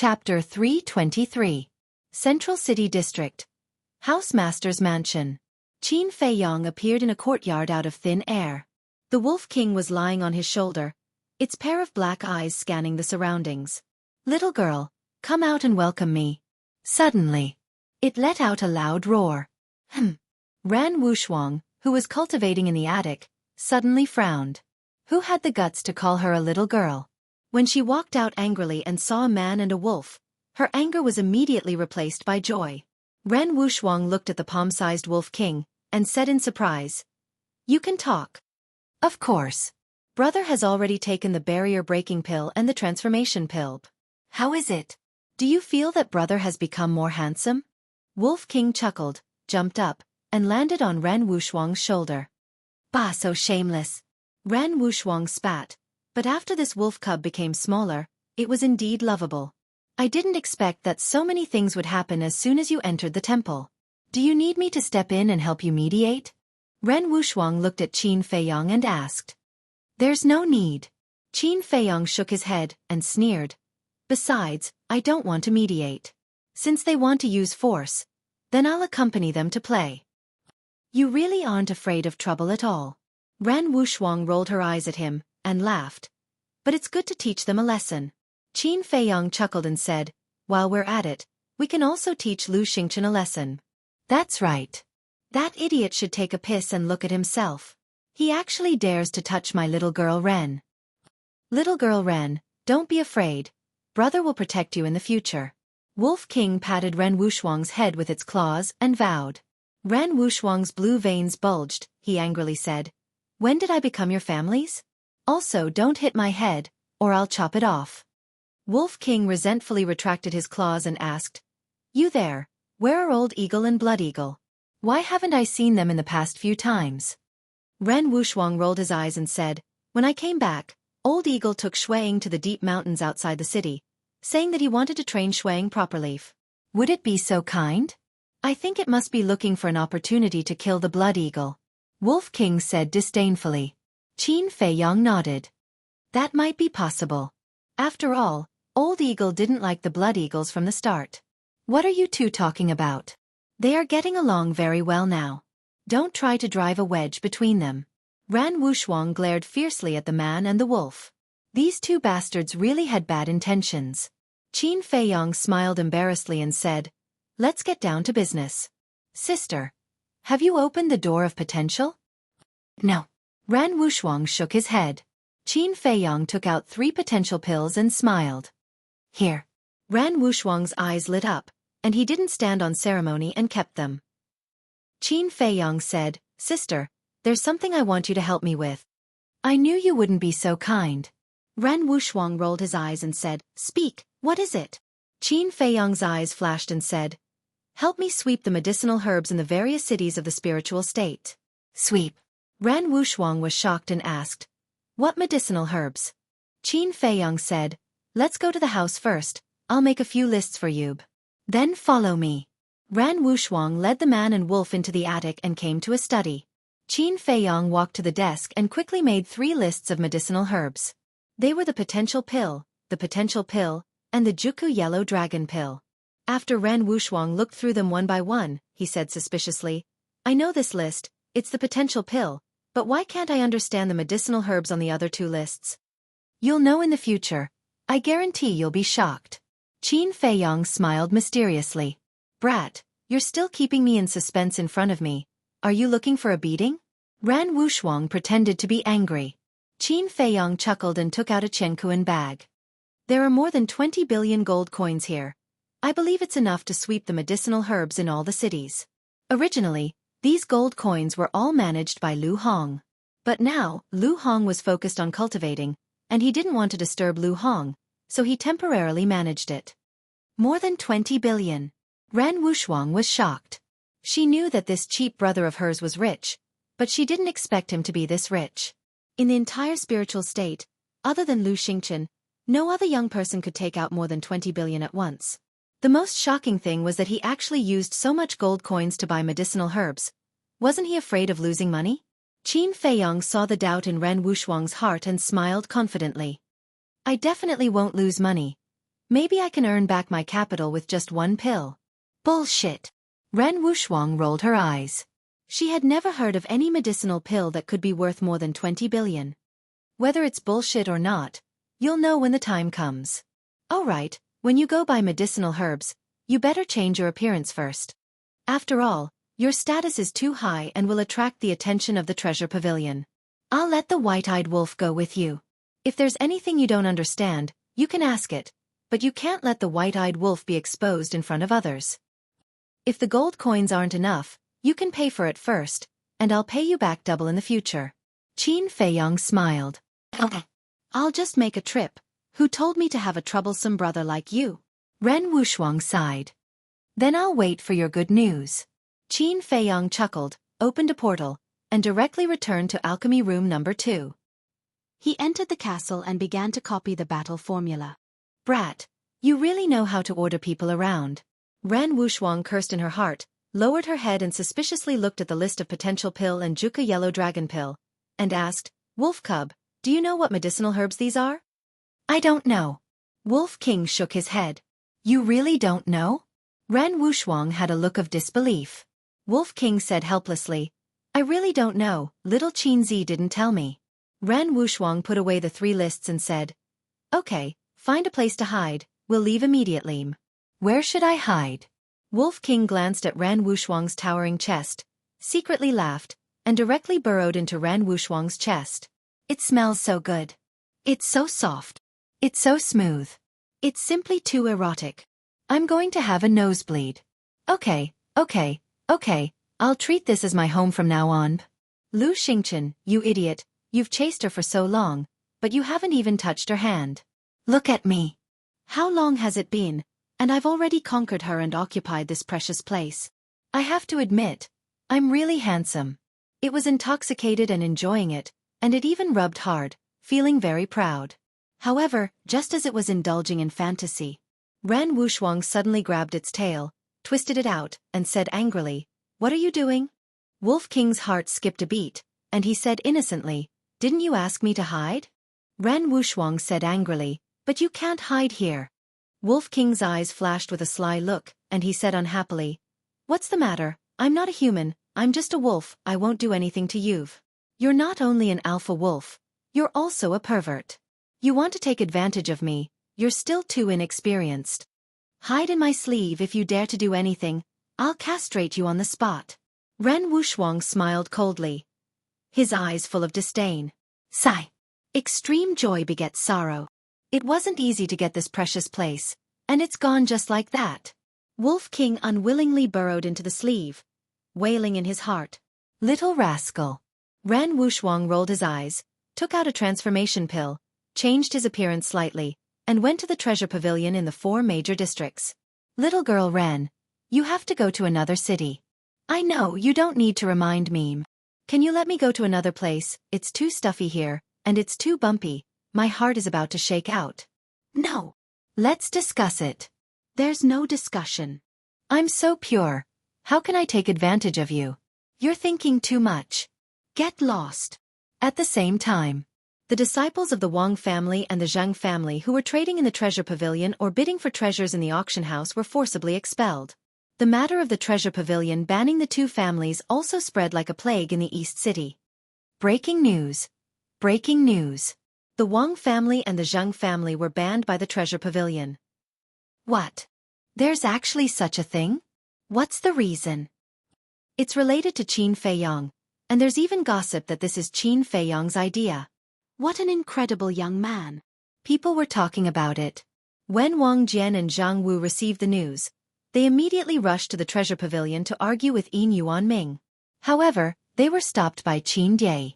Chapter 323. Central City District. Housemaster's Mansion. Qin Feiyong appeared in a courtyard out of thin air. The Wolf King was lying on his shoulder, its pair of black eyes scanning the surroundings. "Little girl, come out and welcome me." Suddenly, it let out a loud roar. Ran Wushuang, who was cultivating in the attic, suddenly frowned. Who had the guts to call her a little girl? When she walked out angrily and saw a man and a wolf, her anger was immediately replaced by joy. Ran Wushuang looked at the palm-sized Wolf King and said in surprise, "You can talk." "Of course. Brother has already taken the barrier-breaking pill and the transformation pill. How is it? Do you feel that brother has become more handsome?" Wolf King chuckled, jumped up, and landed on Ran Wushuang's shoulder. "Bah, so shameless." Ran Wushuang spat, but after this wolf cub became smaller, it was indeed lovable. "I didn't expect that so many things would happen as soon as you entered the temple. Do you need me to step in and help you mediate?" Ran Wushuang looked at Qin Feiyong and asked. "There's no need." Qin Feiyong shook his head and sneered. "Besides, I don't want to mediate. Since they want to use force, then I'll accompany them to play." "You really aren't afraid of trouble at all." Ran Wushuang rolled her eyes at him and laughed. "But it's good to teach them a lesson." Qin Feiyong chuckled and said, "While we're at it, we can also teach Lu Xingchen a lesson." "That's right. That idiot should take a piss and look at himself. He actually dares to touch my little girl Ren." "Little girl Ren, don't be afraid. Brother will protect you in the future." Wolf King patted Ran Wushuang's head with its claws and vowed. Ran Wushuang's blue veins bulged, he angrily said, "When did I become your family's? Also, don't hit my head, or I'll chop it off." Wolf King resentfully retracted his claws and asked, "You there, where are Old Eagle and Blood Eagle? Why haven't I seen them in the past few times?" Ran Wushuang rolled his eyes and said, "When I came back, Old Eagle took Xueqi to the deep mountains outside the city, saying that he wanted to train Xueqi properly. Would it be so kind? I think it must be looking for an opportunity to kill the Blood Eagle." Wolf King said disdainfully. Qin Feiyong nodded. That might be possible. After all, Old Eagle didn't like the Blood Eagles from the start. "What are you two talking about? They are getting along very well now. Don't try to drive a wedge between them." Ran Wushuang glared fiercely at the man and the wolf. These two bastards really had bad intentions. Qin Feiyong smiled embarrassedly and said, "Let's get down to business. Sister, have you opened the door of potential?" "No." Ran Wushuang shook his head. Qin Feiyong took out 3 potential pills and smiled. "Here." Ran Wushuang's eyes lit up, and he didn't stand on ceremony and kept them. Qin Feiyong said, "Sister, there's something I want you to help me with." "I knew you wouldn't be so kind." Ran Wushuang rolled his eyes and said, "Speak, what is it?" Qin Feiyong's eyes flashed and said, "Help me sweep the medicinal herbs in the various cities of the spiritual state." "Sweep?" Ran Wushuang was shocked and asked, "What medicinal herbs?" Qin Feiyong said, "Let's go to the house first, I'll make a few lists for you. Then follow me." Ran Wushuang led the man and wolf into the attic and came to a study. Qin Feiyong walked to the desk and quickly made 3 lists of medicinal herbs. They were the potential pill, and the Xueqi yellow dragon pill. After Ran Wushuang looked through them one by one, he said suspiciously, "I know this list, it's the potential pill, but why can't I understand the medicinal herbs on the other 2 lists?" "You'll know in the future. I guarantee you'll be shocked." Qin Feiyong smiled mysteriously. "Brat, you're still keeping me in suspense in front of me. Are you looking for a beating?" Ran Wushuang pretended to be angry. Qin Feiyong chuckled and took out a Xueqi bag. "There are more than 20 billion gold coins here. I believe it's enough to sweep the medicinal herbs in all the cities. Originally, these gold coins were all managed by Lu Hong. But now, Lu Hong was focused on cultivating, and he didn't want to disturb Lu Hong, so he temporarily managed it. More than 20 billion. Ran Wushuang was shocked. She knew that this cheap brother of hers was rich, but she didn't expect him to be this rich. In the entire spiritual state, other than Lu Xingchen, no other young person could take out more than 20 billion at once. The most shocking thing was that he actually used so much gold coins to buy medicinal herbs. Wasn't he afraid of losing money? Qin Feiyong saw the doubt in Ran Wushuang's heart and smiled confidently. "I definitely won't lose money. Maybe I can earn back my capital with just one pill. Bullshit. Ren Wuxuang rolled her eyes. She had never heard of any medicinal pill that could be worth more than 20 billion. Whether it's bullshit or not, you'll know when the time comes. Alright, when you go buy medicinal herbs, you better change your appearance first. After all, your status is too high and will attract the attention of the treasure pavilion. I'll let the white-eyed wolf go with you. If there's anything you don't understand, you can ask it, but you can't let the white-eyed wolf be exposed in front of others. If the gold coins aren't enough, you can pay for it first, and I'll pay you back double in the future. Qin Feiyong smiled. I'll just make a trip. Who told me to have a troublesome brother like you? Ren Wuxuang sighed. Then I'll wait for your good news. Qin Feiyong chuckled, opened a portal, and directly returned to alchemy room number 2. He entered the castle and began to copy the battle formula. Brat, you really know how to order people around. Ren Wuxuang cursed in her heart, lowered her head and suspiciously looked at the list of potential pill and Xueqi yellow dragon pill, and asked, Wolf Cub, do you know what medicinal herbs these are? I don't know. Wolf King shook his head. You really don't know? Ren Wuxuang had a look of disbelief. Wolf King said helplessly, I really don't know, little Qin Zi didn't tell me. Ren Wuxuang put away the 3 lists and said, Okay, find a place to hide, we'll leave immediately. Where should I hide? Wolf King glanced at Ren Wuxuang's towering chest, secretly laughed, and directly burrowed into Ren Wuxuang's chest. It smells so good. It's so soft. It's so smooth. It's simply too erotic. I'm going to have a nosebleed. Okay, I'll treat this as my home from now on. Lu Xingchen, you idiot, you've chased her for so long, but you haven't even touched her hand. Look at me. How long has it been? And I've already conquered her and occupied this precious place. I have to admit, I'm really handsome. It was intoxicated and enjoying it, and it even rubbed hard, feeling very proud. However, just as it was indulging in fantasy, Ren Wuxuang suddenly grabbed its tail, twisted it out, and said angrily, What are you doing? Wolf King's heart skipped a beat, and he said innocently, Didn't you ask me to hide? Ren Wuxuang said angrily, But you can't hide here. Wolf King's eyes flashed with a sly look, and he said unhappily, What's the matter? I'm not a human, I'm just a wolf, I won't do anything to you. You're not only an alpha wolf, you're also a pervert. You want to take advantage of me, you're still too inexperienced. Hide in my sleeve if you dare to do anything, I'll castrate you on the spot. Ren Wuxuang smiled coldly, his eyes full of disdain. Sigh. Extreme joy begets sorrow. It wasn't easy to get this precious place, and it's gone just like that. Wolf King unwillingly burrowed into the sleeve, wailing in his heart. Little rascal. Ren Wuxuang rolled his eyes, took out a transformation pill, changed his appearance slightly, and went to the treasure pavilion in the 4 major districts. Little girl Ren, you have to go to another city. I know you don't need to remind me. Can you let me go to another place? It's too stuffy here, and it's too bumpy. My heart is about to shake out. No. Let's discuss it. There's no discussion. I'm so pure. How can I take advantage of you? You're thinking too much. Get lost. At the same time, the disciples of the Wang family and the Zhang family who were trading in the treasure pavilion or bidding for treasures in the auction house were forcibly expelled. The matter of the treasure pavilion banning the 2 families also spread like a plague in the East City. Breaking news. Breaking news. The Wang family and the Zhang family were banned by the treasure pavilion. What? There's actually such a thing? What's the reason? It's related to Qin Feiyong, and there's even gossip that this is Qin Feiyong's idea. What an incredible young man. People were talking about it. When Wang Jian and Zhang Wu received the news, they immediately rushed to the treasure pavilion to argue with Yin Yuanming. However, they were stopped by Qin Die.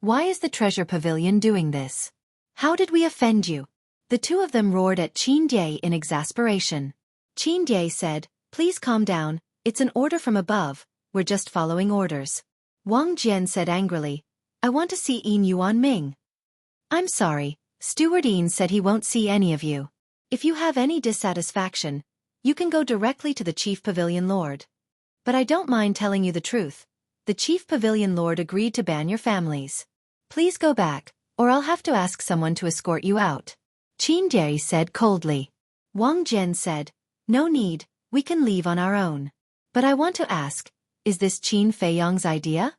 Why is the treasure pavilion doing this? How did we offend you? The 2 of them roared at Qin Die in exasperation. Qin Die said, Please calm down, it's an order from above, we're just following orders. Wang Jian said angrily, I want to see Yin Yuanming. I'm sorry, Steward Yin said he won't see any of you. If you have any dissatisfaction, you can go directly to the Chief Pavilion Lord. But I don't mind telling you the truth. The Chief Pavilion Lord agreed to ban your families. Please go back, or I'll have to ask someone to escort you out. Qin Die said coldly. Wang Jian said, "No need, we can leave on our own. But I want to ask, is this Qin Feiyang's idea?"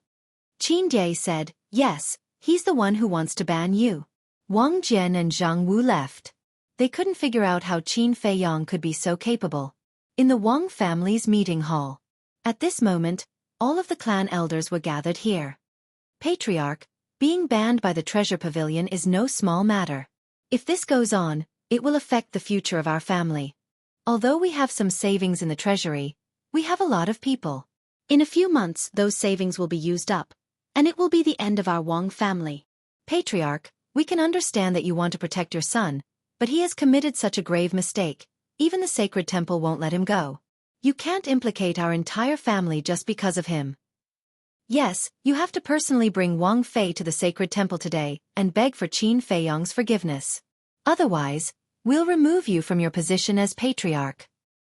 Qin Ye said, "Yes, he's the one who wants to ban you." Wang Jian and Zhang Wu left. They couldn't figure out how Qin Feiyang could be so capable. In the Wang family's meeting hall. At this moment, all of the clan elders were gathered here. "Patriarch, being banned by the treasure pavilion is no small matter. If this goes on, it will affect the future of our family. Although we have some savings in the treasury, we have a lot of people. In a few months those savings will be used up, and it will be the end of our Wang family. Patriarch, we can understand that you want to protect your son, but he has committed such a grave mistake, even the sacred temple won't let him go. You can't implicate our entire family just because of him. Yes, you have to personally bring Wang Fei to the sacred temple today and beg for Qin Feiyang's forgiveness. Otherwise, we'll remove you from your position as patriarch."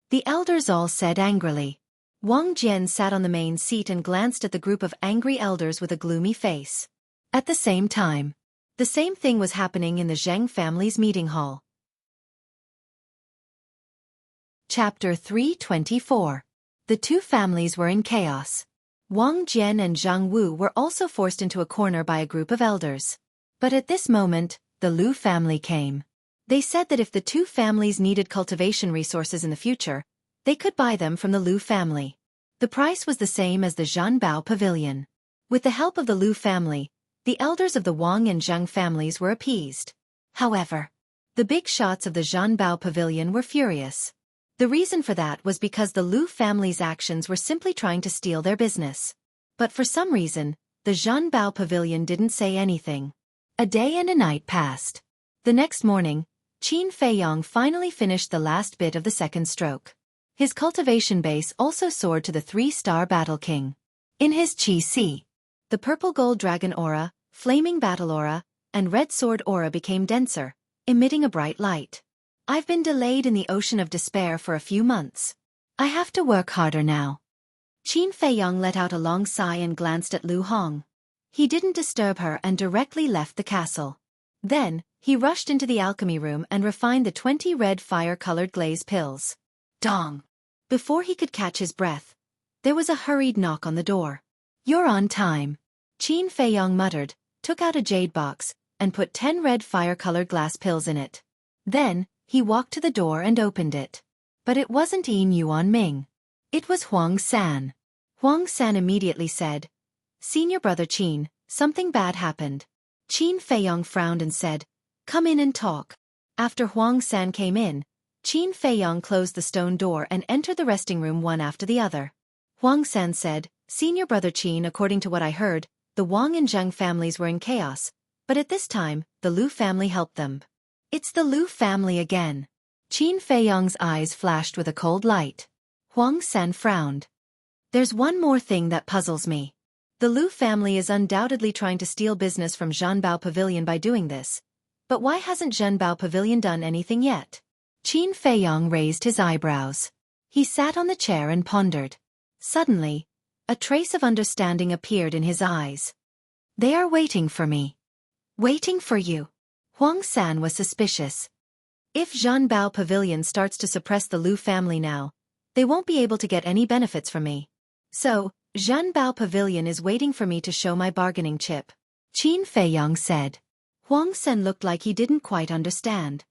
The elders all said angrily. Wang Jian sat on the main seat and glanced at the group of angry elders with a gloomy face. At the same time, the same thing was happening in the Zheng family's meeting hall. Chapter 324. The two families were in chaos. Wang Jian and Zhang Wu were also forced into a corner by a group of elders. But at this moment, the Lu family came. They said that if the two families needed cultivation resources in the future, they could buy them from the Lu family. The price was the same as the Zhanbao pavilion. With the help of the Lu family, the elders of the Wang and Zheng families were appeased. However, the big shots of the Zhanbao pavilion were furious. The reason for that was because the Lu family's actions were simply trying to steal their business. But for some reason, the Zhanbao pavilion didn't say anything. A day and a night passed. The next morning, Qin Feiyang finally finished the last bit of the second stroke. His cultivation base also soared to the 3-star Battle King. In his Qi Si, the purple gold dragon aura, flaming battle aura, and red sword aura became denser, emitting a bright light. "I've been delayed in the ocean of despair for a few months. I have to work harder now." Qin Feiyang let out a long sigh and glanced at Lu Hong. He didn't disturb her and directly left the castle. Then, he rushed into the alchemy room and refined the 20 red fire-colored glaze pills. Dong! Before he could catch his breath, there was a hurried knock on the door. "You're on time," Qin Feiyang muttered, took out a jade box, and put 10 red fire-colored glass pills in it. Then, he walked to the door and opened it. But it wasn't Yin Yuan Ming. It was Huang San. Huang San immediately said, "Senior brother Qin, something bad happened." Qin Feiyang frowned and said, "Come in and talk." After Huang San came in, Qin Feiyang closed the stone door and entered the resting room one after the other. Huang San said, "Senior brother Qin, according to what I heard, the Wang and Zheng families were in chaos, but at this time, the Lu family helped them." "It's the Lu family again." Qin Feiyang's eyes flashed with a cold light. Huang San frowned. "There's one more thing that puzzles me. The Lu family is undoubtedly trying to steal business from Zhanbao Pavilion by doing this. But why hasn't Zhanbao Pavilion done anything yet?" Qin Feiyang raised his eyebrows. He sat on the chair and pondered. Suddenly, a trace of understanding appeared in his eyes. "They are waiting for me." "Waiting for you?" Huang San was suspicious. "If Zhanbao Pavilion starts to suppress the Lu family now, they won't be able to get any benefits from me. So, Zhanbao Pavilion is waiting for me to show my bargaining chip," Qin Feiyang said. Huang San looked like he didn't quite understand.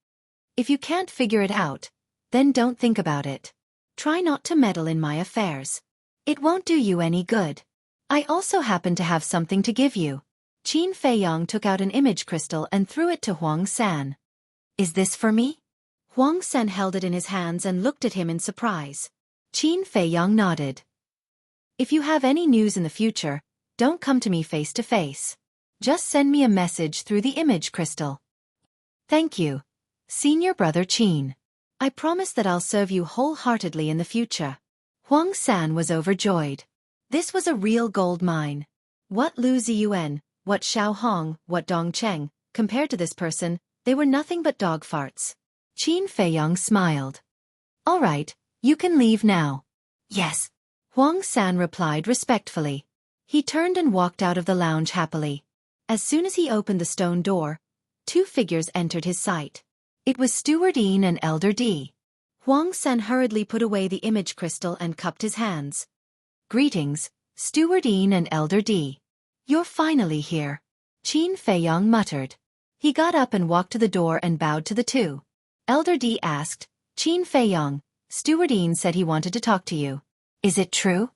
"If you can't figure it out, then don't think about it. Try not to meddle in my affairs. It won't do you any good. I also happen to have something to give you." Qin Feiyang took out an image crystal and threw it to Huang San. "Is this for me?" Huang San held it in his hands and looked at him in surprise. Qin Feiyang nodded. "If you have any news in the future, don't come to me face to face. Just send me a message through the image crystal." "Thank you, Senior brother Qin. I promise that I'll serve you wholeheartedly in the future." Huang San was overjoyed. This was a real gold mine. What Lu Ziyuan, what Xiao Hong, what Dong Cheng, compared to this person, they were nothing but dog farts. Qin Feiyang smiled. "All right, you can leave now." "Yes," Huang San replied respectfully. He turned and walked out of the lounge happily. As soon as he opened the stone door, two figures entered his sight. It was Steward Yin and Elder D. Huang Sen hurriedly put away the image crystal and cupped his hands. Greetings, Steward Een and Elder D. You're finally here. Qin Feiyong muttered. He got up and walked to the door and bowed to the two. Elder D asked, Qin Feiyong, Steward Een said he wanted to talk to you. Is it true?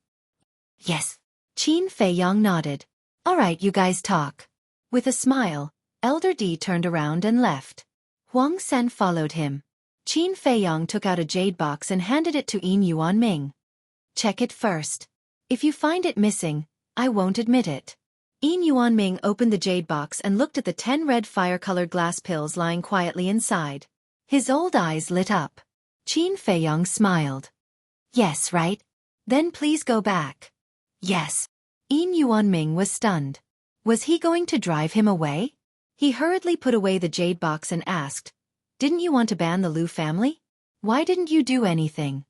Yes. Qin Feiyong nodded. All right, you guys talk. With a smile, Elder D turned around and left. Huang Sen followed him. Qin Feiyong took out a jade box and handed it to Een Yuanming. Check it first. If you find it missing, I won't admit it. Een Yuanming opened the jade box and looked at the 10 red fire-colored glass pills lying quietly inside. His old eyes lit up. Qin Feiyong smiled. Yes, right? Then please go back. Yes. Een Yuanming was stunned. Was he going to drive him away? He hurriedly put away the jade box and asked, Didn't you want to ban the Liu family? Why didn't you do anything?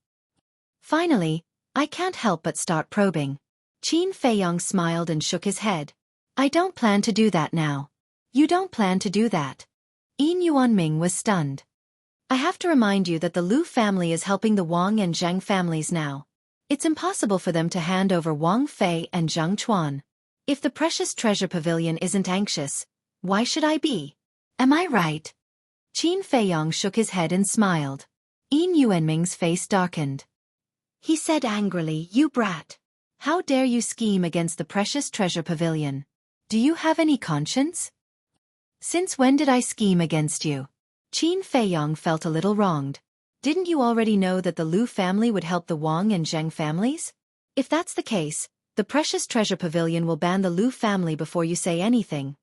Finally, I can't help but start probing. Qin Feiyong smiled and shook his head. I don't plan to do that now. You don't plan to do that. Een Yuanming was stunned. I have to remind you that the Liu family is helping the Wang and Zhang families now. It's impossible for them to hand over Wang Fei and Zhang Chuan. If the precious treasure pavilion isn't anxious, why should I be? Am I right? Qin Feiyong shook his head and smiled. Een Yuanming's face darkened. He said angrily, You brat. How dare you scheme against the precious treasure pavilion? Do you have any conscience? Since when did I scheme against you? Qin Feiyong felt a little wronged. Didn't you already know that the Liu family would help the Wang and Zheng families? If that's the case, the precious treasure pavilion will ban the Liu family before you say anything.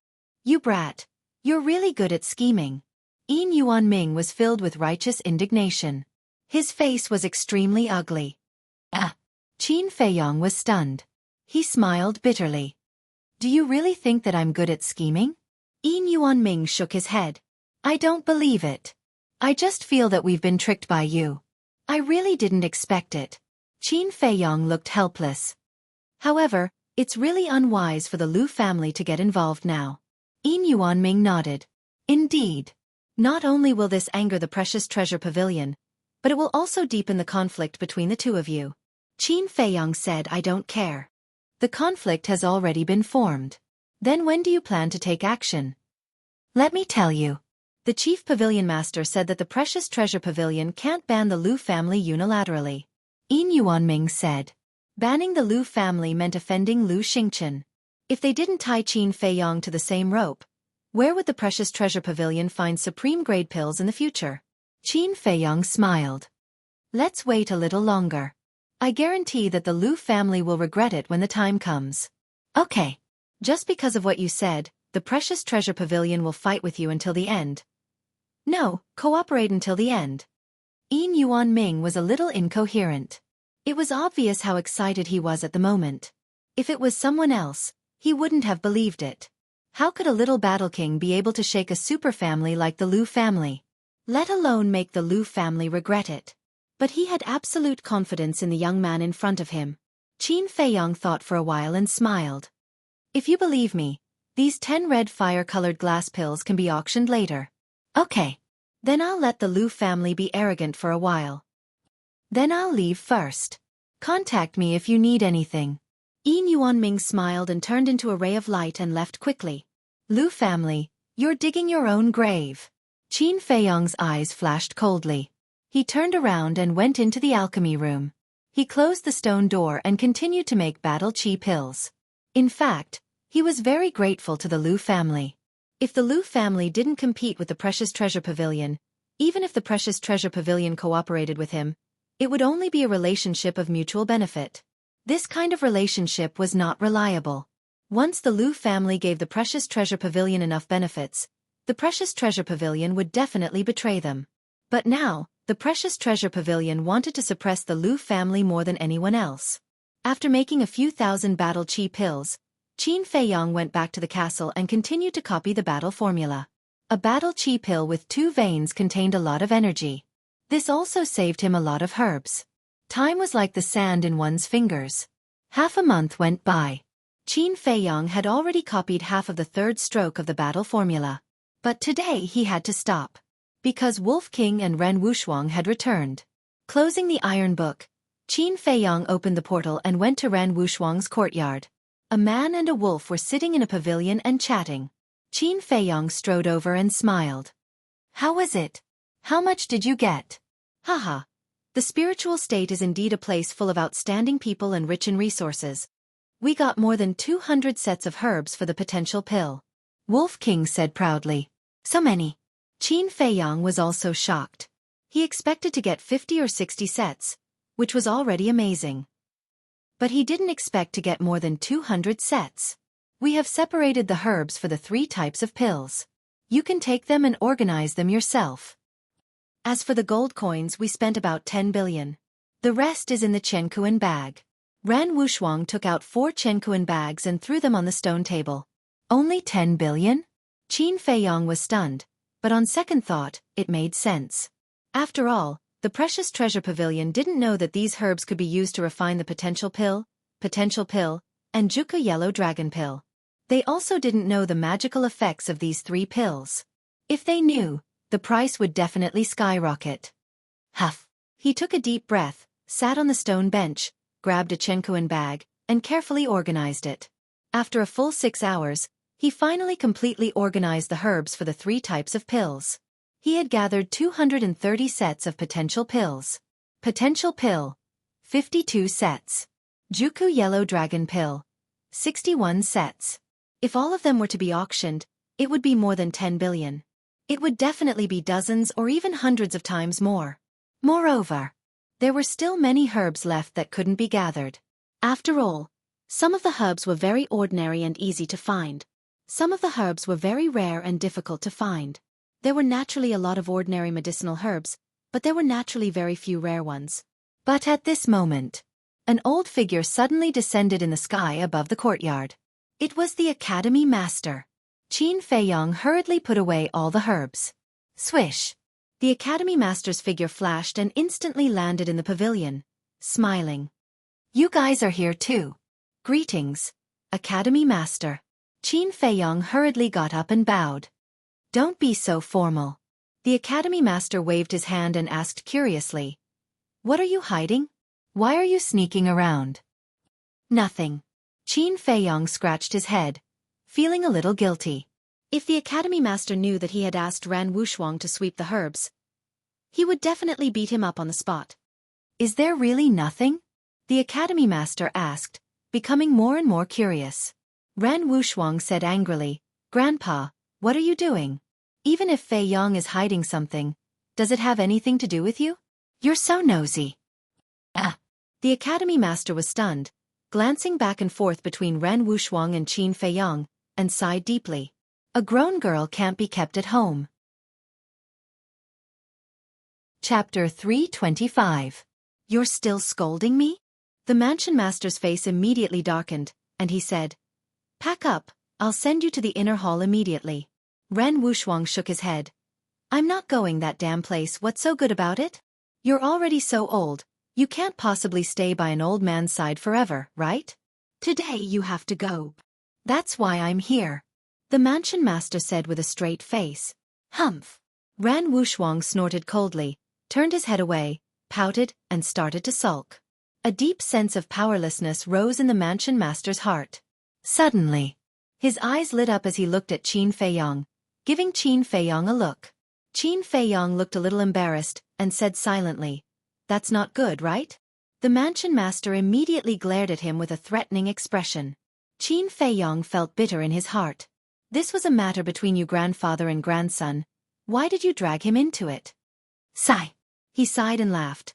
You brat. You're really good at scheming. Een Yuanming was filled with righteous indignation. His face was extremely ugly. Qin Feiyong was stunned. He smiled bitterly. Do you really think that I'm good at scheming? Een Yuanming shook his head. I don't believe it. I just feel that we've been tricked by you. I really didn't expect it. Qin Feiyong looked helpless. However, it's really unwise for the Liu family to get involved now. Een Yuanming nodded. Indeed. Not only will this anger the precious treasure pavilion, but it will also deepen the conflict between the two of you. Qin Feiyong said, I don't care. The conflict has already been formed. Then when do you plan to take action? Let me tell you. The chief pavilion master said that the precious treasure pavilion can't ban the Liu family unilaterally. Een Yuanming said. Banning the Liu family meant offending Liu Xingchen. If they didn't tie Qin Feiyong to the same rope, where would the precious treasure pavilion find supreme-grade pills in the future? Qin Feiyong smiled. Let's wait a little longer. I guarantee that the Liu family will regret it when the time comes. Okay. Just because of what you said, the precious treasure pavilion will fight with you until the end. No, cooperate until the end. Een Yuanming was a little incoherent. It was obvious how excited he was at the moment. If it was someone else, he wouldn't have believed it. How could a little battle king be able to shake a super family like the Liu family? Let alone make the Liu family regret it. But he had absolute confidence in the young man in front of him. Qin Feiyong thought for a while and smiled. If you believe me, these 10 red fire-colored glass pills can be auctioned later. Okay. Then I'll let the Liu family be arrogant for a while. Then I'll leave first. Contact me if you need anything. Een Yuanming smiled and turned into a ray of light and left quickly. Liu family, you're digging your own grave. Qin Feiyong's eyes flashed coldly. He turned around and went into the alchemy room. He closed the stone door and continued to make battle chi pills. In fact, he was very grateful to the Liu family. If the Liu family didn't compete with the precious treasure pavilion, even if the precious treasure pavilion cooperated with him, it would only be a relationship of mutual benefit. This kind of relationship was not reliable. Once the Liu family gave the precious treasure pavilion enough benefits, the precious treasure pavilion would definitely betray them. But now, the precious treasure pavilion wanted to suppress the Liu family more than anyone else. After making a few thousand battle chi pills, Qin Feiyong went back to the castle and continued to copy the battle formula. A battle chi pill with 2 veins contained a lot of energy. This also saved him a lot of herbs. Time was like the sand in one's fingers. Half a month went by. Qin Feiyong had already copied half of the 3rd stroke of the battle formula. But today he had to stop. Because Wolf King and Ren Wushuang had returned. Closing the iron book, Qin Feiyong opened the portal and went to Ran Wushuang's courtyard. A man and a wolf were sitting in a pavilion and chatting. Qin Feiyong strode over and smiled. How was it? How much did you get? Haha. The spiritual state is indeed a place full of outstanding people and rich in resources. We got more than 200 sets of herbs for the potential pill. Wolf King said proudly. So many. Qin Feiyong was also shocked. He expected to get 50 or 60 sets, which was already amazing. But he didn't expect to get more than 200 sets. We have separated the herbs for the 3 types of pills. You can take them and organize them yourself. As for the gold coins, we spent about 10 billion. The rest is in the Qiankuan bag. Ran Wushuang took out 4 Qiankuan bags and threw them on the stone table. Only 10 billion? Qin Feiyong was stunned, but on second thought, it made sense. After all, the Precious Treasure Pavilion didn't know that these herbs could be used to refine the potential pill, and Xueqi Yellow Dragon Pill. They also didn't know the magical effects of these 3 pills. If they knew, the price would definitely skyrocket. Huff. He took a deep breath, sat on the stone bench, grabbed a Qiankuan bag, and carefully organized it. After a full 6 hours, he finally completely organized the herbs for the 3 types of pills. He had gathered 230 sets of potential pills. Potential pill, 52 sets. Xueqi Yellow Dragon Pill, 61 sets. If all of them were to be auctioned, it would be more than 10 billion. It would definitely be dozens or even hundreds of times more. Moreover, there were still many herbs left that couldn't be gathered. After all, some of the herbs were very ordinary and easy to find. Some of the herbs were very rare and difficult to find. There were naturally a lot of ordinary medicinal herbs, but there were naturally very few rare ones. But at this moment, an old figure suddenly descended in the sky above the courtyard. It was the Academy Master. Qin Feiyong hurriedly put away all the herbs. Swish! The Academy Master's figure flashed and instantly landed in the pavilion, smiling. You guys are here too. Greetings, Academy Master. Qin Feiyong hurriedly got up and bowed. Don't be so formal. The Academy Master waved his hand and asked curiously. What are you hiding? Why are you sneaking around? Nothing. Qin Feiyong scratched his head, feeling a little guilty. If the Academy Master knew that he had asked Ran Wushuang to sweep the herbs, he would definitely beat him up on the spot. Is there really nothing? The Academy Master asked, becoming more and more curious. Ran Wushuang said angrily, Grandpa, what are you doing? Even if Feiyong is hiding something, does it have anything to do with you? You're so nosy. Ah! The Academy Master was stunned, glancing back and forth between Ran Wushuang and Qin Feiyong, and sighed deeply. A grown girl can't be kept at home. Chapter 325. You're still scolding me? The mansion master's face immediately darkened, and he said, Pack up, I'll send you to the inner hall immediately. Ran Wushuang shook his head. I'm not going that damn place, what's so good about it? You're already so old, you can't possibly stay by an old man's side forever, right? Today you have to go. That's why I'm here. The mansion master said with a straight face. Humph. Ran Wushuang snorted coldly, turned his head away, pouted, and started to sulk. A deep sense of powerlessness rose in the mansion master's heart. Suddenly, his eyes lit up as he looked at Qin Feiyong, giving Qin Feiyong a look. Qin Feiyong looked a little embarrassed, and said silently, That's not good, right? The mansion master immediately glared at him with a threatening expression. Qin Feiyong felt bitter in his heart. This was a matter between you grandfather and grandson. Why did you drag him into it? Sigh. He sighed and laughed.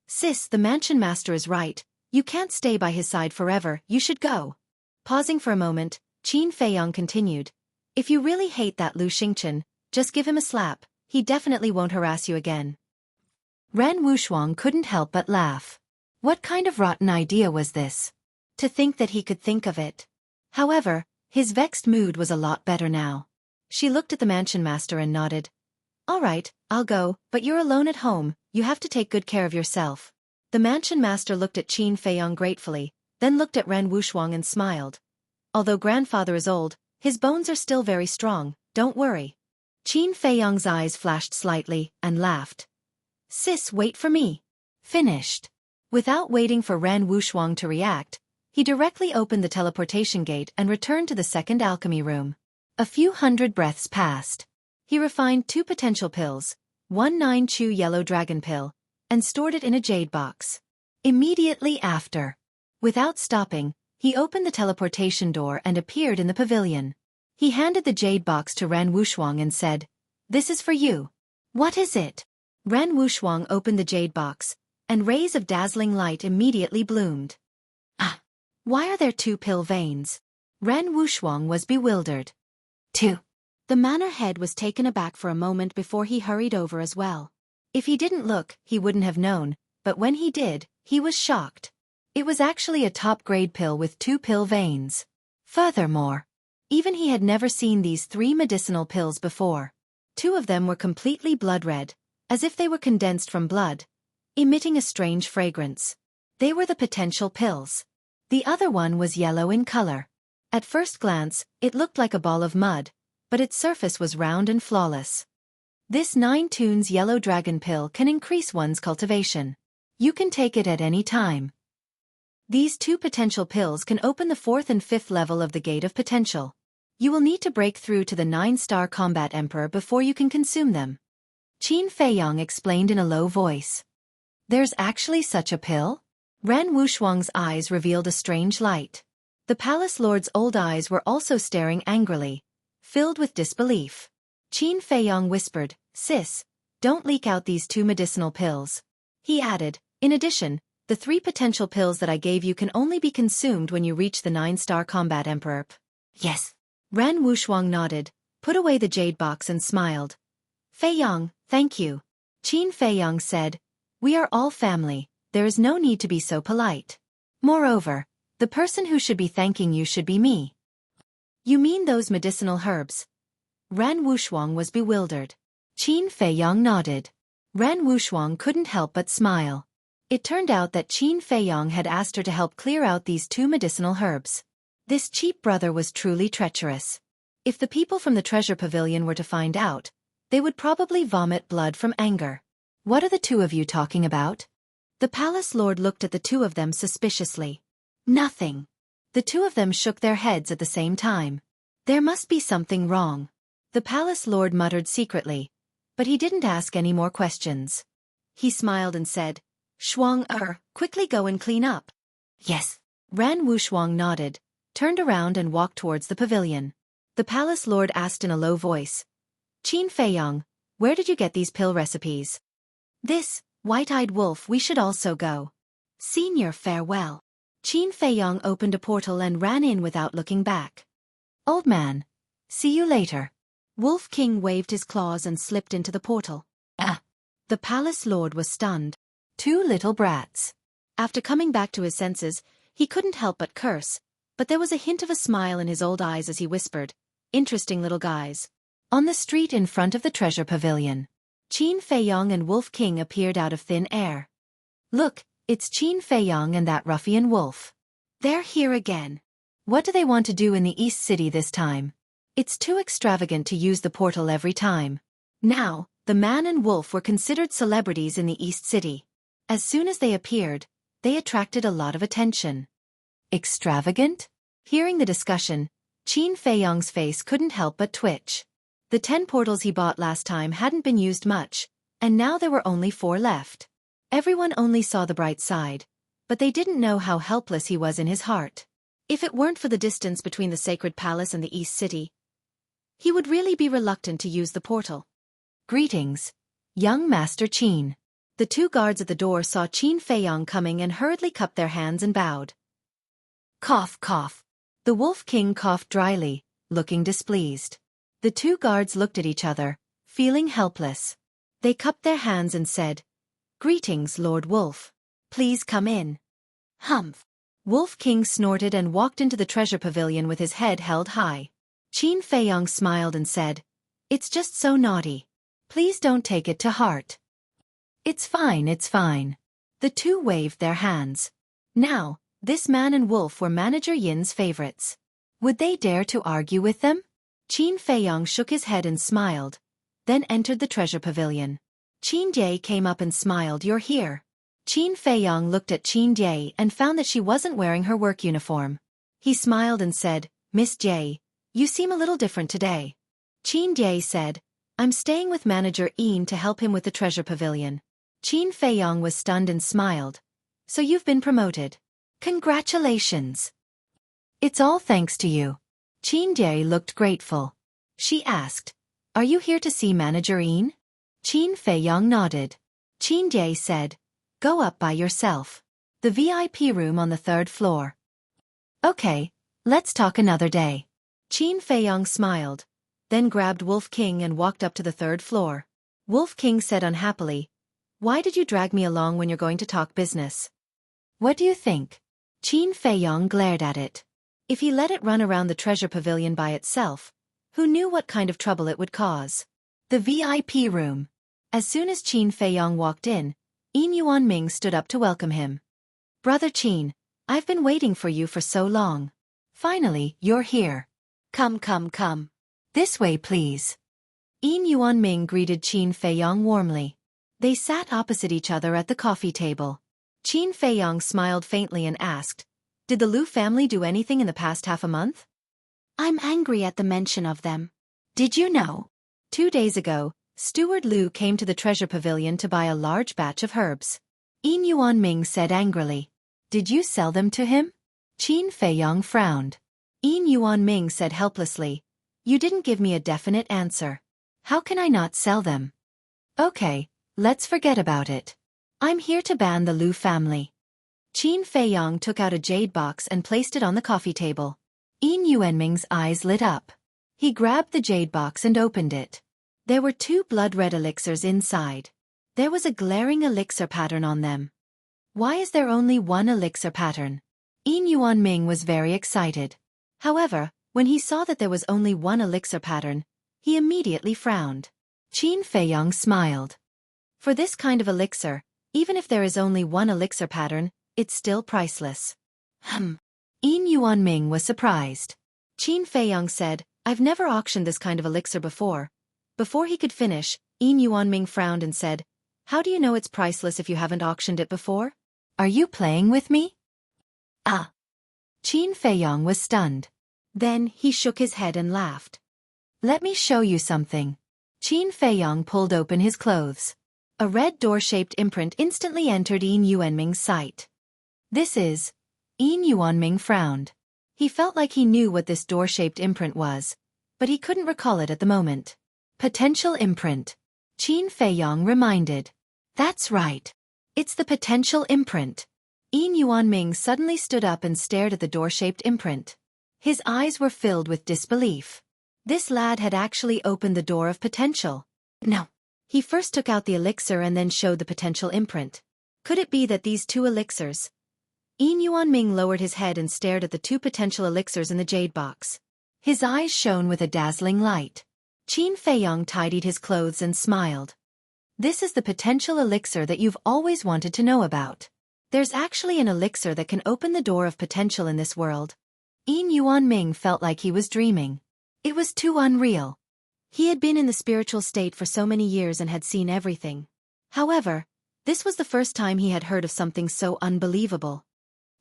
Sis, the mansion master is right. You can't stay by his side forever, you should go. Pausing for a moment, Qin Feiyong continued. If you really hate that Lu Xingchen, just give him a slap, he definitely won't harass you again. Ran Wushuang couldn't help but laugh. What kind of rotten idea was this? To think that he could think of it. However, his vexed mood was a lot better now. She looked at the mansion master and nodded. All right, I'll go, but you're alone at home, you have to take good care of yourself. The mansion master looked at Qin Feiyong gratefully, then looked at Ran Wushuang and smiled. Although grandfather is old, his bones are still very strong, don't worry. Qin Feiyong's eyes flashed slightly, and laughed. Sis, wait for me. Finished. Without waiting for Ran Wushuang to react, he directly opened the teleportation gate and returned to the second alchemy room. A few hundred breaths passed. He refined 2 potential pills, 1 9-chew yellow dragon pill, and stored it in a jade box. Immediately after, without stopping, he opened the teleportation door and appeared in the pavilion. He handed the jade box to Ran Wushuang and said, "This is for you." "What is it?" Ran Wushuang opened the jade box, and rays of dazzling light immediately bloomed. "Ah! Why are there 2 pill veins?" Ran Wushuang was bewildered. "2." The manor head was taken aback for a moment before he hurried over as well. If he didn't look, he wouldn't have known, but when he did, he was shocked. It was actually a top-grade pill with 2 pill veins. Furthermore, even he had never seen these 3 medicinal pills before. 2 of them were completely blood-red, as if they were condensed from blood, emitting a strange fragrance. They were the potential pills. The other one was yellow in color. At first glance, it looked like a ball of mud, but its surface was round and flawless. This 9 tunes yellow dragon pill can increase one's cultivation. You can take it at any time. These 2 potential pills can open the 4th and 5th level of the Gate of Potential. You will need to break through to the 9-star Combat Emperor before you can consume them. Qin Feiyang explained in a low voice. There's actually such a pill? Ran Wushuang's eyes revealed a strange light. The palace lord's old eyes were also staring angrily, filled with disbelief. Qin Feiyang whispered, "Sis, don't leak out these 2 medicinal pills." He added, "In addition, the 3 potential pills that I gave you can only be consumed when you reach the 9-star Combat Emperor." "Yes." Ran Wushuang nodded, put away the jade box and smiled. "Feiyang, thank you." Qin Feiyang said, "We are all family, there is no need to be so polite. Moreover, the person who should be thanking you should be me." "You mean those medicinal herbs?" Ran Wushuang was bewildered. Qin Feiyang nodded. Ran Wushuang couldn't help but smile. It turned out that Qin Feiyang had asked her to help clear out these 2 medicinal herbs. This cheap brother was truly treacherous. If the people from the treasure pavilion were to find out, they would probably vomit blood from anger. "What are the 2 of you talking about?" The palace lord looked at the 2 of them suspiciously. "Nothing." The 2 of them shook their heads at the same time. There must be something wrong. The palace lord muttered secretly, but he didn't ask any more questions. He smiled and said, "Shuang, quickly go and clean up." "Yes." Ran Wushuang nodded, turned around and walked towards the pavilion. The palace lord asked in a low voice, "Qin Feiyang, where did you get these pill recipes?" "This, white-eyed wolf, we should also go." "Senior, farewell." Qin Feiyang opened a portal and ran in without looking back. "Old man, see you later." Wolf King waved his claws and slipped into the portal. "Ah!" The palace lord was stunned. 2 little brats. After coming back to his senses, he couldn't help but curse, but there was a hint of a smile in his old eyes as he whispered, "Interesting little guys." On the street in front of the treasure pavilion, Qin Feiyang and Wolf King appeared out of thin air. "Look, it's Qin Feiyang and that ruffian wolf. They're here again. What do they want to do in the East City this time? It's too extravagant to use the portal every time." Now, the man and wolf were considered celebrities in the East City. As soon as they appeared, they attracted a lot of attention. Extravagant? Hearing the discussion, Qin Feiyang's face couldn't help but twitch. The 10 portals he bought last time hadn't been used much, and now there were only 4 left. Everyone only saw the bright side, but they didn't know how helpless he was in his heart. If it weren't for the distance between the Sacred Palace and the East City, he would really be reluctant to use the portal. "Greetings, young Master Qin." The 2 guards at the door saw Qin Feiyang coming and hurriedly cupped their hands and bowed. Cough, cough. The Wolf King coughed dryly, looking displeased. The 2 guards looked at each other, feeling helpless. They cupped their hands and said, "Greetings, Lord Wolf. Please come in." "Humph." Wolf King snorted and walked into the treasure pavilion with his head held high. Qin Feiyang smiled and said, "It's just so naughty. Please don't take it to heart." It's fine, it's fine." The 2 waved their hands. Now, this man and wolf were Manager Yin's favorites. Would they dare to argue with them? Qin Feiyang shook his head and smiled, then entered the treasure pavilion. Qin Jie came up and smiled, "You're here. Qin Feiyong looked at Qin Jie and found that she wasn't wearing her work uniform. He smiled and said, "Miss Jie, you seem a little different today." Qin Jie said, "I'm staying with Manager Ian to help him with the treasure pavilion." Qin Feiyong was stunned and smiled. "So you've been promoted. Congratulations." "It's all thanks to you." Qin Jie looked grateful. She asked, "Are you here to see Manager Ian?" Qin Feiyong nodded. Qin Jie said, "Go up by yourself. The VIP room on the 3rd floor." "Okay, let's talk another day." Qin Feiyong smiled, then grabbed Wolf King and walked up to the 3rd floor. Wolf King said unhappily, "Why did you drag me along when you're going to talk business?" "What do you think?" Qin Feiyong glared at it. If he let it run around the treasure pavilion by itself, who knew what kind of trouble it would cause? The VIP room. As soon as Qin Feiyong walked in, Yin Yuanming stood up to welcome him. "Brother Qin, I've been waiting for you for so long. Finally, you're here. Come, come, come. This way, please." Yin Yuanming greeted Qin Feiyong warmly. They sat opposite each other at the coffee table. Qin Feiyong smiled faintly and asked, "Did the Liu family do anything in the past half a month?" "I'm angry at the mention of them. Did you know? 2 days ago, Steward Liu came to the treasure pavilion to buy a large batch of herbs." Yin Yuanming said angrily. "Did you sell them to him?" Qin Feiyong frowned. Yin Yuanming said helplessly, "You didn't give me a definite answer. How can I not sell them?" "Okay, let's forget about it. I'm here to ban the Liu family." Qin Feiyong took out a jade box and placed it on the coffee table. Yin Yuanming's eyes lit up. He grabbed the jade box and opened it. There were 2 blood-red elixirs inside. There was a glaring elixir pattern on them. "Why is there only one elixir pattern?" Yin Yuanming was very excited. However, when he saw that there was only one elixir pattern, he immediately frowned. Qin Feiyong smiled. "For this kind of elixir, even if there is only one elixir pattern, it's still priceless." Yin Yuanming was surprised. Qin Feiyong said, "I've never auctioned this kind of elixir before." Before he could finish, Yin Yuanming frowned and said, "How do you know it's priceless if you haven't auctioned it before? Are you playing with me?" "Ah." Qin Feiyong was stunned. Then he shook his head and laughed. "Let me show you something." Qin Feiyong pulled open his clothes. A red door-shaped imprint instantly entered Yin Yuanming's sight. "This is..." Yin Yuanming frowned. He felt like he knew what this door-shaped imprint was, but he couldn't recall it at the moment. "Potential imprint," Qin Feiyong reminded. "That's right. It's the potential imprint." Yin Yuanming suddenly stood up and stared at the door-shaped imprint. His eyes were filled with disbelief. This lad had actually opened the door of potential. No. He first took out the elixir and then showed the potential imprint. Could it be that these 2 elixirs? Yin Yuanming lowered his head and stared at the 2 potential elixirs in the jade box. His eyes shone with a dazzling light. Qin Feiyong tidied his clothes and smiled. "This is the potential elixir that you've always wanted to know about. There's actually an elixir that can open the door of potential in this world." Yin Yuanming felt like he was dreaming. It was too unreal. He had been in the spiritual state for so many years and had seen everything. However, this was the first time he had heard of something so unbelievable.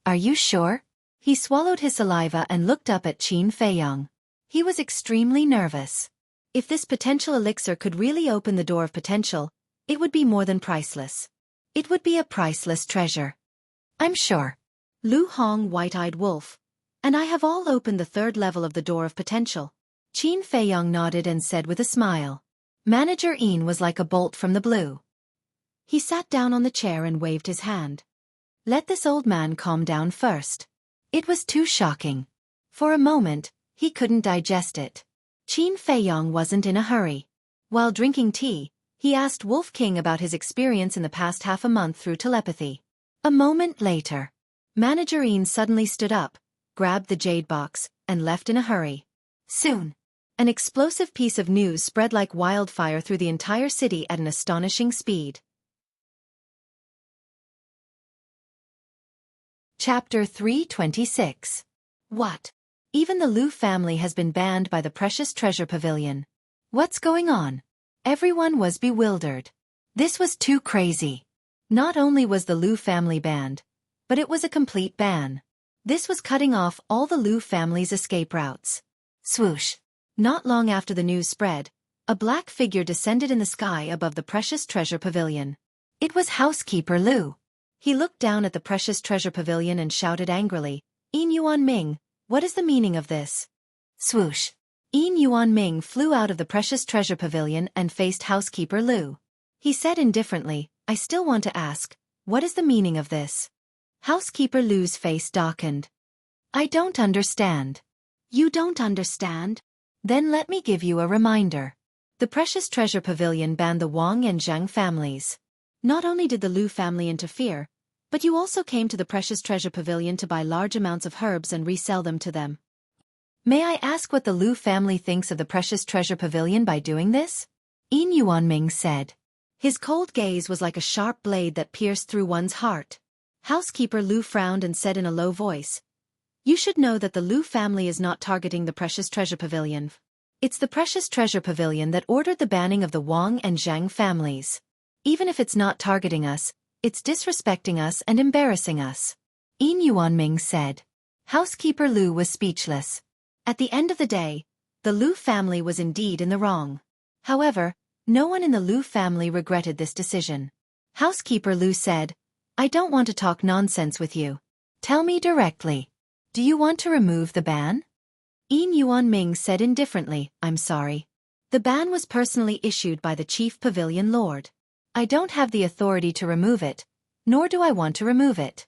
"Are you sure?" He swallowed his saliva and looked up at Qin Feiyong. He was extremely nervous. If this potential elixir could really open the door of potential, it would be more than priceless. It would be a priceless treasure. "I'm sure." Lu Hong white-eyed wolf. "And I have all opened the 3rd level of the door of potential." Qin Feiyong nodded and said with a smile. Manager Ian was like a bolt from the blue. He sat down on the chair and waved his hand. Let this old man calm down first. It was too shocking. For a moment, he couldn't digest it. Qin Feiyong wasn't in a hurry. While drinking tea, he asked Wolf King about his experience in the past half a month through telepathy. A moment later, Manager Ian suddenly stood up, grabbed the jade box, and left in a hurry. Soon, an explosive piece of news spread like wildfire through the entire city at an astonishing speed. Chapter 326. What? Even the Liu family has been banned by the precious treasure pavilion. What's going on? Everyone was bewildered. This was too crazy. Not only was the Lu family banned, but it was a complete ban. This was cutting off all the Lu family's escape routes. Swoosh! Not long after the news spread, a black figure descended in the sky above the precious treasure pavilion. It was housekeeper Lu. He looked down at the precious treasure pavilion and shouted angrily, "Yin Yuan Ming, what is the meaning of this?" Swoosh! Yin Yuan Ming flew out of the precious treasure pavilion and faced housekeeper Lu. He said indifferently, "I still want to ask, what is the meaning of this?" Housekeeper Lu's face darkened. "I don't understand." "You don't understand? Then let me give you a reminder. The precious treasure pavilion banned the Wang and Zhang families. Not only did the Lu family interfere, but you also came to the precious treasure pavilion to buy large amounts of herbs and resell them to them. May I ask what the Lu family thinks of the precious treasure pavilion by doing this?" Yin Yuanming said. His cold gaze was like a sharp blade that pierced through one's heart. Housekeeper Lu frowned and said in a low voice, "You should know that the Lu family is not targeting the precious treasure pavilion. It's the precious treasure pavilion that ordered the banning of the Wang and Zhang families. Even if it's not targeting us, it's disrespecting us and embarrassing us." Yin Yuanming said. Housekeeper Lu was speechless. At the end of the day, the Lu family was indeed in the wrong. However, no one in the Lu family regretted this decision. Housekeeper Lu said, "I don't want to talk nonsense with you. Tell me directly. Do you want to remove the ban?" Yin Yuanming said indifferently, "I'm sorry. The ban was personally issued by the chief pavilion lord. I don't have the authority to remove it, nor do I want to remove it."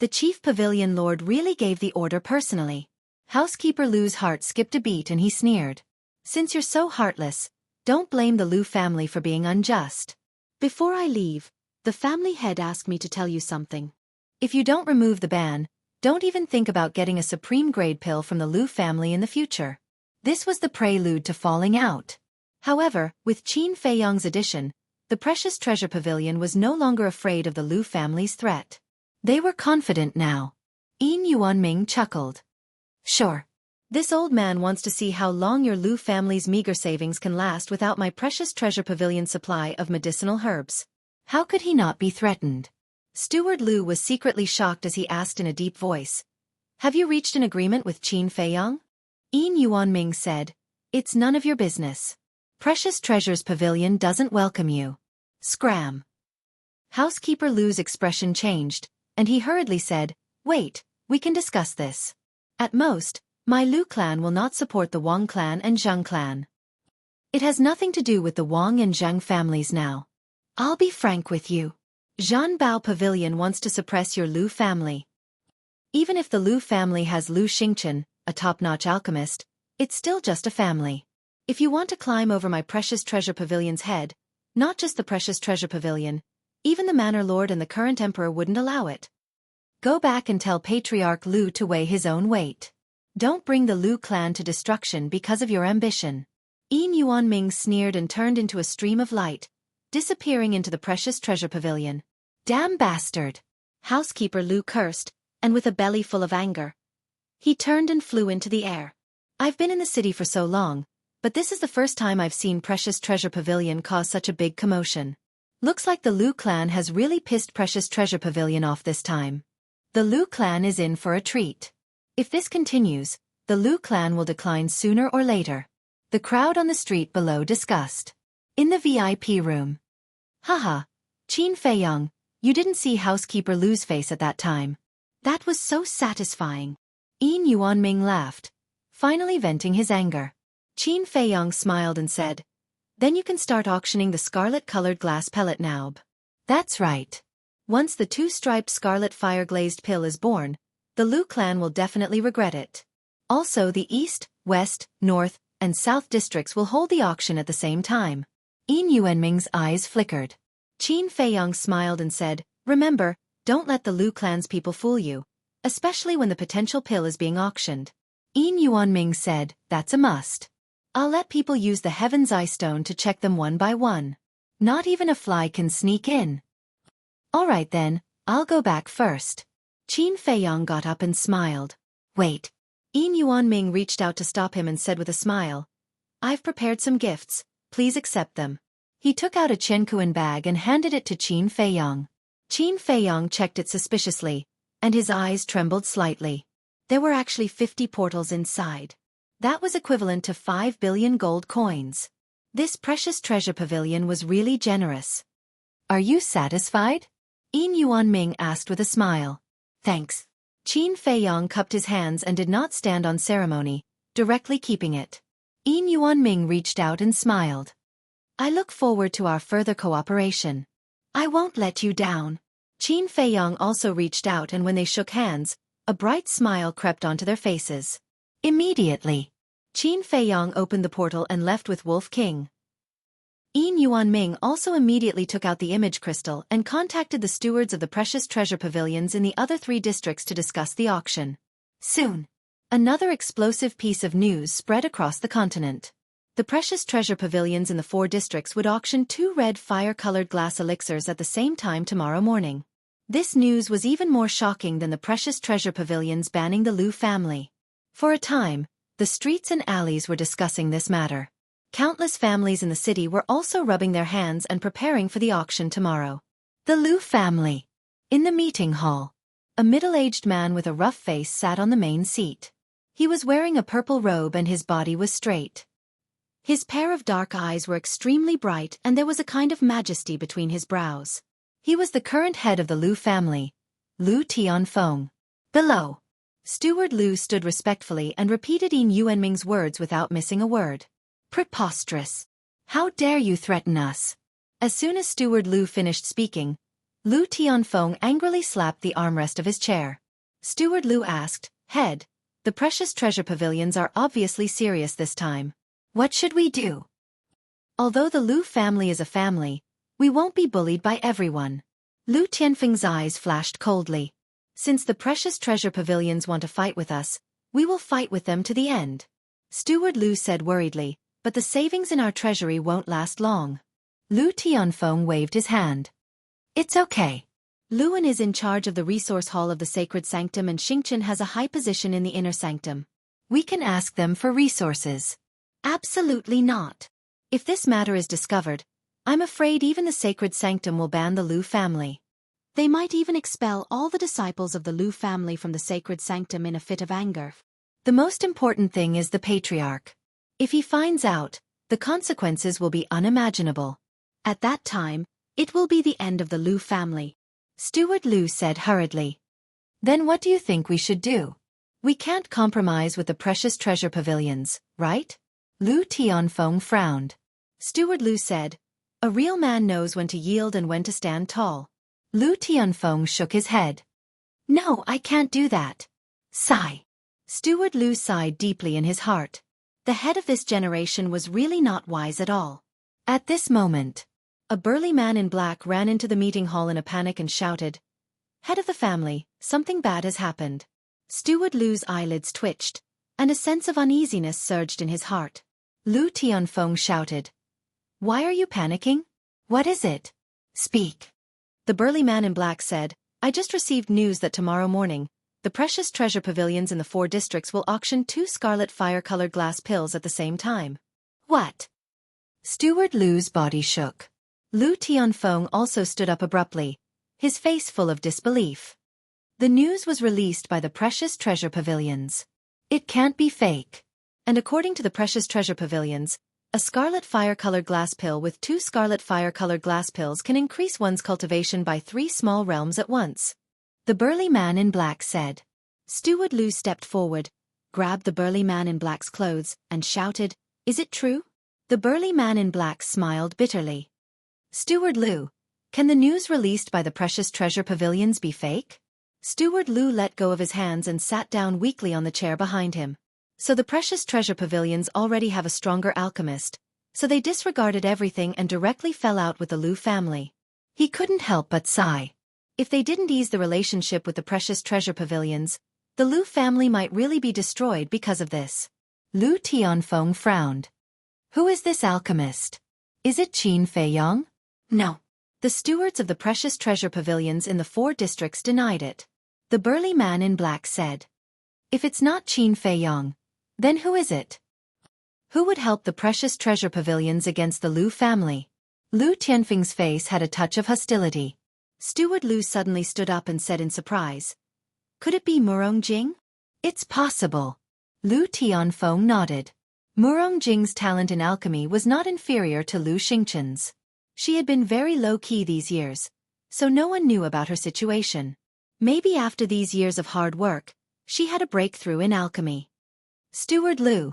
The chief pavilion lord really gave the order personally. Housekeeper Lu's heart skipped a beat and he sneered. "Since you're so heartless, don't blame the Lu family for being unjust. Before I leave, the family head asked me to tell you something. If you don't remove the ban, don't even think about getting a supreme grade pill from the Lu family in the future." This was the prelude to falling out. However, with Qin Feiyang's addition, the precious treasure pavilion was no longer afraid of the Lu family's threat. They were confident now. Yin Yuanming chuckled. "Sure. This old man wants to see how long your Lu family's meager savings can last without my precious treasure pavilion supply of medicinal herbs. How could he not be threatened?" Steward Lu was secretly shocked as he asked in a deep voice, "Have you reached an agreement with Qin Feiyang?" Yin Yuanming said, "It's none of your business. Precious Treasures Pavilion doesn't welcome you. Scram." Housekeeper Lu's expression changed, and he hurriedly said, "Wait, we can discuss this. At most, my Lu clan will not support the Wang clan and Zhang clan. It has nothing to do with the Wang and Zhang families now. I'll be frank with you. Zhanbao Pavilion wants to suppress your Lu family. Even if the Lu family has Lu Xingchen, a top-notch alchemist, it's still just a family. If you want to climb over my precious treasure pavilion's head, not just the precious treasure pavilion, even the manor lord and the current emperor wouldn't allow it. Go back and tell Patriarch Lu to weigh his own weight. Don't bring the Lu clan to destruction because of your ambition." Yin Yuanming sneered and turned into a stream of light, disappearing into the precious treasure pavilion. "Damn bastard!" Housekeeper Lu cursed, and with a belly full of anger, he turned and flew into the air. "I've been in the city for so long, but this is the first time I've seen Precious Treasure Pavilion cause such a big commotion. Looks like the Lu clan has really pissed Precious Treasure Pavilion off this time. The Lu clan is in for a treat. If this continues, the Lu clan will decline sooner or later." The crowd on the street below discussed. In the VIP room. "Haha, Qin Feiyang, you didn't see Housekeeper Lu's face at that time. That was so satisfying." Yin Yuanming laughed, finally venting his anger. Qin Feiyang smiled and said, "Then you can start auctioning the scarlet-colored glass pellet now." "That's right. Once the two-striped scarlet fire-glazed pill is born, the Lu clan will definitely regret it. Also the East, West, North, and South districts will hold the auction at the same time." Yin Yuanming's eyes flickered. Qin Feiyang smiled and said, "Remember, don't let the Lu clan's people fool you, especially when the potential pill is being auctioned." Yin Yuanming said, "That's a must. I'll let people use the Heaven's Eye Stone to check them one by one. Not even a fly can sneak in." "All right then, I'll go back first." Qin Feiyang got up and smiled. "Wait." Yin Yuanming reached out to stop him and said with a smile, "I've prepared some gifts, please accept them." He took out a Qiankuan bag and handed it to Qin Feiyang. Qin Feiyong checked it suspiciously, and his eyes trembled slightly. There were actually 50 portals inside. That was equivalent to 5 billion gold coins. This precious treasure pavilion was really generous. Are you satisfied? Yin Yuanming asked with a smile. Thanks. Qin Feiyong cupped his hands and did not stand on ceremony, directly keeping it. Yin Yuanming reached out and smiled. I look forward to our further cooperation. I won't let you down. Qin Feiyong also reached out, and when they shook hands, a bright smile crept onto their faces. Immediately, Qin Feiyong opened the portal and left with Wolf King. Yin Yuanming also immediately took out the image crystal and contacted the stewards of the precious treasure pavilions in the other 3 districts to discuss the auction. Soon, another explosive piece of news spread across the continent. The precious treasure pavilions in the 4 districts would auction 2 red fire-colored glass elixirs at the same time tomorrow morning. This news was even more shocking than the precious treasure pavilions banning the Liu family. For a time, the streets and alleys were discussing this matter. Countless families in the city were also rubbing their hands and preparing for the auction tomorrow. The Liu family. In the meeting hall, a middle-aged man with a rough face sat on the main seat. He was wearing a purple robe and his body was straight. His pair of dark eyes were extremely bright and there was a kind of majesty between his brows. He was the current head of the Liu family, Liu Tianfeng. Below, Steward Liu stood respectfully and repeated Yin Yuanming's words without missing a word. Preposterous. How dare you threaten us? As soon as Steward Liu finished speaking, Liu Tianfeng angrily slapped the armrest of his chair. Steward Liu asked, Head, the precious treasure pavilions are obviously serious this time. What should we do? Although the Liu family is a family, we won't be bullied by everyone. Liu Tianfeng's eyes flashed coldly. Since the precious treasure pavilions want to fight with us, we will fight with them to the end. Steward Liu said worriedly, but the savings in our treasury won't last long. Liu Tianfeng waved his hand. It's okay. Luan is in charge of the resource hall of the sacred sanctum and Xingchen has a high position in the inner sanctum. We can ask them for resources. Absolutely not. If this matter is discovered, I'm afraid even the sacred sanctum will ban the Liu family. They might even expel all the disciples of the Liu family from the sacred sanctum in a fit of anger. The most important thing is the patriarch. If he finds out, the consequences will be unimaginable. At that time, it will be the end of the Liu family. Steward Liu said hurriedly. Then what do you think we should do? We can't compromise with the precious treasure pavilions, right? Liu Tianfeng frowned. Steward Liu said, a real man knows when to yield and when to stand tall. Liu Tianfeng shook his head. No, I can't do that. Sigh. Steward Liu sighed deeply in his heart. The head of this generation was really not wise at all. At this moment, a burly man in black ran into the meeting hall in a panic and shouted, Head of the family, something bad has happened. Steward Liu's eyelids twitched, and a sense of uneasiness surged in his heart. Liu Tianfeng shouted, Why are you panicking? What is it? Speak. The burly man in black said, I just received news that tomorrow morning, the precious treasure pavilions in the 4 districts will auction 2 scarlet fire-colored glass pills at the same time. What? Steward Liu's body shook. Liu Tianfeng also stood up abruptly, his face full of disbelief. The news was released by the precious treasure pavilions. It can't be fake. And according to the precious treasure pavilions, a scarlet fire-colored glass pill with 2 scarlet fire-colored glass pills can increase one's cultivation by 3 small realms at once. The burly man in black said. Steward Liu stepped forward, grabbed the burly man in black's clothes, and shouted, Is it true? The burly man in black smiled bitterly. Steward Liu, can the news released by the precious treasure pavilions be fake? Steward Liu let go of his hands and sat down weakly on the chair behind him. So the precious treasure pavilions already have a stronger alchemist, so they disregarded everything and directly fell out with the Liu family. He couldn't help but sigh. If they didn't ease the relationship with the precious treasure pavilions, the Liu family might really be destroyed because of this. Liu Tianfeng frowned. Who is this alchemist? Is it Qin Feiyong? No. The stewards of the precious treasure pavilions in the 4 districts denied it. The burly man in black said. If it's not Qin Feiyong, then who is it? Who would help the precious treasure pavilions against the Liu family? Liu Tianfeng's face had a touch of hostility. Steward Lu suddenly stood up and said in surprise. Could it be Murong Jing? It's possible. Lu Tianfeng nodded. Murong Jing's talent in alchemy was not inferior to Lu Xingchen's. She had been very low-key these years, so no one knew about her situation. Maybe after these years of hard work, she had a breakthrough in alchemy. Steward Lu,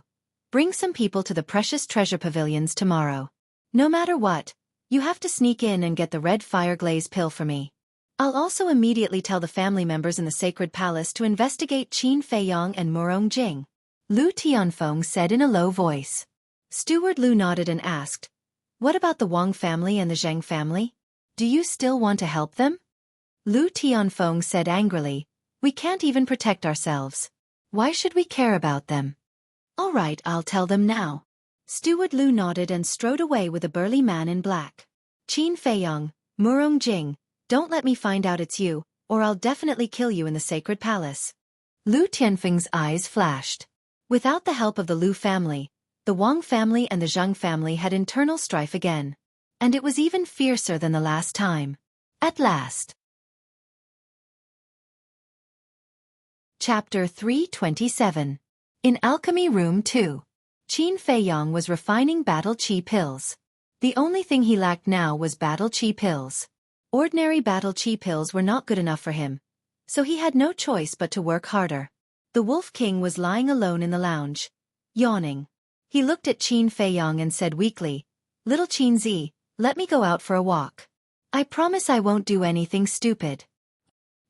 bring some people to the precious treasure pavilions tomorrow. No matter what, you have to sneak in and get the red fire glaze pill for me. I'll also immediately tell the family members in the sacred palace to investigate Qin Feiyang and Murong Jing. Lu Tianfeng said in a low voice. Steward Lu nodded and asked, what about the Wang family and the Zheng family? Do you still want to help them? Lu Tianfeng said angrily, we can't even protect ourselves. Why should we care about them? All right, I'll tell them now. Steward Lu nodded and strode away with a burly man in black. Qin Feiyang, Murong Jing, don't let me find out it's you, or I'll definitely kill you in the sacred palace. Lu Tianfeng's eyes flashed. Without the help of the Lu family, the Wang family and the Zheng family had internal strife again. And it was even fiercer than the last time. At last. Chapter 327. In Alchemy Room 2. Qin Feiyang was refining battle chi pills. The only thing he lacked now was battle chi pills. Ordinary battle chi pills were not good enough for him, so he had no choice but to work harder. The Wolf King was lying alone in the lounge, yawning. He looked at Qin Feiyang and said weakly, Little Qin Zi, let me go out for a walk. I promise I won't do anything stupid.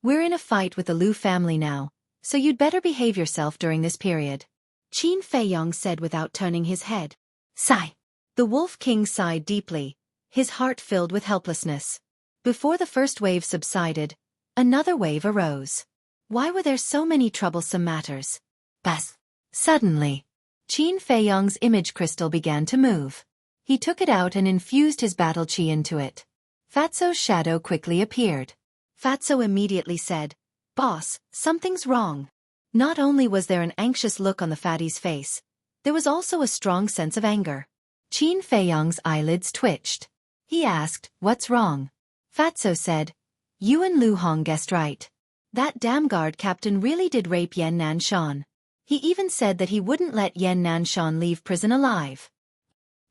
We're in a fight with the Lu family now, so you'd better behave yourself during this period. Qin Feiyang said without turning his head. Sigh. The Wolf King sighed deeply, his heart filled with helplessness. Before the first wave subsided, another wave arose. Why were there so many troublesome matters? Buzz. Suddenly, Qin Feiyang's image crystal began to move. He took it out and infused his battle chi into it. Fatso's shadow quickly appeared. Fatso immediately said, Boss, something's wrong. Not only was there an anxious look on the fatty's face, there was also a strong sense of anger. Qin Feiyang's eyelids twitched. He asked, What's wrong? Fatso said, You and Lu Hong guessed right. That damn guard captain really did rape Yan Nanshan. He even said that he wouldn't let Yan Nanshan leave prison alive.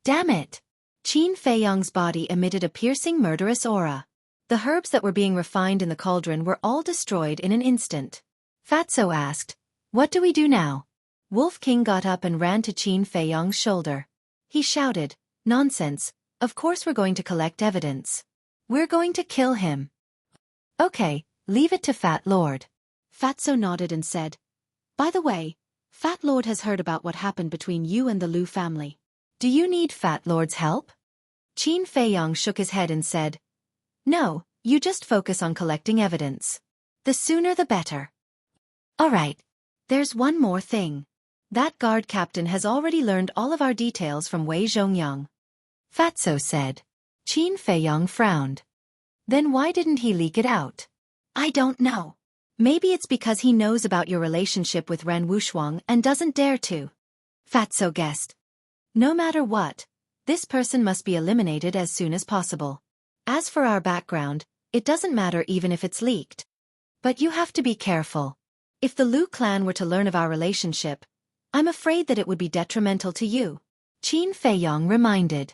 Damn it! Qin Feiyang's body emitted a piercing murderous aura. The herbs that were being refined in the cauldron were all destroyed in an instant. Fatso asked, What do we do now? Wolf King got up and ran to Qin Feiyang's shoulder. He shouted, Nonsense, of course we're going to collect evidence. We're going to kill him. Okay, leave it to Fat Lord. Fatso nodded and said, By the way, Fat Lord has heard about what happened between you and the Lu family. Do you need Fat Lord's help? Qin Feiyang shook his head and said, No, you just focus on collecting evidence. The sooner the better. All right. There's one more thing. That guard captain has already learned all of our details from Wei Zhongyang. Fatso said. Qin Feiyang frowned. Then why didn't he leak it out? I don't know. Maybe it's because he knows about your relationship with Ren Wushuang and doesn't dare to. Fatso guessed. No matter what, this person must be eliminated as soon as possible. As for our background, it doesn't matter even if it's leaked. But you have to be careful. If the Lu clan were to learn of our relationship, I'm afraid that it would be detrimental to you. Qin Feiyang reminded.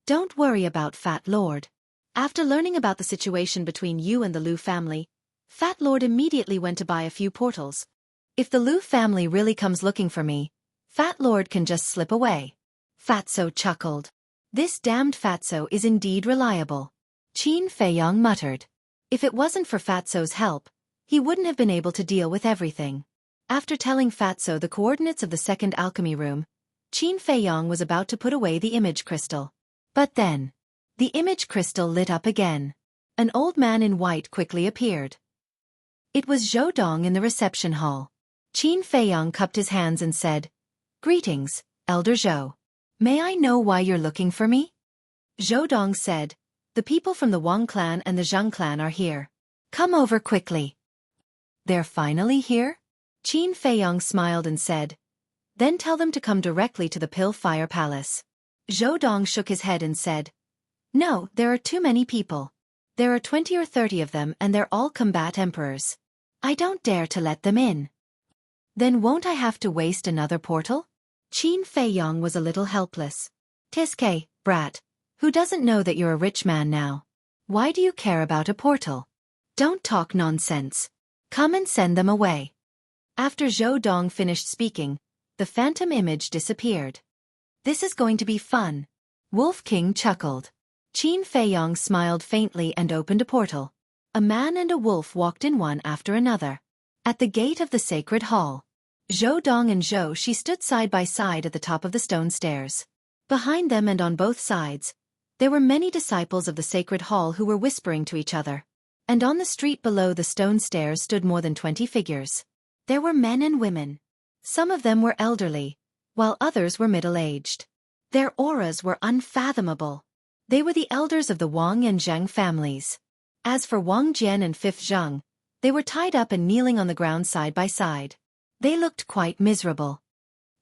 Don't worry about Fat Lord. After learning about the situation between you and the Lu family, Fat Lord immediately went to buy a few portals. If the Lu family really comes looking for me, Fat Lord can just slip away. Fatso chuckled. This damned Fatso is indeed reliable. Qin Feiyang muttered. If it wasn't for Fatso's help, he wouldn't have been able to deal with everything. After telling Fatso the coordinates of the second alchemy room, Qin Feiyang was about to put away the image crystal. But then, the image crystal lit up again. An old man in white quickly appeared. It was Zhou Dong in the reception hall. Qin Feiyang cupped his hands and said, Greetings, Elder Zhou. May I know why you're looking for me? Zhou Dong said, The people from the Wang clan and the Zheng clan are here. Come over quickly. They're finally here? Qin Feiyang smiled and said, Then tell them to come directly to the Pill Fire Palace. Zhou Dong shook his head and said, No, there are too many people. There are 20 or 30 of them and they're all combat emperors. I don't dare to let them in. Then won't I have to waste another portal? Qin Feiyong was a little helpless. Tiske, brat. Who doesn't know that you're a rich man now? Why do you care about a portal? Don't talk nonsense. Come and send them away. After Zhou Dong finished speaking, the phantom image disappeared. This is going to be fun. Wolf King chuckled. Qin Feiyong smiled faintly and opened a portal. A man and a wolf walked in one after another. At the gate of the sacred hall, Zhou Dong and Xueqi stood side by side at the top of the stone stairs. Behind them and on both sides, there were many disciples of the sacred hall who were whispering to each other. And on the street below the stone stairs stood more than 20 figures. There were men and women. Some of them were elderly, while others were middle-aged. Their auras were unfathomable. They were the elders of the Wang and Zheng families. As for Wang Jian and Fifth Zheng, they were tied up and kneeling on the ground side by side. They looked quite miserable.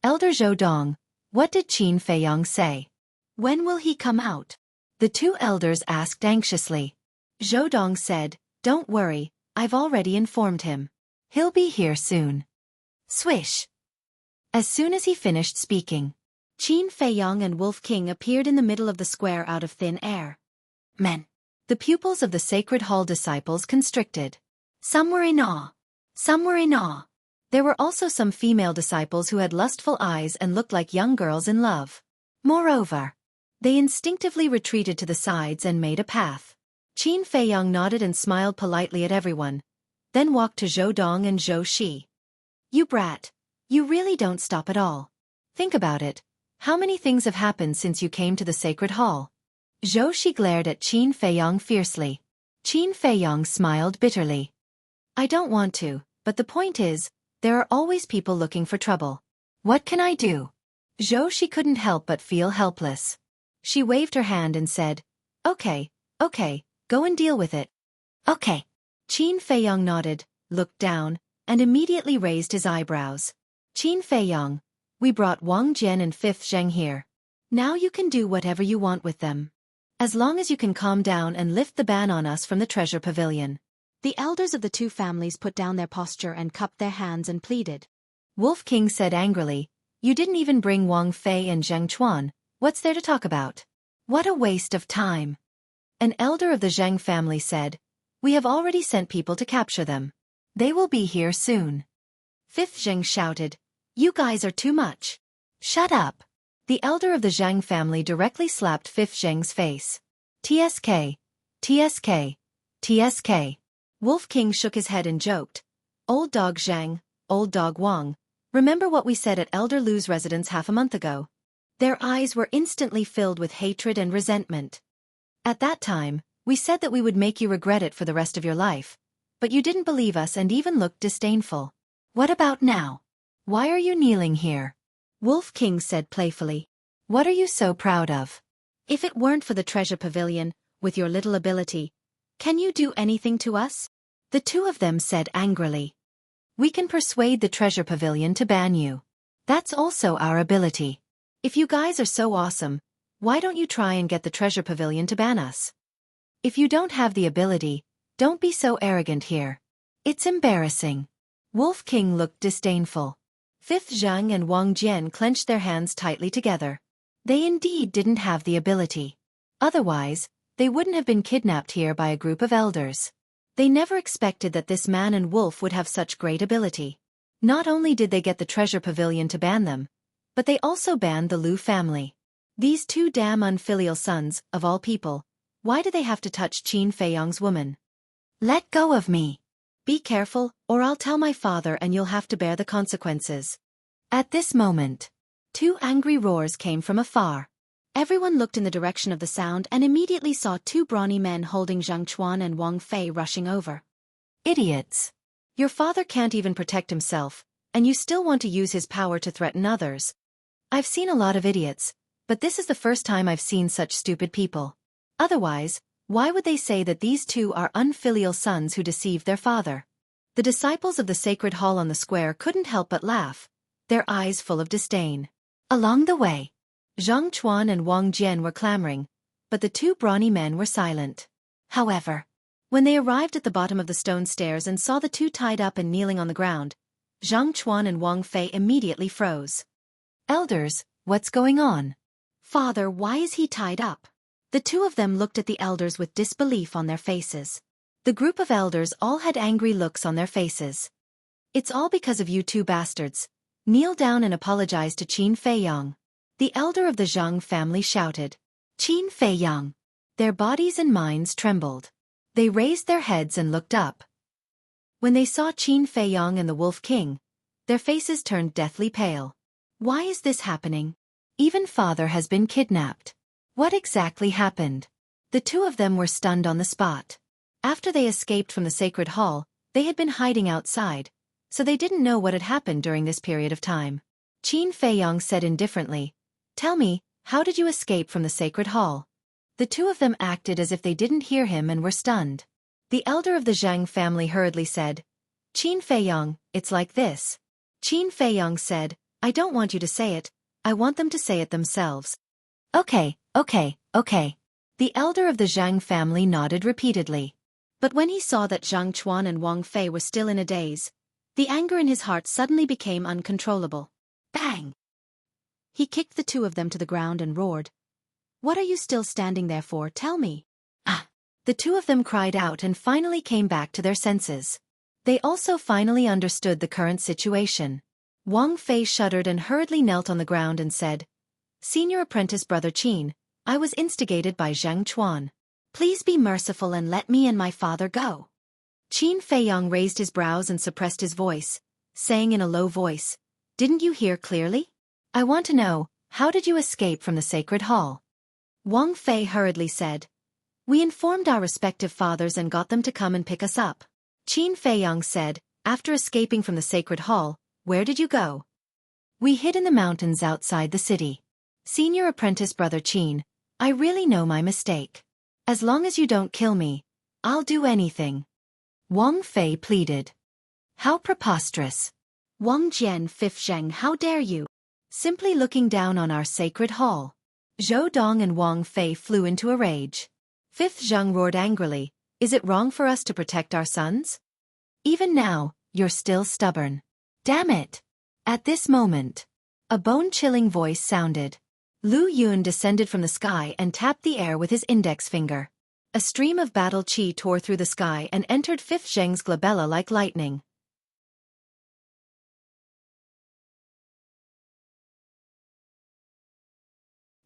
Elder Zhou Dong, what did Qin Feiyong say? When will he come out? The two elders asked anxiously. Zhou Dong said, don't worry, I've already informed him. He'll be here soon. Swish! As soon as he finished speaking, Qin Feiyong and Wolf King appeared in the middle of the square out of thin air. Men. The pupils of the Sacred Hall disciples constricted. Some were in awe. Some were in awe. There were also some female disciples who had lustful eyes and looked like young girls in love. Moreover, they instinctively retreated to the sides and made a path. Qin Feiyong nodded and smiled politely at everyone, then walked to Zhou Dong and Xueqi. You brat, you really don't stop at all. Think about it. How many things have happened since you came to the Sacred Hall? Xueqi glared at Qin Feiyong fiercely. Qin Feiyong smiled bitterly. I don't want to, but the point is, there are always people looking for trouble. What can I do? Xueqi couldn't help but feel helpless. She waved her hand and said, okay, go and deal with it. Okay. Qin Feiyong nodded, looked down, and immediately raised his eyebrows. Qin Feiyong, we brought Wang Jian and Fifth Zheng here. Now you can do whatever you want with them. As long as you can calm down and lift the ban on us from the treasure pavilion. The elders of the two families put down their posture and cupped their hands and pleaded. Wolf King said angrily, you didn't even bring Wang Fei and Zheng Chuan, what's there to talk about? What a waste of time. An elder of the Zheng family said, we have already sent people to capture them. They will be here soon. Fifth Zheng shouted, you guys are too much. Shut up. The elder of the Zhang family directly slapped Fifth Zheng's face. TSK. TSK. TSK. Wolf King shook his head and joked. Old dog Zhang, old dog Wang, remember what we said at Elder Lu's residence half a month ago? Their eyes were instantly filled with hatred and resentment. At that time, we said that we would make you regret it for the rest of your life. But you didn't believe us and even looked disdainful. What about now? Why are you kneeling here? Wolf King said playfully. What are you so proud of? If it weren't for the treasure pavilion, with your little ability, can you do anything to us? The two of them said angrily. We can persuade the treasure pavilion to ban you. That's also our ability. If you guys are so awesome, why don't you try and get the treasure pavilion to ban us? If you don't have the ability, don't be so arrogant here. It's embarrassing. Wolf King looked disdainful. Fifth Zheng and Wang Jian clenched their hands tightly together. They indeed didn't have the ability. Otherwise, they wouldn't have been kidnapped here by a group of elders. They never expected that this man and wolf would have such great ability. Not only did they get the treasure pavilion to ban them, but they also banned the Lu family. These two damn unfilial sons, of all people, why do they have to touch Qin Feiyong's woman? Let go of me. Be careful, or I'll tell my father and you'll have to bear the consequences. At this moment, two angry roars came from afar. Everyone looked in the direction of the sound and immediately saw two brawny men holding Zhang Chuan and Wang Fei rushing over. Idiots! Your father can't even protect himself, and you still want to use his power to threaten others. I've seen a lot of idiots, but this is the first time I've seen such stupid people. Otherwise, why would they say that these two are unfilial sons who deceived their father? The disciples of the Sacred Hall on the square couldn't help but laugh, their eyes full of disdain. Along the way, Zhang Chuan and Wang Jian were clamoring, but the two brawny men were silent. However, when they arrived at the bottom of the stone stairs and saw the two tied up and kneeling on the ground, Zhang Chuan and Wang Fei immediately froze. Elders, what's going on? Father, why is he tied up? The two of them looked at the elders with disbelief on their faces. The group of elders all had angry looks on their faces. It's all because of you two bastards. Kneel down and apologize to Qin Feiyang. The elder of the Zhang family shouted. Qin Feiyang. Their bodies and minds trembled. They raised their heads and looked up. When they saw Qin Feiyang and the Wolf King, their faces turned deathly pale. Why is this happening? Even father has been kidnapped. What exactly happened? The two of them were stunned on the spot. After they escaped from the sacred hall, they had been hiding outside, so they didn't know what had happened during this period of time. Qin Feiyang said indifferently, Tell me, how did you escape from the sacred hall? The two of them acted as if they didn't hear him and were stunned. The elder of the Zhang family hurriedly said, Qin Feiyang, it's like this. Qin Feiyang said, I don't want you to say it, I want them to say it themselves. Okay. The elder of the Zhang family nodded repeatedly. But when he saw that Zhang Chuan and Wang Fei were still in a daze, the anger in his heart suddenly became uncontrollable. Bang! He kicked the two of them to the ground and roared. What are you still standing there for, tell me? Ah! The two of them cried out and finally came back to their senses. They also finally understood the current situation. Wang Fei shuddered and hurriedly knelt on the ground and said, Senior apprentice brother Qin, I was instigated by Zhang Chuan. Please be merciful and let me and my father go. Qin Feiyang raised his brows and suppressed his voice, saying in a low voice, Didn't you hear clearly? I want to know, how did you escape from the sacred hall? Wang Fei hurriedly said, We informed our respective fathers and got them to come and pick us up. Qin Feiyang said, After escaping from the sacred hall, where did you go? We hid in the mountains outside the city. Senior apprentice brother Qin, I really know my mistake. As long as you don't kill me, I'll do anything. Wang Fei pleaded. How preposterous. Wang Jian, Fifth Zheng, how dare you? Simply looking down on our sacred hall. Zhou Dong and Wang Fei flew into a rage. Fifth Zheng roared angrily, Is it wrong for us to protect our sons? Even now, you're still stubborn. Damn it! At this moment, a bone-chilling voice sounded. Lu Yun descended from the sky and tapped the air with his index finger. A stream of battle chi tore through the sky and entered Fifth Zheng's glabella like lightning.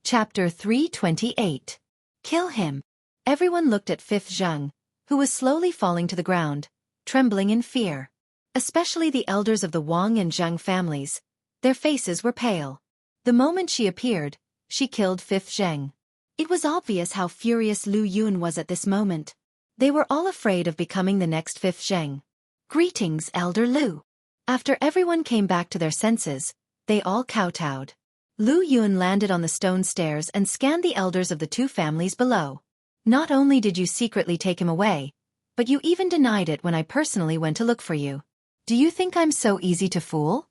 Chapter 328. Kill him. Everyone looked at Fifth Zheng, who was slowly falling to the ground, trembling in fear. Especially the elders of the Wang and Zheng families. Their faces were pale. The moment she appeared, she killed Fifth Zheng. It was obvious how furious Lu Yun was at this moment. They were all afraid of becoming the next Fifth Zheng. Greetings, Elder Lu. After everyone came back to their senses, they all kowtowed. Lu Yun landed on the stone stairs and scanned the elders of the two families below. Not only did you secretly take him away, but you even denied it when I personally went to look for you. Do you think I'm so easy to fool?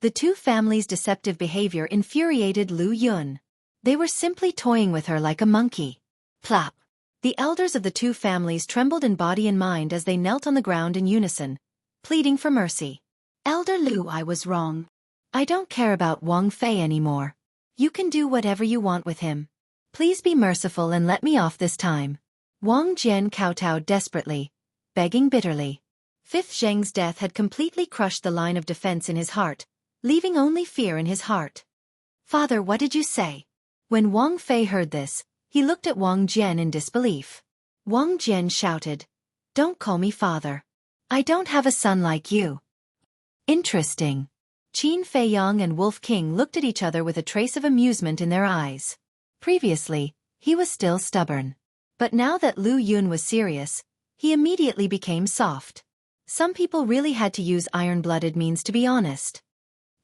The two families' deceptive behavior infuriated Lu Yun. They were simply toying with her like a monkey. Plop! The elders of the two families trembled in body and mind as they knelt on the ground in unison, pleading for mercy. Elder Lu, I was wrong. I don't care about Wang Fei anymore. You can do whatever you want with him. Please be merciful and let me off this time. Wang Jian kowtowed desperately, begging bitterly. Fifth Zheng's death had completely crushed the line of defense in his heart, leaving only fear in his heart. Father, what did you say? When Wang Fei heard this, he looked at Wang Jian in disbelief. Wang Jian shouted, Don't call me father. I don't have a son like you. Interesting. Qin Feiyang and Wolf King looked at each other with a trace of amusement in their eyes. Previously, he was still stubborn. But now that Lu Yun was serious, he immediately became soft. Some people really had to use iron-blooded means to be honest.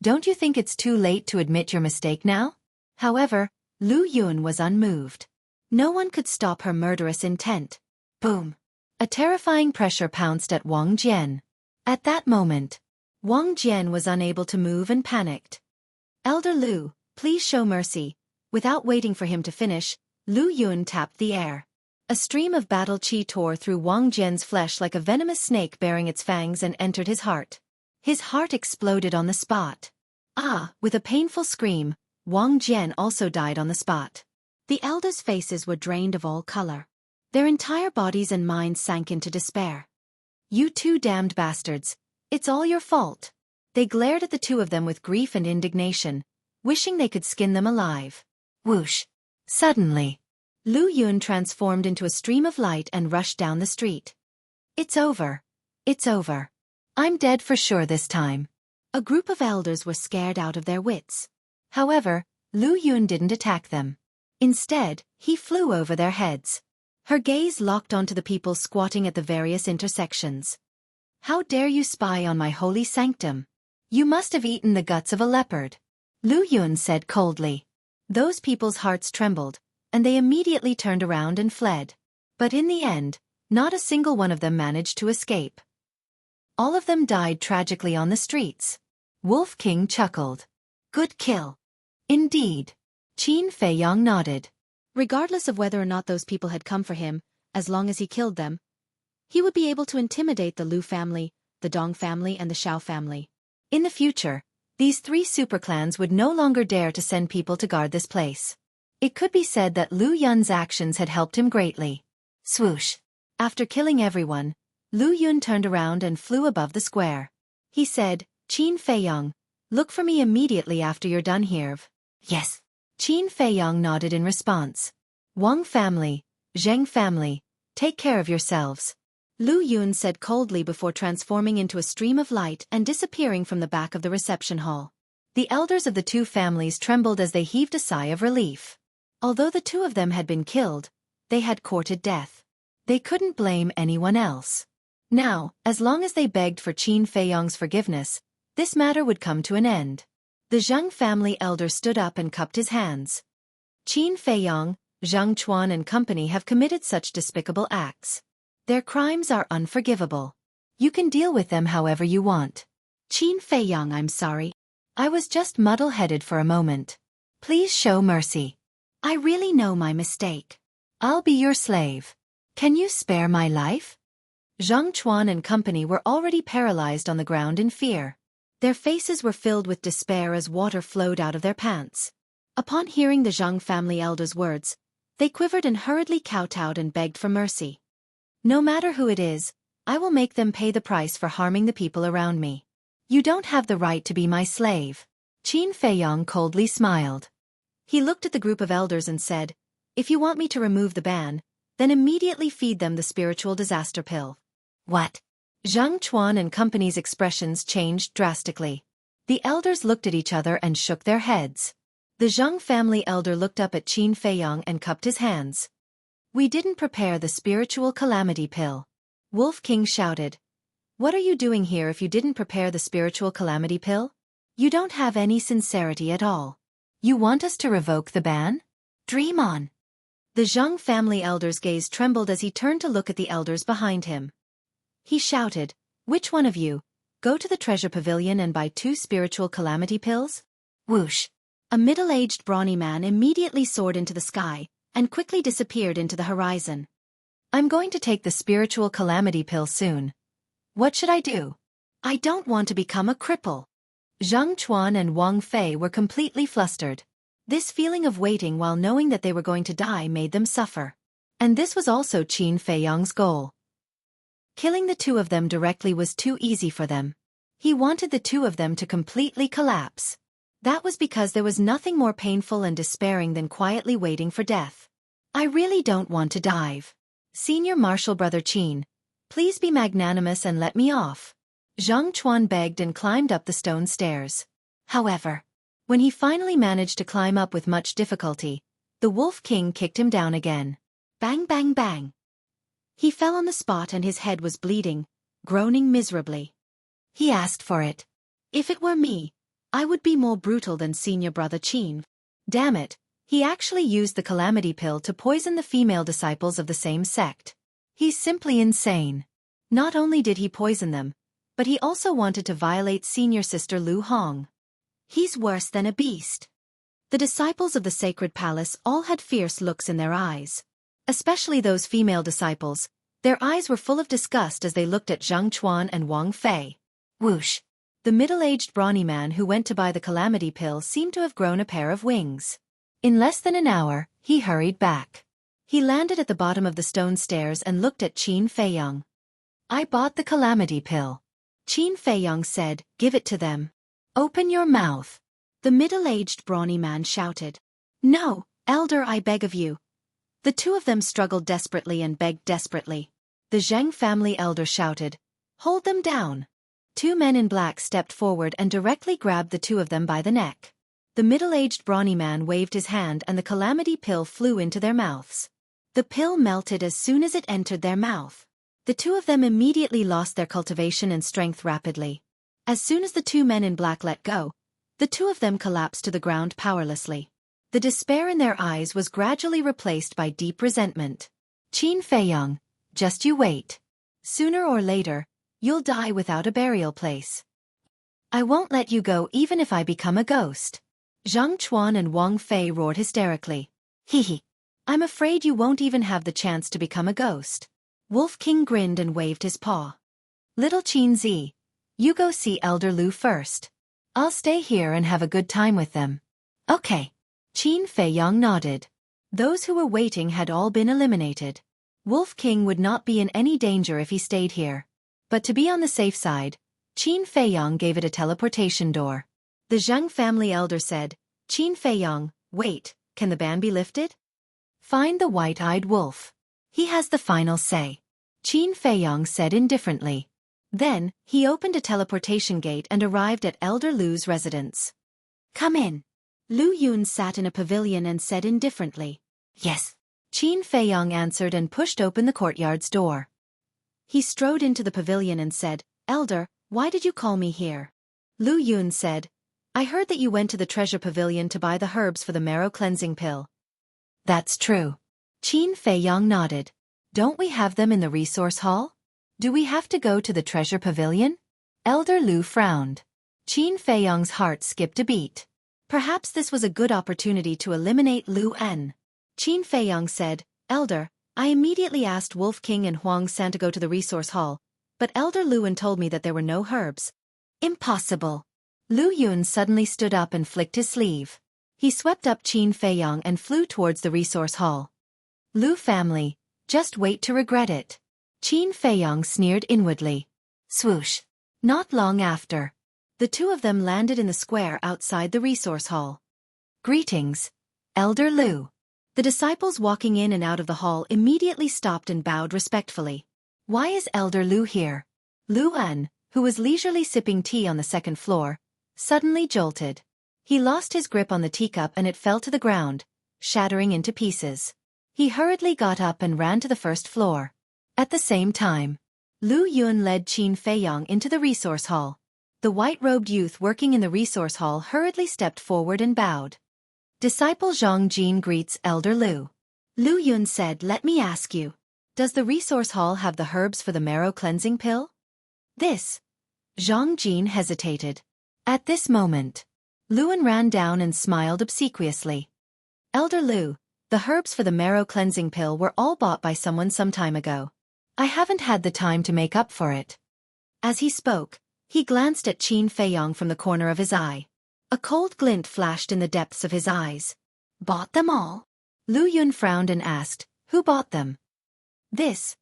Don't you think it's too late to admit your mistake now? However, Lu Yun was unmoved. No one could stop her murderous intent. Boom! A terrifying pressure pounced at Wang Jian. At that moment, Wang Jian was unable to move and panicked. Elder Lu, please show mercy. Without waiting for him to finish, Lu Yun tapped the air. A stream of battle chi tore through Wang Jian's flesh like a venomous snake baring its fangs and entered his heart. His heart exploded on the spot. Ah! With a painful scream, Wang Jian also died on the spot. The elders' faces were drained of all color. Their entire bodies and minds sank into despair. You two damned bastards, it's all your fault. They glared at the two of them with grief and indignation, wishing they could skin them alive. Whoosh! Suddenly, Lu Yun transformed into a stream of light and rushed down the street. It's over. It's over. I'm dead for sure this time. A group of elders were scared out of their wits. However, Lu Yun didn't attack them. Instead, he flew over their heads. Her gaze locked onto the people squatting at the various intersections. How dare you spy on my holy sanctum? You must have eaten the guts of a leopard. Lu Yun said coldly. Those people's hearts trembled, and they immediately turned around and fled. But in the end, not a single one of them managed to escape. All of them died tragically on the streets. Wolf King chuckled. Good kill. Indeed. Qin Feiyong nodded. Regardless of whether or not those people had come for him, as long as he killed them, he would be able to intimidate the Lu family, the Dong family and the Shao family. In the future, these three superclans would no longer dare to send people to guard this place. It could be said that Lu Yun's actions had helped him greatly. Swoosh! After killing everyone, Lu Yun turned around and flew above the square. He said, Qin Feiyong, look for me immediately after you're done here. Yes. Qin Feiyong nodded in response. Wang family, Zheng family, take care of yourselves. Lu Yun said coldly before transforming into a stream of light and disappearing from the back of the reception hall. The elders of the two families trembled as they heaved a sigh of relief. Although the two of them had been killed, they had courted death. They couldn't blame anyone else. Now, as long as they begged for Qin Feiyong's forgiveness, this matter would come to an end. The Zheng family elder stood up and cupped his hands. Qin Feiyong, Zhang Chuan and company have committed such despicable acts. Their crimes are unforgivable. You can deal with them however you want. Qin Feiyong, I'm sorry. I was just muddle-headed for a moment. Please show mercy. I really know my mistake. I'll be your slave. Can you spare my life? Zhang Chuan and company were already paralyzed on the ground in fear. Their faces were filled with despair as water flowed out of their pants. Upon hearing the Zhang family elders' words, they quivered and hurriedly kowtowed and begged for mercy. No matter who it is, I will make them pay the price for harming the people around me. You don't have the right to be my slave. Qin Feiyong coldly smiled. He looked at the group of elders and said, if you want me to remove the ban, then immediately feed them the spiritual disaster pill. What? Zhang Chuan and company's expressions changed drastically. The elders looked at each other and shook their heads. The Zhang family elder looked up at Qin Feiyong and cupped his hands. We didn't prepare the spiritual calamity pill. Wolf King shouted. What are you doing here if you didn't prepare the spiritual calamity pill? You don't have any sincerity at all. You want us to revoke the ban? Dream on. The Zhang family elder's gaze trembled as he turned to look at the elders behind him. He shouted, which one of you? Go to the treasure pavilion and buy 2 spiritual calamity pills? Whoosh! A middle-aged brawny man immediately soared into the sky and quickly disappeared into the horizon. I'm going to take the spiritual calamity pill soon. What should I do? I don't want to become a cripple. Zhang Chuan and Wang Fei were completely flustered. This feeling of waiting while knowing that they were going to die made them suffer. And this was also Qin Feiyong's goal. Killing the two of them directly was too easy for them. He wanted the two of them to completely collapse. That was because there was nothing more painful and despairing than quietly waiting for death. I really don't want to dive. Senior Marshal Brother Qin, please be magnanimous and let me off. Zhang Chuan begged and climbed up the stone stairs. However, when he finally managed to climb up with much difficulty, the Wolf King kicked him down again. Bang bang bang. He fell on the spot and his head was bleeding, groaning miserably. He asked for it. If it were me, I would be more brutal than Senior Brother Qin. Damn it, he actually used the calamity pill to poison the female disciples of the same sect. He's simply insane. Not only did he poison them, but he also wanted to violate Senior Sister Lu Hong. He's worse than a beast. The disciples of the Sacred Palace all had fierce looks in their eyes. especially those female disciples. Their eyes were full of disgust as they looked at Zhang Chuan and Wang Fei. Whoosh! The middle-aged brawny man who went to buy the calamity pill seemed to have grown a pair of wings. In less than an hour, he hurried back. He landed at the bottom of the stone stairs and looked at Qin Feiyang. I bought the calamity pill. Qin Feiyang said, give it to them. Open your mouth. The middle-aged brawny man shouted. No, elder, I beg of you. The two of them struggled desperately and begged desperately. The Zheng family elder shouted, hold them down. Two men in black stepped forward and directly grabbed the two of them by the neck. The middle-aged brawny man waved his hand and the calamity pill flew into their mouths. The pill melted as soon as it entered their mouth. The two of them immediately lost their cultivation and strength rapidly. As soon as the two men in black let go, the two of them collapsed to the ground powerlessly. The despair in their eyes was gradually replaced by deep resentment. Qin Feiyang, just you wait. Sooner or later, you'll die without a burial place. I won't let you go even if I become a ghost. Zhang Chuan and Wang Fei roared hysterically. Hee. I'm afraid you won't even have the chance to become a ghost. Wolf King grinned and waved his paw. Little Qin Zi, you go see Elder Lu first. I'll stay here and have a good time with them. Okay. Qin Feiyang nodded. Those who were waiting had all been eliminated. Wolf King would not be in any danger if he stayed here. But to be on the safe side, Qin Feiyang gave it a teleportation door. The Zheng family elder said, Qin Feiyang, wait, can the ban be lifted? Find the white-eyed wolf. He has the final say. Qin Feiyang said indifferently. Then, he opened a teleportation gate and arrived at Elder Lu's residence. Come in. Lu Yun sat in a pavilion and said indifferently. Yes. Qin Feiyang answered and pushed open the courtyard's door. He strode into the pavilion and said, Elder, why did you call me here? Lu Yun said, I heard that you went to the treasure pavilion to buy the herbs for the marrow cleansing pill. That's true. Qin Feiyang nodded. Don't we have them in the resource hall? Do we have to go to the treasure pavilion? Elder Lu frowned. Qin Feiyang's heart skipped a beat. Perhaps this was a good opportunity to eliminate Lu En. Qin Feiyang said, Elder, I immediately asked Wolf King and Huang San to go to the resource hall, but Elder Lu En told me that there were no herbs. Impossible. Lu Yun suddenly stood up and flicked his sleeve. He swept up Qin Feiyang and flew towards the resource hall. Lu family, just wait to regret it. Qin Feiyang sneered inwardly. Swoosh. Not long after, the two of them landed in the square outside the resource hall. Greetings, Elder Lu. The disciples walking in and out of the hall immediately stopped and bowed respectfully. Why is Elder Lu here? Lu En, who was leisurely sipping tea on the second floor, suddenly jolted. He lost his grip on the teacup and it fell to the ground, shattering into pieces. He hurriedly got up and ran to the first floor. At the same time, Lu Yun led Qin Feiyang into the resource hall. The white-robed youth working in the resource hall hurriedly stepped forward and bowed. Disciple Zhang Jin greets Elder Lu. Lu Yun said, let me ask you, does the resource hall have the herbs for the marrow cleansing pill? This. Zhang Jin hesitated. At this moment, Luan ran down and smiled obsequiously. Elder Lu, the herbs for the marrow cleansing pill were all bought by someone some time ago. I haven't had the time to make up for it. As he spoke, he glanced at Qin Feiyang from the corner of his eye. A cold glint flashed in the depths of his eyes. Bought them all? Lu Yun frowned and asked, who bought them? This.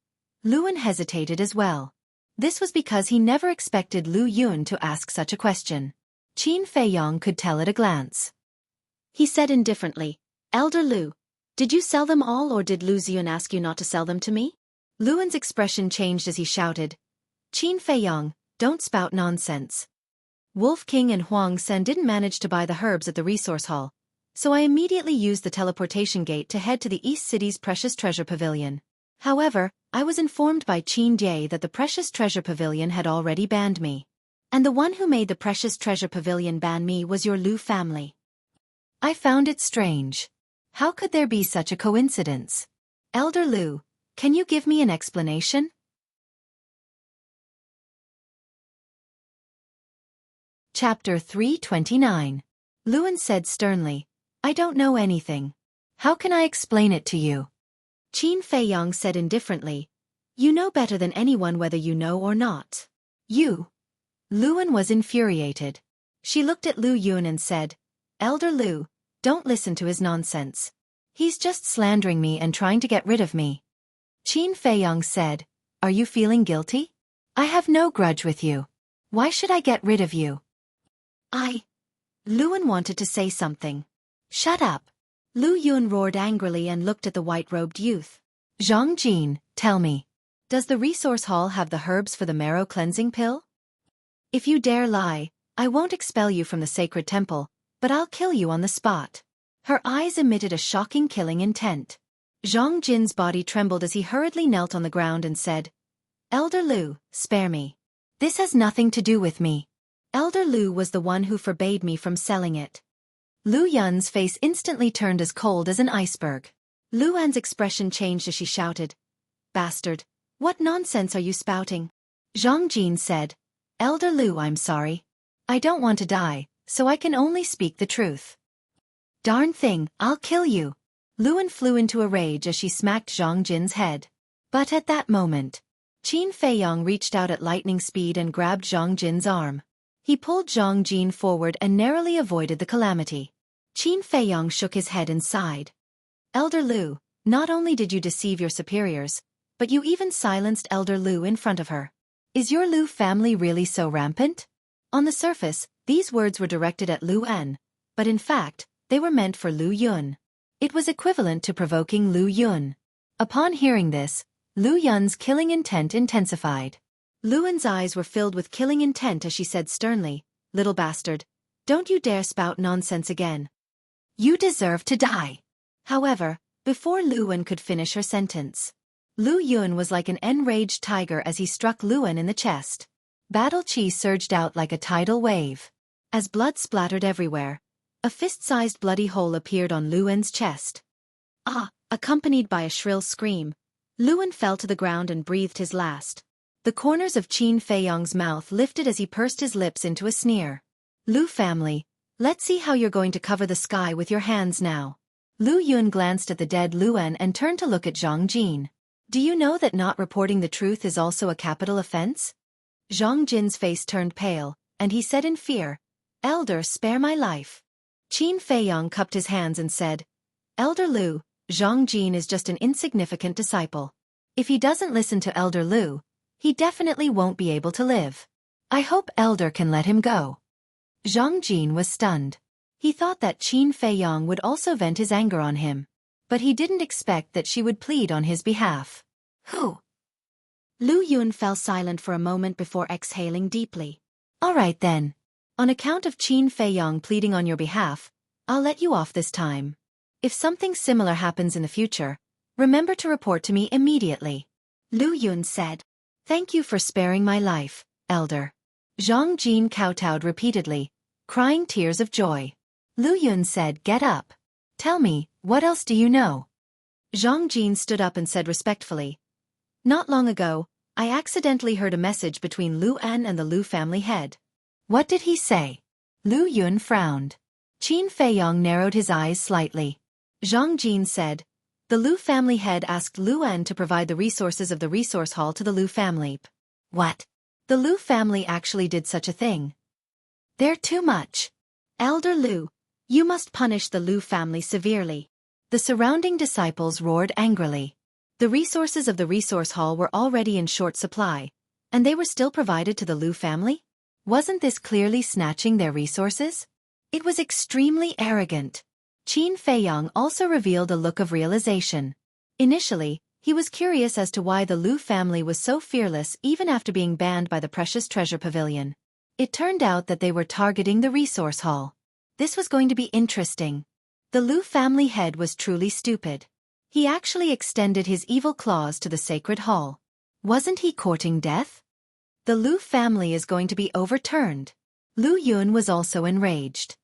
Luan hesitated as well. This was because he never expected Lu Yun to ask such a question. Qin Feiyang could tell at a glance. He said indifferently, Elder Lu, did you sell them all or did Lu Ziyun ask you not to sell them to me? Luan's expression changed as he shouted, Qin Feiyang, don't spout nonsense. Wolf King and Huang Sen didn't manage to buy the herbs at the resource hall, so I immediately used the teleportation gate to head to the East City's Precious Treasure Pavilion. However, I was informed by Qin Jie that the Precious Treasure Pavilion had already banned me. And the one who made the Precious Treasure Pavilion ban me was your Lu family. I found it strange. How could there be such a coincidence? Elder Lu, can you give me an explanation? Chapter 329. Luan said sternly, I don't know anything. How can I explain it to you? Qin Feiyong said indifferently. You know better than anyone whether you know or not. You. Luan was infuriated. She looked at Lu Yun and said, Elder Lu, don't listen to his nonsense. He's just slandering me and trying to get rid of me. Qin Feiyong said, Are you feeling guilty? I have no grudge with you. Why should I get rid of you? Luan wanted to say something. Shut up. Lu Yun roared angrily and looked at the white-robed youth. Zhang Jin, tell me. Does the resource hall have the herbs for the marrow cleansing pill? If you dare lie, I won't expel you from the sacred temple, but I'll kill you on the spot. Her eyes emitted a shocking killing intent. Zhang Jin's body trembled as he hurriedly knelt on the ground and said, Elder Lu, spare me. This has nothing to do with me. Elder Lu was the one who forbade me from selling it. Lu Yun's face instantly turned as cold as an iceberg. Lu An's expression changed as she shouted, Bastard, what nonsense are you spouting? Zhang Jin said, Elder Lu, I'm sorry. I don't want to die, so I can only speak the truth. Darn thing, I'll kill you. Luan flew into a rage as she smacked Zhang Jin's head. But at that moment, Qin Feiyong reached out at lightning speed and grabbed Zhang Jin's arm. He pulled Zhang Jin forward and narrowly avoided the calamity. Qin Feiyong shook his head and sighed. Elder Lu, not only did you deceive your superiors, but you even silenced Elder Lu in front of her. Is your Lu family really so rampant? On the surface, these words were directed at Lu En, but in fact, they were meant for Lu Yun. It was equivalent to provoking Lu Yun. Upon hearing this, Lu Yun's killing intent intensified. Luan's eyes were filled with killing intent as she said sternly, Little bastard, don't you dare spout nonsense again. You deserve to die. However, before Luan could finish her sentence, Lu Yun was like an enraged tiger as he struck Luan in the chest. Battle chi surged out like a tidal wave. As blood splattered everywhere, a fist-sized bloody hole appeared on Luan's chest. Accompanied by a shrill scream, Luan fell to the ground and breathed his last. The corners of Qin Feiyong's mouth lifted as he pursed his lips into a sneer. Lu family, let's see how you're going to cover the sky with your hands now. Lu Yun glanced at the dead Luan and turned to look at Zhang Jin. Do you know that not reporting the truth is also a capital offense? Zhang Jin's face turned pale, and he said in fear, Elder, spare my life. Qin Feiyong cupped his hands and said, Elder Lu, Zhang Jin is just an insignificant disciple. If he doesn't listen to Elder Lu, he definitely won't be able to live. I hope Elder can let him go. Zhang Jin was stunned. He thought that Qin Feiyong would also vent his anger on him, but he didn't expect that she would plead on his behalf. Who? Lu Yun fell silent for a moment before exhaling deeply. All right then. On account of Qin Feiyong pleading on your behalf, I'll let you off this time. If something similar happens in the future, remember to report to me immediately. Lu Yun said. Thank you for sparing my life, Elder. Zhang Jin kowtowed repeatedly, crying tears of joy. Lu Yun said, Get up. Tell me, what else do you know? Zhang Jin stood up and said respectfully, Not long ago, I accidentally heard a message between Lu An and the Lu family head. What did he say? Lu Yun frowned. Qin Feiyong narrowed his eyes slightly. Zhang Jin said, The Lu family head asked Lu An to provide the resources of the resource hall to the Lu family. What? The Lu family actually did such a thing? They're too much. Elder Lu, you must punish the Lu family severely. The surrounding disciples roared angrily. The resources of the resource hall were already in short supply, and they were still provided to the Lu family? Wasn't this clearly snatching their resources? It was extremely arrogant. Qin Feiyong also revealed a look of realization. Initially, he was curious as to why the Lu family was so fearless even after being banned by the Precious Treasure Pavilion. It turned out that they were targeting the resource hall. This was going to be interesting. The Lu family head was truly stupid. He actually extended his evil claws to the sacred hall. Wasn't he courting death? The Lu family is going to be overturned. Lu Yun was also enraged.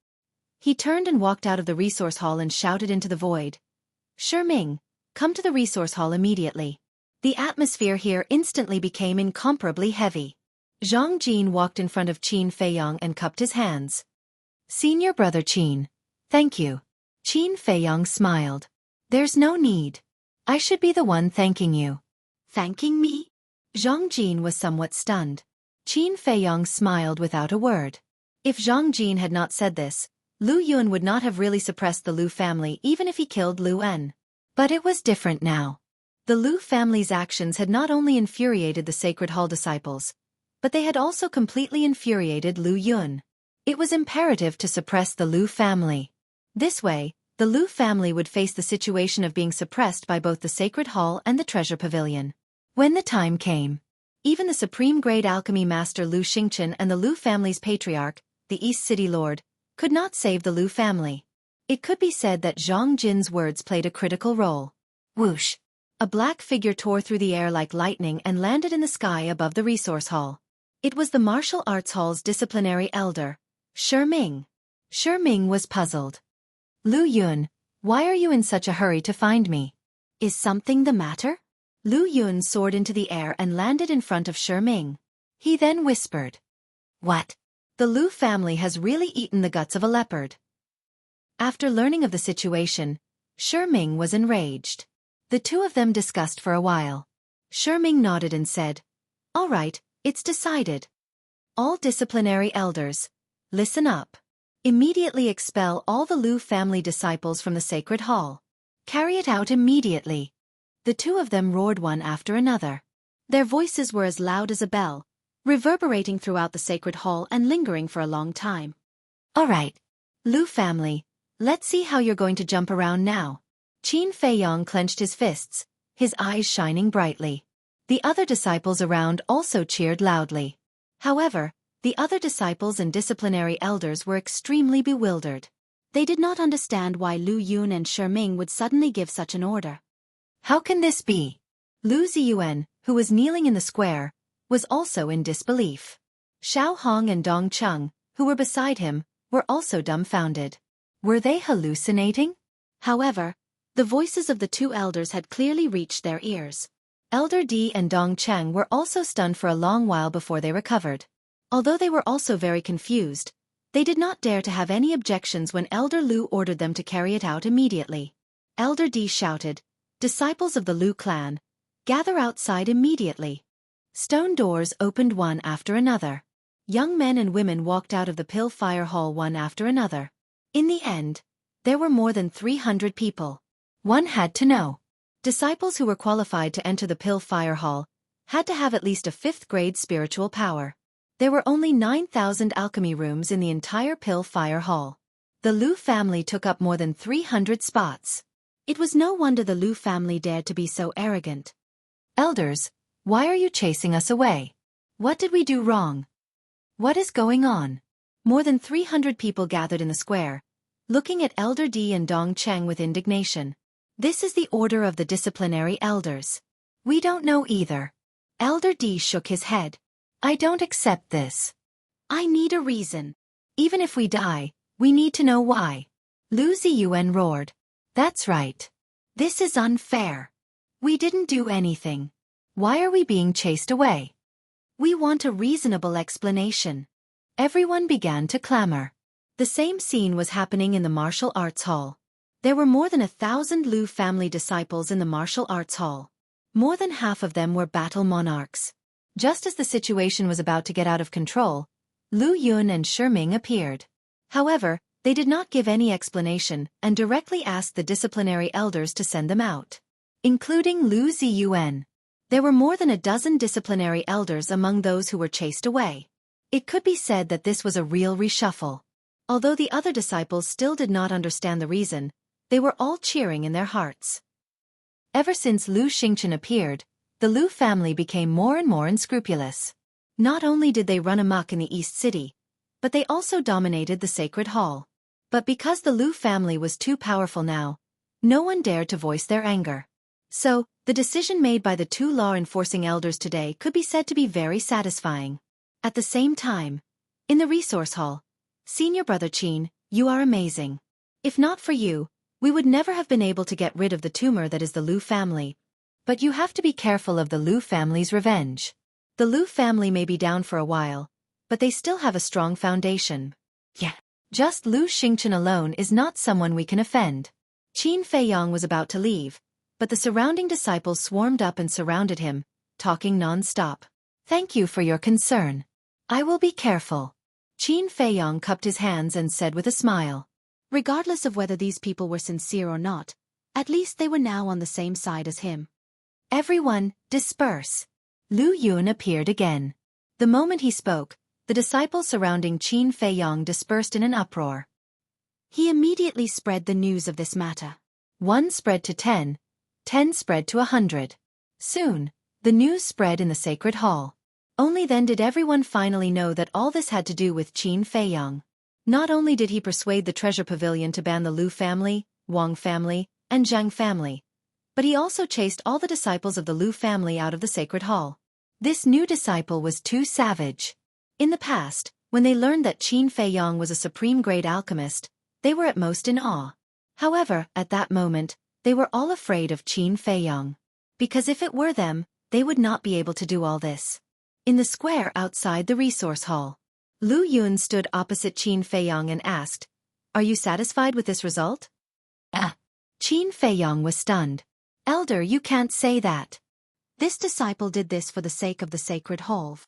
He turned and walked out of the resource hall and shouted into the void. Ming, come to the resource hall immediately. The atmosphere here instantly became incomparably heavy. Zhang Jin walked in front of Qin Feiyong and cupped his hands. Senior brother Qin. Thank you. Qin Feiyong smiled. There's no need. I should be the one thanking you. Thanking me? Zhang Jin was somewhat stunned. Qin Feiyong smiled without a word. If Zhang Jin had not said this, Lu Yun would not have really suppressed the Lu family even if he killed Lu En. But it was different now. The Lu family's actions had not only infuriated the Sacred Hall disciples, but they had also completely infuriated Lu Yun. It was imperative to suppress the Lu family. This way, the Lu family would face the situation of being suppressed by both the Sacred Hall and the Treasure Pavilion. When the time came, even the supreme-grade alchemy master Lu Xingchen and the Lu family's patriarch, the East City Lord, could not save the Lu family. It could be said that Zhang Jin's words played a critical role. Whoosh! A black figure tore through the air like lightning and landed in the sky above the resource hall. It was the martial arts hall's disciplinary elder, Shi Ming. Shi Ming was puzzled. Lu Yun, why are you in such a hurry to find me? Is something the matter? Lu Yun soared into the air and landed in front of Shi Ming. He then whispered. What? The Lu family has really eaten the guts of a leopard. After learning of the situation, Shi Ming was enraged. The two of them discussed for a while. Shi Ming nodded and said, All right, it's decided. All disciplinary elders, listen up. Immediately expel all the Lu family disciples from the Sacred Hall. Carry it out immediately. The two of them roared one after another. Their voices were as loud as a bell, reverberating throughout the Sacred Hall and lingering for a long time. All right, Lu family, let's see how you're going to jump around now. Qin Feiyong clenched his fists, his eyes shining brightly. The other disciples around also cheered loudly. However, the other disciples and disciplinary elders were extremely bewildered. They did not understand why Lu Yun and Shi Ming would suddenly give such an order. How can this be? Lu Ziyuan, who was kneeling in the square, was also in disbelief. Xiao Hong and Dong Cheng, who were beside him, were also dumbfounded. Were they hallucinating? However, the voices of the two elders had clearly reached their ears. Elder Di and Dong Cheng were also stunned for a long while before they recovered. Although they were also very confused, they did not dare to have any objections when Elder Lu ordered them to carry it out immediately. Elder Di shouted, Disciples of the Lu clan, gather outside immediately. Stone doors opened one after another. Young men and women walked out of the Pill Fire Hall one after another. In the end, there were more than 300 people. One had to know. Disciples who were qualified to enter the Pill Fire Hall had to have at least a 5th grade spiritual power. There were only 9,000 alchemy rooms in the entire Pill Fire Hall. The Lu family took up more than 300 spots. It was no wonder the Lu family dared to be so arrogant. Elders, why are you chasing us away? What did we do wrong? What is going on? More than 300 people gathered in the square, looking at Elder Di and Dong Cheng with indignation. This is the order of the disciplinary elders. We don't know either. Elder Di shook his head. I don't accept this. I need a reason. Even if we die, we need to know why. Lu Ziyuan roared. That's right. This is unfair. We didn't do anything. Why are we being chased away? We want a reasonable explanation. Everyone began to clamor. The same scene was happening in the martial arts hall. There were more than 1,000 Lu family disciples in the martial arts hall. More than half of them were battle monarchs. Just as the situation was about to get out of control, Lu Yun and Shi Ming appeared. However, they did not give any explanation and directly asked the disciplinary elders to send them out, including Lu Ziyuan. There were more than a dozen disciplinary elders among those who were chased away. It could be said that this was a real reshuffle. Although the other disciples still did not understand the reason, they were all cheering in their hearts. Ever since Lu Xingchen appeared, the Lu family became more and more unscrupulous. Not only did they run amok in the East City, but they also dominated the Sacred Hall. But because the Lu family was too powerful now, no one dared to voice their anger. So, the decision made by the two law-enforcing elders today could be said to be very satisfying. At the same time, in the resource hall, Senior Brother Qin, you are amazing. If not for you, we would never have been able to get rid of the tumor that is the Lu family. But you have to be careful of the Lu family's revenge. The Lu family may be down for a while, but they still have a strong foundation. Yeah. Just Lu Xingchen alone is not someone we can offend. Qin Feiyong was about to leave, but the surrounding disciples swarmed up and surrounded him, talking non-stop. "Thank you for your concern. I will be careful." Qin Feiyong cupped his hands and said with a smile. Regardless of whether these people were sincere or not, at least they were now on the same side as him. "Everyone, disperse." Lu Yun appeared again. The moment he spoke, the disciples surrounding Qin Feiyong dispersed in an uproar. He immediately spread the news of this matter. 1 spread to 10, 10 spread to 100. Soon, the news spread in the sacred hall. Only then did everyone finally know that all this had to do with Qin Feiyong. Not only did he persuade the treasure pavilion to ban the Lu family, Wang family, and Zhang family, but he also chased all the disciples of the Lu family out of the sacred hall. This new disciple was too savage. In the past, when they learned that Qin Feiyong was a supreme-grade alchemist, they were at most in awe. However, at that moment, they were all afraid of Qin Feiyong. Because if it were them, they would not be able to do all this. In the square outside the resource hall, Lu Yun stood opposite Qin Feiyong and asked, "Are you satisfied with this result?" Qin Feiyong was stunned. "Elder, you can't say that. This disciple did this for the sake of the sacred hall.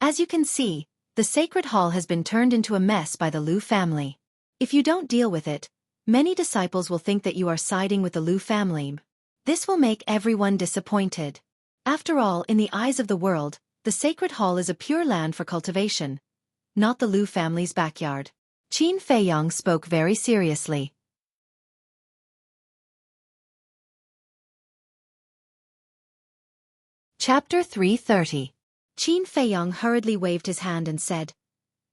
As you can see, the sacred hall has been turned into a mess by the Lu family. If you don't deal with it, many disciples will think that you are siding with the Lu family. This will make everyone disappointed. After all, in the eyes of the world, the sacred hall is a pure land for cultivation, not the Lu family's backyard." Qin Feiyong spoke very seriously. Chapter 330. Qin Feiyong hurriedly waved his hand and said,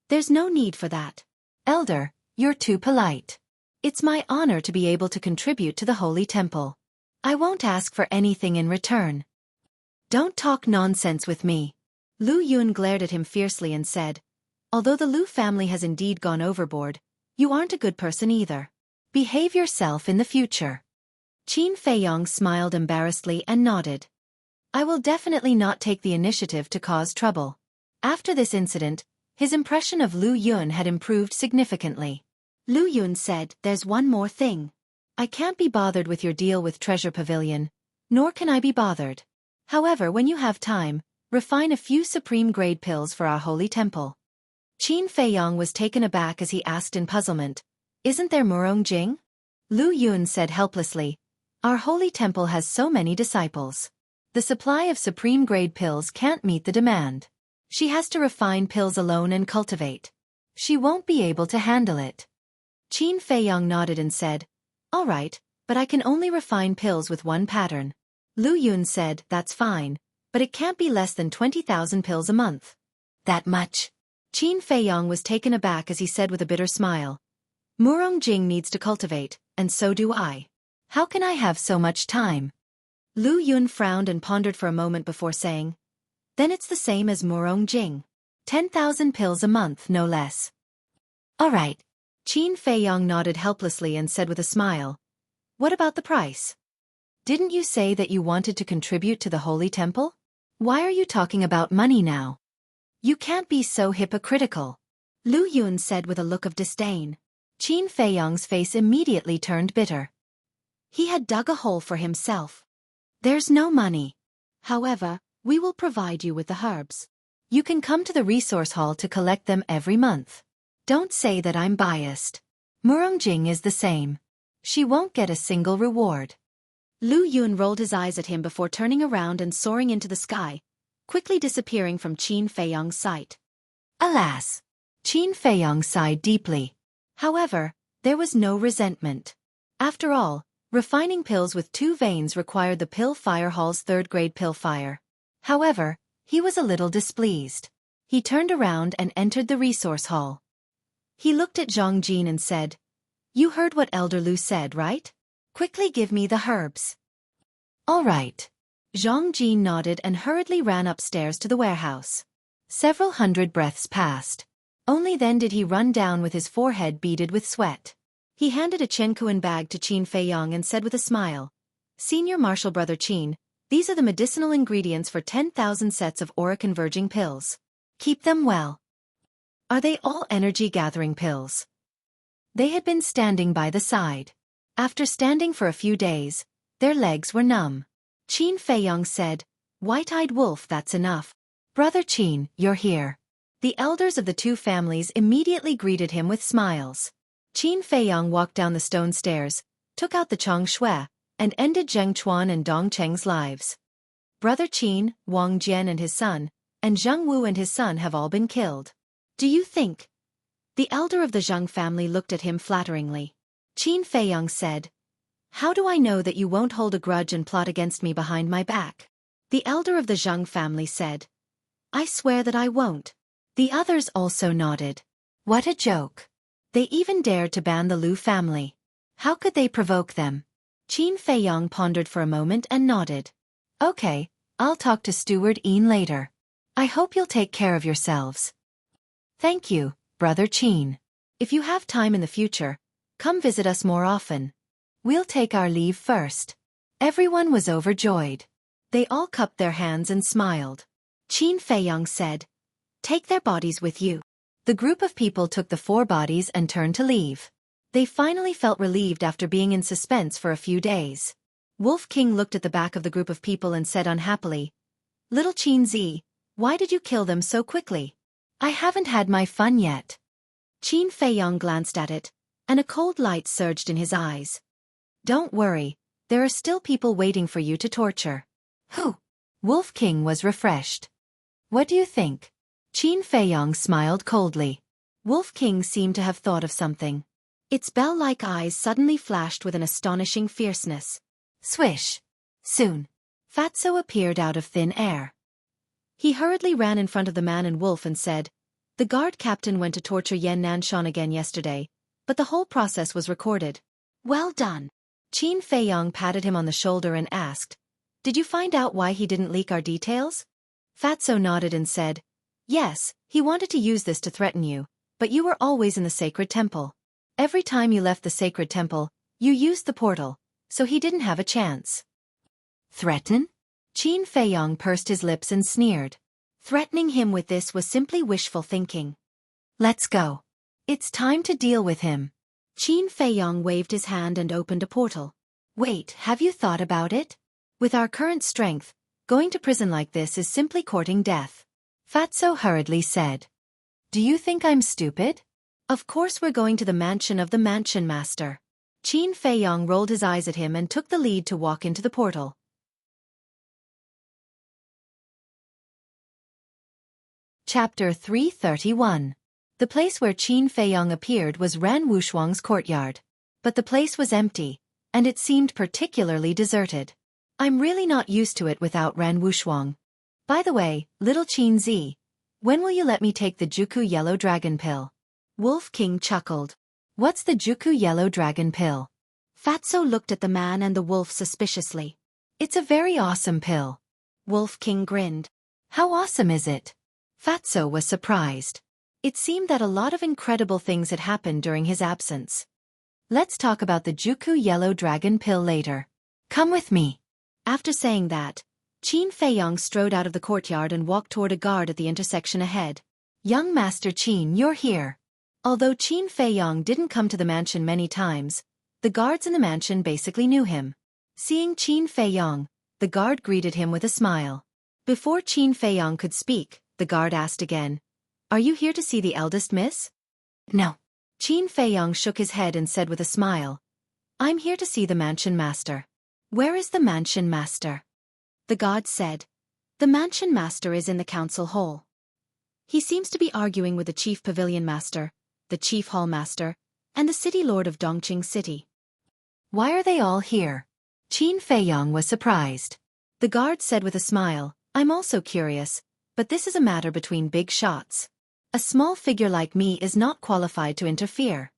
"There's no need for that. Elder, you're too polite. It's my honor to be able to contribute to the holy temple. I won't ask for anything in return." "Don't talk nonsense with me." Lu Yun glared at him fiercely and said, "Although the Lu family has indeed gone overboard, you aren't a good person either. Behave yourself in the future." Qin Feiyong smiled embarrassedly and nodded. "I will definitely not take the initiative to cause trouble." After this incident, his impression of Lu Yun had improved significantly. Lu Yun said, "There's one more thing. I can't be bothered with your deal with Treasure Pavilion, nor can I be bothered. However, when you have time, refine a few supreme-grade pills for our holy temple." Qin Feiyong was taken aback as he asked in puzzlement, "Isn't there Murong Jing?" Lu Yun said helplessly, "Our holy temple has so many disciples. The supply of supreme-grade pills can't meet the demand. She has to refine pills alone and cultivate. She won't be able to handle it." Qin Feiyong nodded and said, "All right, but I can only refine pills with one pattern." Lu Yun said, "That's fine, but it can't be less than 20,000 pills a month." "That much?" Qin Feiyong was taken aback as he said with a bitter smile, "Murong Jing needs to cultivate, and so do I. How can I have so much time?" Lu Yun frowned and pondered for a moment before saying, "Then it's the same as Murong Jing. 10,000 pills a month, no less." "All right." Qin Feiyong nodded helplessly and said with a smile, "What about the price? Didn't you say that you wanted to contribute to the holy temple? Why are you talking about money now? You can't be so hypocritical." Lu Yun said with a look of disdain. Qin Feiyong's face immediately turned bitter. He had dug a hole for himself. "There's no money. However, we will provide you with the herbs. You can come to the resource hall to collect them every month. Don't say that I'm biased. Murong Jing is the same. She won't get a single reward." Lu Yun rolled his eyes at him before turning around and soaring into the sky, quickly disappearing from Qin Feiyong's sight. Alas! Qin Feiyong sighed deeply. However, there was no resentment. After all, refining pills with 2 veins required the Pill Fire Hall's 3rd-grade Pill Fire. However, he was a little displeased. He turned around and entered the resource hall. He looked at Zhang Jin and said, "You heard what Elder Lu said, right? Quickly give me the herbs." "All right." Zhang Jin nodded and hurriedly ran upstairs to the warehouse. Several hundred breaths passed. Only then did he run down with his forehead beaded with sweat. He handed a Chenkuan bag to Qin Feiyong and said with a smile, "Senior Marshal Brother Qin, these are the medicinal ingredients for 10,000 sets of aura-converging pills. Keep them well." "Are they all energy-gathering pills?" They had been standing by the side. After standing for a few days, Their legs were numb. Qin Feiyong said, "White-eyed wolf, that's enough. Brother Qin, you're here." The elders of the two families immediately greeted him with smiles. Qin Feiyong walked down the stone stairs, took out the Chong Shui, and ended Zheng Chuan and Dong Cheng's lives. Brother Qin, Wang Jian and his son, and Zheng Wu and his son have all been killed. Do you think? The elder of the Zheng family looked at him flatteringly. Qin Feiyong said, "How do I know that you won't hold a grudge and plot against me behind my back?" The elder of the Zheng family said, "I swear that I won't." The others also nodded. What a joke. They even dared to ban the Liu family. How could they provoke them? Qin Feiyong pondered for a moment and nodded. "Okay, I'll talk to Steward Ian later. I hope you'll take care of yourselves." "Thank you, Brother Qin. If you have time in the future, come visit us more often. We'll take our leave first." Everyone was overjoyed. They all cupped their hands and smiled. Qin Feiyong said, "Take their bodies with you." The group of people took the 4 bodies and turned to leave. They finally felt relieved after being in suspense for a few days. Wolf King looked at the back of the group of people and said unhappily, "Little Qin Zi, why did you kill them so quickly? I haven't had my fun yet." Qin Feiyong glanced at it, and a cold light surged in his eyes. "Don't worry, there are still people waiting for you to torture." "Who?" Wolf King was refreshed. "What do you think?" Qin Feiyong smiled coldly. Wolf King seemed to have thought of something. Its bell-like eyes suddenly flashed with an astonishing fierceness. Swish! Soon, Fatso appeared out of thin air. He hurriedly ran in front of the man and wolf and said, "The guard captain went to torture Yan Nanshan again yesterday, but the whole process was recorded." "Well done." Qin Feiyong patted him on the shoulder and asked, "Did you find out why he didn't leak our details?" Fatso nodded and said, "Yes, he wanted to use this to threaten you, but you were always in the sacred temple. Every time you left the sacred temple, you used the portal, so he didn't have a chance." "Threaten?" Qin Feiyong pursed his lips and sneered. Threatening him with this was simply wishful thinking. "Let's go. It's time to deal with him." Qin Feiyong waved his hand and opened a portal. "Wait, have you thought about it? With our current strength, going to prison like this is simply courting death." Fatso hurriedly said. "Do you think I'm stupid? Of course we're going to the mansion of the Mansion Master." Qin Feiyong rolled his eyes at him and took the lead to walk into the portal. Chapter 331. The place where Qin Feiyong appeared was Ran Wushuang's courtyard. But the place was empty, and it seemed particularly deserted. "I'm really not used to it without Ran Wushuang. By the way, little Qin Zi, when will you let me take the Xueqi yellow dragon pill?" Wolf King chuckled. "What's the Xueqi yellow dragon pill?" Fatso looked at the man and the wolf suspiciously. "It's a very awesome pill." Wolf King grinned. "How awesome is it?" Fatso was surprised. It seemed that a lot of incredible things had happened during his absence. "Let's talk about the Xueqi yellow dragon pill later. Come with me." After saying that, Qin Feiyong strode out of the courtyard and walked toward a guard at the intersection ahead. "Young Master Qin, you're here." Although Qin Feiyong didn't come to the mansion many times, the guards in the mansion basically knew him. Seeing Qin Feiyong, the guard greeted him with a smile. Before Qin Feiyong could speak, the guard asked again, "Are you here to see the eldest miss?" "No." Qin Feiyong shook his head and said with a smile, "I'm here to see the Mansion Master." "Where is the Mansion Master?" The god said, "The Mansion Master is in the council hall. He seems to be arguing with the Chief Pavilion Master, the Chief Hall Master, and the City Lord of Dongqing City." "Why are they all here?" Qin Feiyong was surprised. The guard said with a smile, "I'm also curious, but this is a matter between big shots. A small figure like me is not qualified to interfere."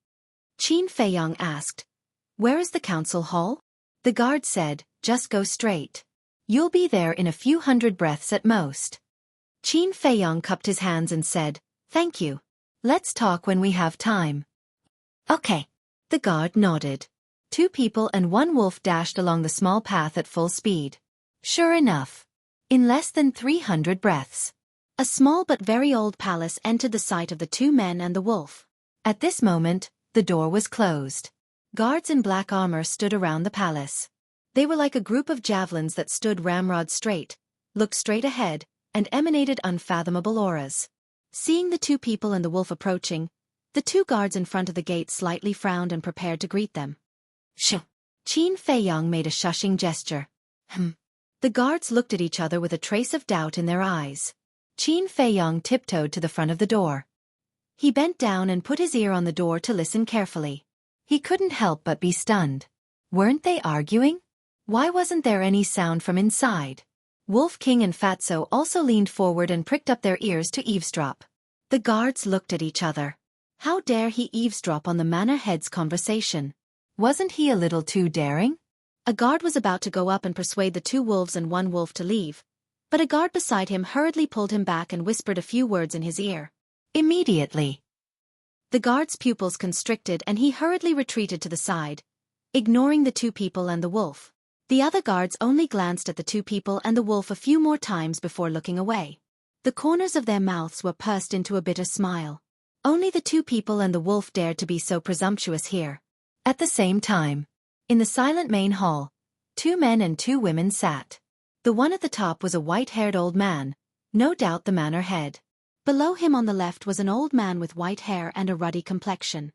Qin Feiyong asked, "Where is the council hall?" The guard said, "Just go straight. You'll be there in a few hundred breaths at most." Qin Feiyong cupped his hands and said, "Thank you. Let's talk when we have time." "Okay." The guard nodded. 2 people and 1 wolf dashed along the small path at full speed. Sure enough, in less than 300 breaths, a small but very old palace entered the sight of the 2 men and the wolf. At this moment, the door was closed. Guards in black armor stood around the palace. They were like a group of javelins that stood ramrod straight, looked straight ahead, and emanated unfathomable auras. Seeing the two people and the wolf approaching, the two guards in front of the gate slightly frowned and prepared to greet them. Shh! Qin Feiyang made a shushing gesture. The guards looked at each other with a trace of doubt in their eyes. Qin Feiyang tiptoed to the front of the door. He bent down and put his ear on the door to listen carefully. He couldn't help but be stunned. Weren't they arguing? Why wasn't there any sound from inside? Wolf King and Fatso also leaned forward and pricked up their ears to eavesdrop. The guards looked at each other. How dare he eavesdrop on the manor head's conversation? Wasn't he a little too daring? A guard was about to go up and persuade the two wolves and one wolf to leave, but a guard beside him hurriedly pulled him back and whispered a few words in his ear. Immediately, the guard's pupils constricted and he hurriedly retreated to the side, ignoring the two people and the wolf. The other guards only glanced at the two people and the wolf a few more times before looking away. The corners of their mouths were pursed into a bitter smile. Only the two people and the wolf dared to be so presumptuous here. At the same time, in the silent main hall, two men and two women sat. The one at the top was a white-haired old man, no doubt the manor head. Below him on the left was an old man with white hair and a ruddy complexion.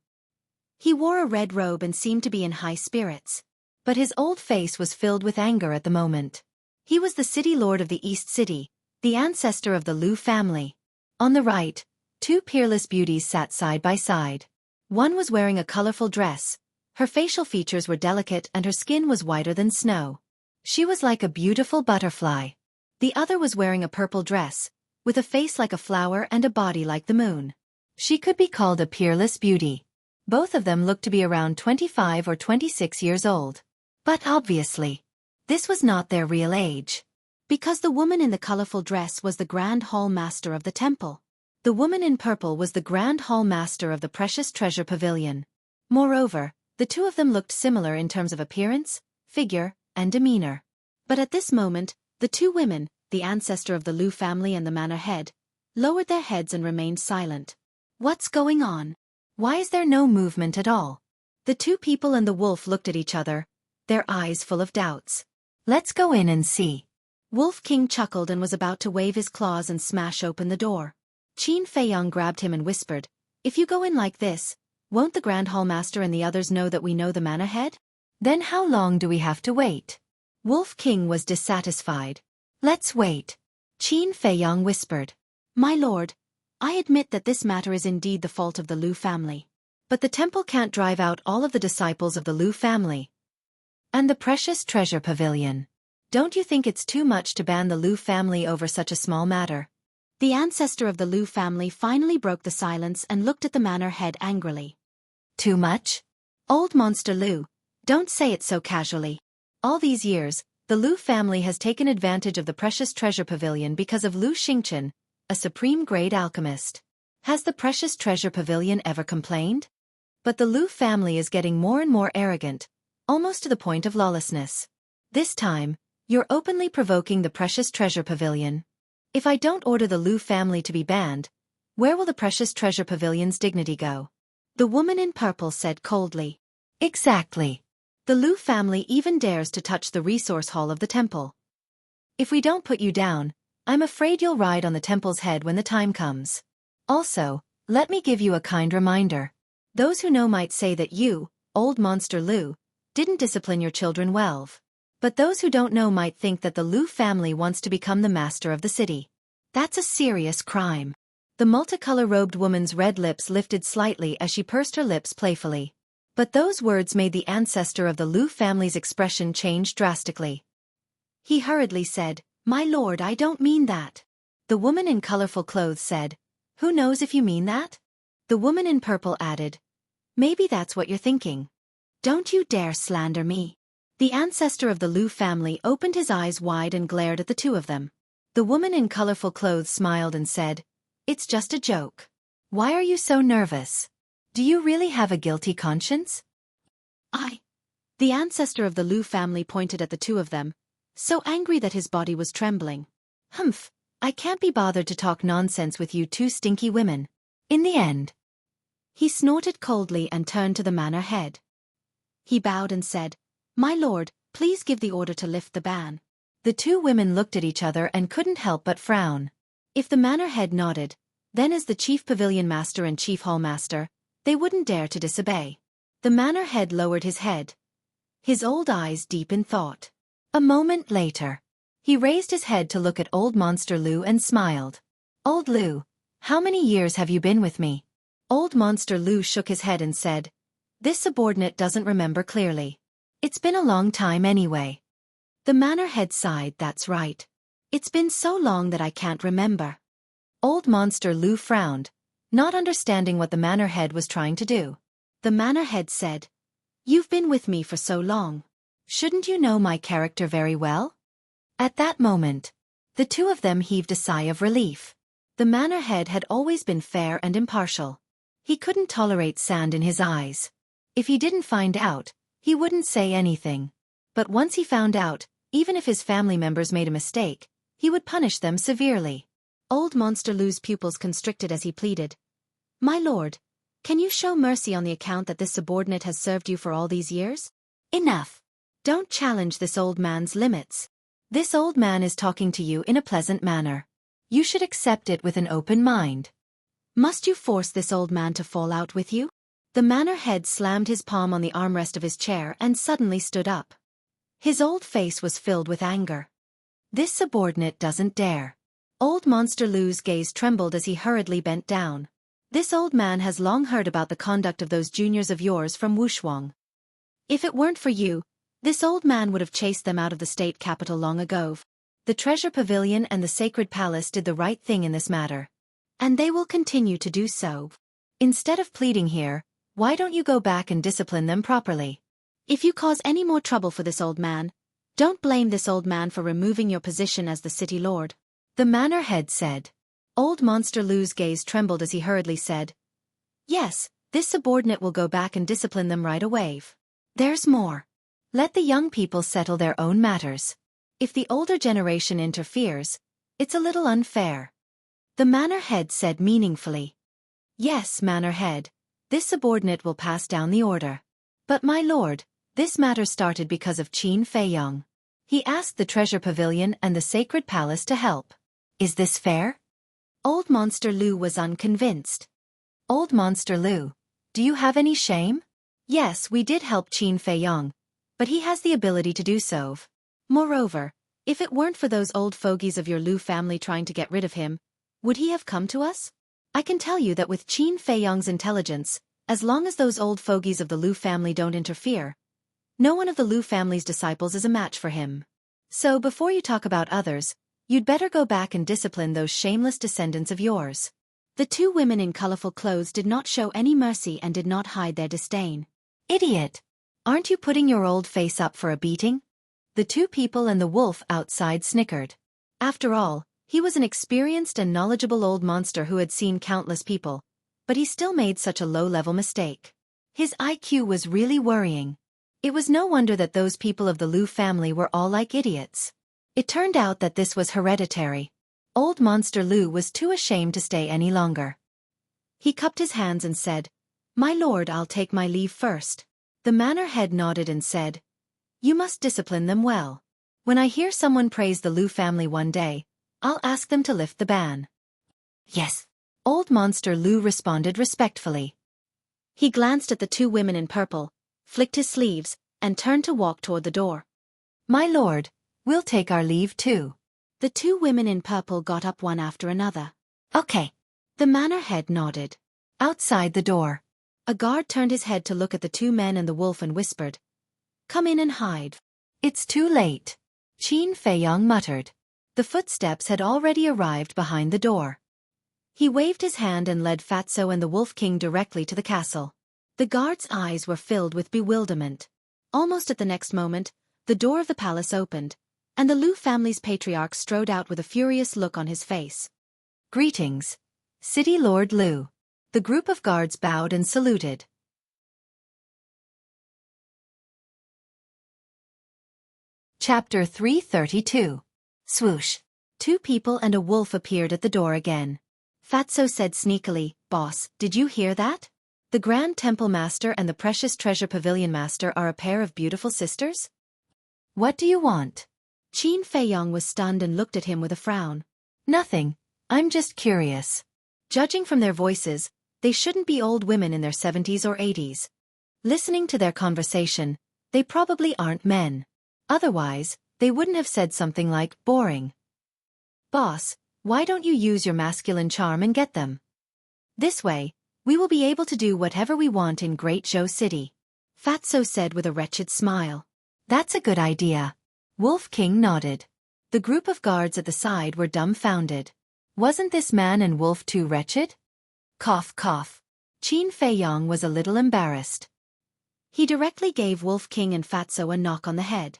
He wore a red robe and seemed to be in high spirits. But his old face was filled with anger at the moment. He was the city lord of the East City, the ancestor of the Liu family. On the right, two peerless beauties sat side by side. One was wearing a colorful dress. Her facial features were delicate and her skin was whiter than snow. She was like a beautiful butterfly. The other was wearing a purple dress, with a face like a flower and a body like the moon. She could be called a peerless beauty. Both of them looked to be around 25 or 26 years old. But obviously, this was not their real age. Because the woman in the colorful dress was the Grand Hall Master of the temple. The woman in purple was the Grand Hall Master of the Precious Treasure Pavilion. Moreover, the two of them looked similar in terms of appearance, figure, and demeanor. But at this moment, the two women, the ancestor of the Liu family and the manor head, lowered their heads and remained silent. What's going on? Why is there no movement at all? The two people and the wolf looked at each other, their eyes full of doubts. Let's go in and see. Wolf King chuckled and was about to wave his claws and smash open the door. Qin Feiyang grabbed him and whispered, "If you go in like this, won't the Grand Hall Master and the others know that we know the manor head? Then how long do we have to wait?" Wolf King was dissatisfied. "Let's wait," Qin Feiyang whispered. "My lord, I admit that this matter is indeed the fault of the Liu family. But the temple can't drive out all of the disciples of the Liu family. And the Precious Treasure Pavilion. Don't you think it's too much to ban the Liu family over such a small matter?" The ancestor of the Liu family finally broke the silence and looked at the manor head angrily. "Too much? Old monster Liu, don't say it so casually. All these years, the Liu family has taken advantage of the Precious Treasure Pavilion because of Liu Xingchen, a supreme-grade alchemist. Has the Precious Treasure Pavilion ever complained? But the Liu family is getting more and more arrogant, almost to the point of lawlessness. This time, you're openly provoking the Precious Treasure Pavilion. If I don't order the Liu family to be banned, where will the Precious Treasure Pavilion's dignity go?" The woman in purple said coldly. "Exactly. The Liu family even dares to touch the resource hall of the temple. If we don't put you down, I'm afraid you'll ride on the temple's head when the time comes. Also, let me give you a kind reminder. Those who know might say that you, old monster Liu, didn't discipline your children well. But those who don't know might think that the Liu family wants to become the master of the city. That's a serious crime." The multicolor-robed woman's red lips lifted slightly as she pursed her lips playfully. But those words made the ancestor of the Liu family's expression change drastically. He hurriedly said, "My lord, I don't mean that." The woman in colorful clothes said, "Who knows if you mean that?" The woman in purple added, "Maybe that's what you're thinking. Don't you dare slander me." The ancestor of the Liu family opened his eyes wide and glared at the two of them. The woman in colorful clothes smiled and said, "It's just a joke. Why are you so nervous? Do you really have a guilty conscience?" The ancestor of the Liu family pointed at the two of them, so angry that his body was trembling. "Humph, I can't be bothered to talk nonsense with you two stinky women. In the end." He snorted coldly and turned to the manor head. He bowed and said, "My lord, Please give the order to lift the ban. The two women looked at each other and couldn't help but frown. If the manor head nodded, then as the chief pavilion master and chief hall master, they wouldn't dare to disobey. The manor head lowered his head, his old eyes deep in thought. A moment later, he raised his head to look at Old Monster Lu and smiled. Old Lu, how many years have you been with me? Old Monster Lu shook his head and said, this subordinate doesn't remember clearly. It's been a long time anyway. The manor head sighed. That's right. It's been so long that I can't remember. Old Monster Lu frowned, not understanding what the manor head was trying to do. The manor head said, you've been with me for so long. Shouldn't you know my character very well? At that moment, the two of them heaved a sigh of relief. The manor head had always been fair and impartial. He couldn't tolerate sand in his eyes. If he didn't find out, he wouldn't say anything. But once he found out, even if his family members made a mistake, he would punish them severely. Old Monster Lu's pupils constricted as he pleaded, my lord, can you show mercy on the account that this subordinate has served you for all these years? Enough. Don't challenge this old man's limits. This old man is talking to you in a pleasant manner. You should accept it with an open mind. Must you force this old man to fall out with you? The manor head slammed his palm on the armrest of his chair and suddenly stood up. His old face was filled with anger. This subordinate doesn't dare. Old Monster Lu's gaze trembled as he hurriedly bent down. This old man has long heard about the conduct of those juniors of yours from Wushuang. If it weren't for you, this old man would have chased them out of the state capital long ago. The treasure pavilion and the sacred palace did the right thing in this matter. And they will continue to do so. Instead of pleading here, why don't you go back and discipline them properly? If you cause any more trouble for this old man, don't blame this old man for removing your position as the city lord. The manor head said. Old Monster Lu's gaze trembled as he hurriedly said, yes, this subordinate will go back and discipline them right away. There's more. Let the young people settle their own matters. If the older generation interferes, it's a little unfair. The manor head said meaningfully. Yes, manor head. This subordinate will pass down the order. But my lord, this matter started because of Qin Feiyang. He asked the treasure pavilion and the sacred palace to help. Is this fair? Old Monster Lu was unconvinced. Old Monster Lu, do you have any shame? Yes, we did help Qin Feiyang, but he has the ability to do so. Moreover, if it weren't for those old fogies of your Lu family trying to get rid of him, would he have come to us? I can tell you that with Qin Feiyang's intelligence, as long as those old fogies of the Lu family don't interfere, no one of the Lu family's disciples is a match for him. So before you talk about others, you'd better go back and discipline those shameless descendants of yours. The two women in colorful clothes did not show any mercy and did not hide their disdain. Idiot! Aren't you putting your old face up for a beating? The two people and the wolf outside snickered. After all, he was an experienced and knowledgeable old monster who had seen countless people, but he still made such a low-level mistake. His IQ was really worrying. It was no wonder that those people of the Lu family were all like idiots. It turned out that this was hereditary. Old Monster Lu was too ashamed to stay any longer. He cupped his hands and said, my lord, I'll take my leave first. The manor head nodded and said, you must discipline them well. When I hear someone praise the Lu family one day, I'll ask them to lift the ban. Yes. Old Monster Lu responded respectfully. He glanced at the two women in purple, flicked his sleeves, and turned to walk toward the door. My lord, we'll take our leave too. The two women in purple got up one after another. Okay. The manor head nodded. Outside the door, a guard turned his head to look at the two men and the wolf and whispered, come in and hide. It's too late. Qin Feiyang muttered. The footsteps had already arrived behind the door. He waved his hand and led Fatso and the Wolf King directly to the castle. The guard's eyes were filled with bewilderment. Almost at the next moment, the door of the palace opened, and the Lu family's patriarch strode out with a furious look on his face. Greetings, City Lord Lu. The group of guards bowed and saluted. Chapter 332. Swoosh. Two people and a wolf appeared at the door again. Fatso said sneakily, Boss, did you hear that? The Grand Temple Master and the Precious Treasure Pavilion Master are a pair of beautiful sisters? What do you want? Qin Feiyong was stunned and looked at him with a frown. Nothing, I'm just curious. Judging from their voices, they shouldn't be old women in their 70s or 80s. Listening to their conversation, they probably aren't men. Otherwise, they wouldn't have said something like, boring. Boss, why don't you use your masculine charm and get them? This way, we will be able to do whatever we want in Great Zhou City. Fatso said with a wretched smile. That's a good idea. Wolf King nodded. The group of guards at the side were dumbfounded. Wasn't this man and wolf too wretched? Cough cough. Qin Feiyong was a little embarrassed. He directly gave Wolf King and Fatso a knock on the head.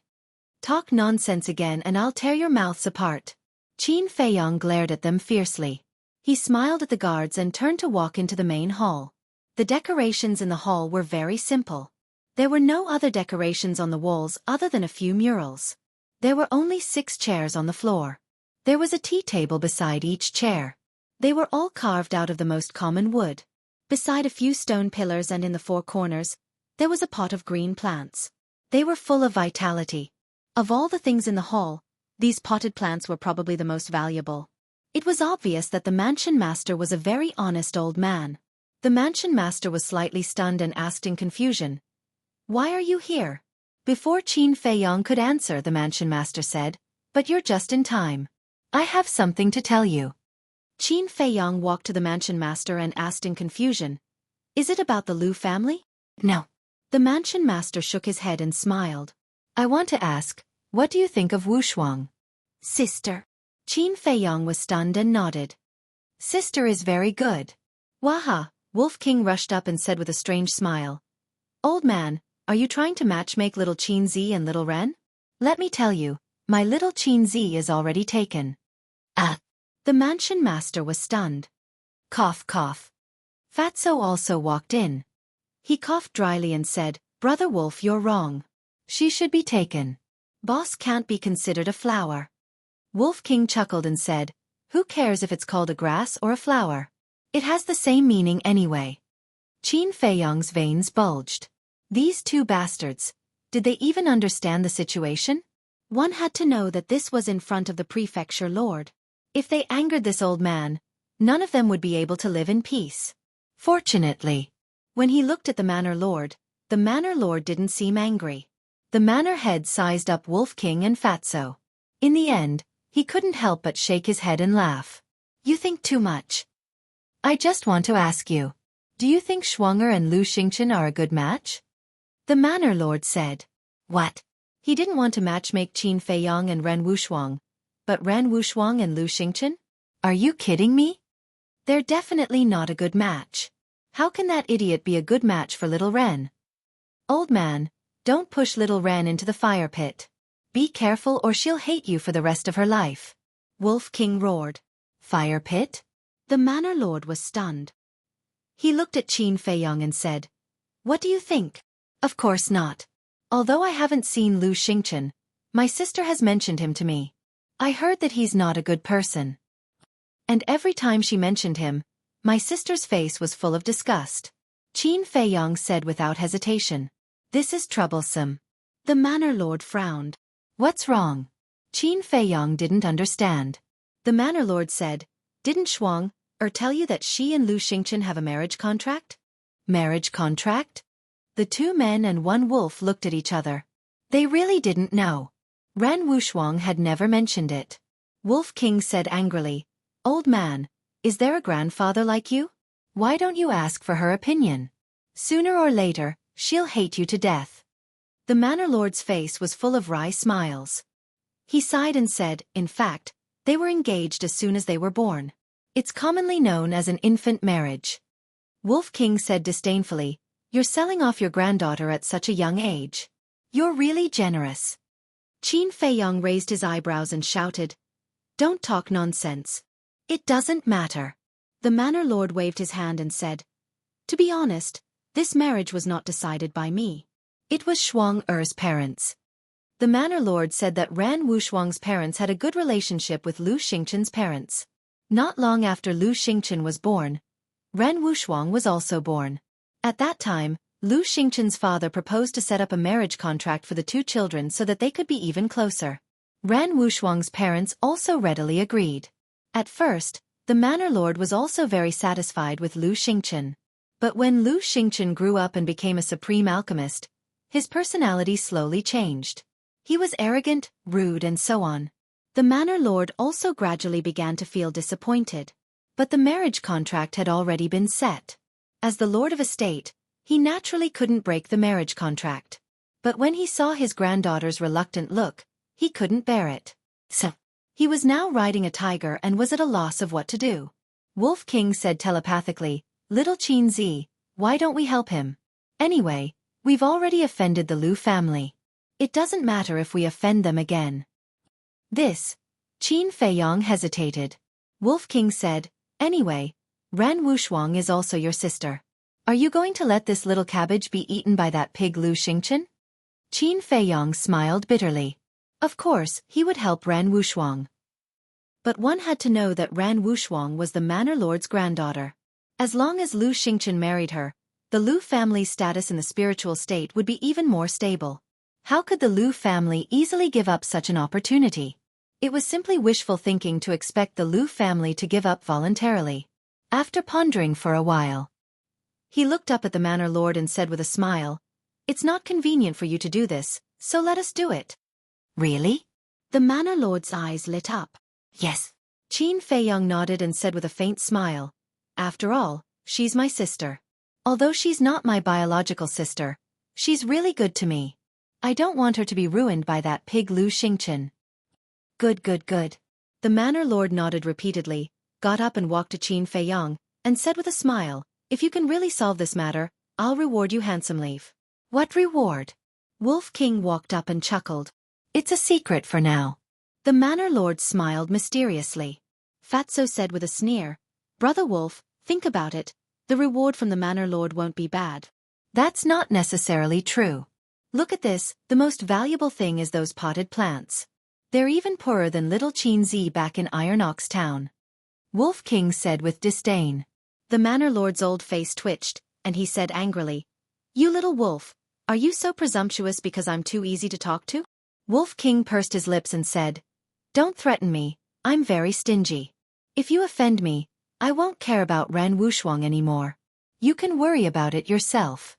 Talk nonsense again and I'll tear your mouths apart. Qin Feiyong glared at them fiercely. He smiled at the guards and turned to walk into the main hall. The decorations in the hall were very simple. There were no other decorations on the walls other than a few murals. There were only 6 chairs on the floor. There was a tea table beside each chair. They were all carved out of the most common wood. Beside a few stone pillars and in the 4 corners, there was a pot of green plants. They were full of vitality. Of all the things in the hall, these potted plants were probably the most valuable. It was obvious that the mansion master was a very honest old man. The mansion master was slightly stunned and asked in confusion, "Why are you here?" Before Qin Feiyong could answer, the mansion master said, "But you're just in time. I have something to tell you." Qin Feiyong walked to the mansion master and asked in confusion, "Is it about the Lu family?" "No." The mansion master shook his head and smiled. "I want to ask, what do you think of Wu Shuang?" "Sister." Qin Feiyong was stunned and nodded. "Sister is very good." "Waha," Wolf King rushed up and said with a strange smile. "Old man, are you trying to matchmake little Qin Zi and little Ren? Let me tell you, my little Qin Zi is already taken." "Ah." The mansion master was stunned. Cough cough. Fatso also walked in. He coughed dryly and said, "Brother Wolf, you're wrong. She should be taken. Boss can't be considered a flower." Wolf King chuckled and said, "Who cares if it's called a grass or a flower? It has the same meaning anyway." Qin Feiyong's veins bulged. These 2 bastards, did they even understand the situation? One had to know that this was in front of the prefecture lord. If they angered this old man, none of them would be able to live in peace. Fortunately, when he looked at the manor lord didn't seem angry. The manor head sized up Wolf King and Fatso. In the end, he couldn't help but shake his head and laugh. "You think too much. I just want to ask you, do you think Shuanger and Lu Xingchen are a good match?" The manor lord said. What? He didn't want to matchmake Qin Feiyong and Ren Wushuang, but Ren Wushuang and Lu Xingchen? Are you kidding me? They're definitely not a good match. How can that idiot be a good match for little Ren? Old man, don't push little Ren into the fire pit. Be careful or she'll hate you for the rest of her life. Wolf King roared. Fire pit? The manor lord was stunned. He looked at Qin Feiyong and said, "What do you think?" "Of course not. Although I haven't seen Lu Xingchen, my sister has mentioned him to me. I heard that he's not a good person. And every time she mentioned him, my sister's face was full of disgust." Qin Feiyong said without hesitation, "This is troublesome." The manor lord frowned. "What's wrong?" Qin Feiyong didn't understand. The manor lord said, "Didn't Shuang tell you that she and Lu Xingchen have a marriage contract?" Marriage contract? The 2 men and 1 wolf looked at each other. They really didn't know. Ren Wushuang had never mentioned it. Wolf King said angrily, "Old man, is there a grandfather like you? Why don't you ask for her opinion? Sooner or later, she'll hate you to death." The manor lord's face was full of wry smiles. He sighed and said, "In fact, they were engaged as soon as they were born. It's commonly known as an infant marriage." Wolf King said disdainfully, "You're selling off your granddaughter at such a young age. You're really generous." Qin Feiyong raised his eyebrows and shouted, "Don't talk nonsense. It doesn't matter." The manor lord waved his hand and said, "To be honest, this marriage was not decided by me. It was Shuang Er's parents." The manor lord said that Ren Wushuang's parents had a good relationship with Lu Xingchen's parents. Not long after Lu Xingchen was born, Ren Wushuang was also born. At that time, Lu Xingchen's father proposed to set up a marriage contract for the two children so that they could be even closer. Ran Wushuang's parents also readily agreed. At first, the manor lord was also very satisfied with Lu Xingchen. But when Lu Xingchen grew up and became a supreme alchemist, his personality slowly changed. He was arrogant, rude and so on. The manor lord also gradually began to feel disappointed. But the marriage contract had already been set. As the lord of a state, he naturally couldn't break the marriage contract. But when he saw his granddaughter's reluctant look, he couldn't bear it. So, he was now riding a tiger and was at a loss of what to do. Wolf King said telepathically, "Little Qin Zi, why don't we help him? Anyway, we've already offended the Lu family. It doesn't matter if we offend them again." This, Qin Feiyong hesitated. Wolf King said, "Anyway, Ran Wushuang is also your sister. Are you going to let this little cabbage be eaten by that pig Lu Xingchen?" Qin Feiyong smiled bitterly. Of course, he would help Ran Wushuang. But one had to know that Ran Wushuang was the manor lord's granddaughter. As long as Lu Xingchen married her, the Lu family's status in the spiritual state would be even more stable. How could the Lu family easily give up such an opportunity? It was simply wishful thinking to expect the Lu family to give up voluntarily. After pondering for a while, he looked up at the manor lord and said with a smile, "It's not convenient for you to do this, so let us do it." "Really?" The manor lord's eyes lit up. "Yes." Qin Feiyong nodded and said with a faint smile, "After all, she's my sister. Although she's not my biological sister, she's really good to me. I don't want her to be ruined by that pig Lu Xingchen." Good, good, good. The manor lord nodded repeatedly, got up and walked to Qin Feiyong, and said with a smile, "If you can really solve this matter, I'll reward you handsomely." "What reward?" Wolf King walked up and chuckled. "It's a secret for now." The manor lord smiled mysteriously. Fatso said with a sneer, "Brother Wolf, think about it, the reward from the manor lord won't be bad." "That's not necessarily true. Look at this, the most valuable thing is those potted plants. They're even poorer than little Qin Zi back in Iron Ox Town." Wolf King said with disdain. The manor lord's old face twitched, and he said angrily, "You little wolf, are you so presumptuous because I'm too easy to talk to?" Wolf King pursed his lips and said, "Don't threaten me, I'm very stingy. If you offend me, I won't care about Ran Wushuang anymore. You can worry about it yourself."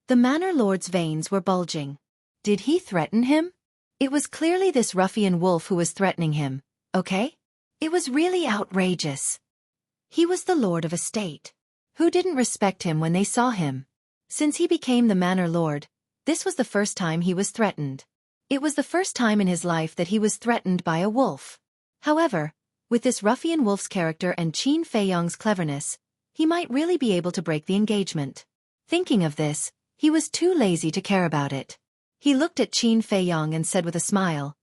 The manor lord's veins were bulging. Did he threaten him? It was clearly this ruffian wolf who was threatening him, okay? It was really outrageous. He was the lord of a state. Who didn't respect him when they saw him? Since he became the manor lord, this was the first time he was threatened. It was the first time in his life that he was threatened by a wolf. However, with this ruffian wolf's character and Qin Feiyong's cleverness, he might really be able to break the engagement. Thinking of this, he was too lazy to care about it. He looked at Qin Feiyong and said with a smile,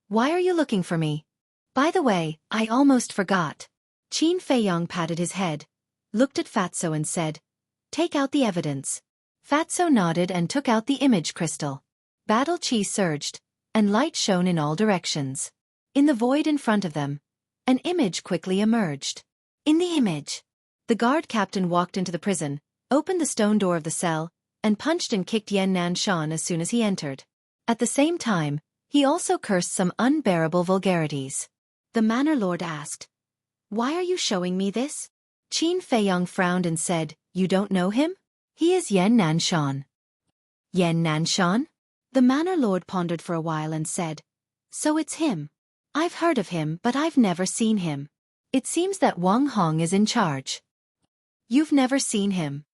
"Why are you looking for me? By the way, I almost forgot." Qin Feiyong patted his head, looked at Fatso and said, "Take out the evidence." Fatso nodded and took out the image crystal. Battle chi surged, and light shone in all directions. In the void in front of them, an image quickly emerged. In the image, the guard captain walked into the prison, opened the stone door of the cell, and punched and kicked Yan Nanshan as soon as he entered. At the same time, he also cursed some unbearable vulgarities. The manor lord asked, "Why are you showing me this?" Qin Feiyong frowned and said, "You don't know him? He is Yan Nanshan." "Yan Nanshan?" The manor lord pondered for a while and said, "So it's him. I've heard of him but I've never seen him. It seems that Wang Hong is in charge." "You've never seen him?"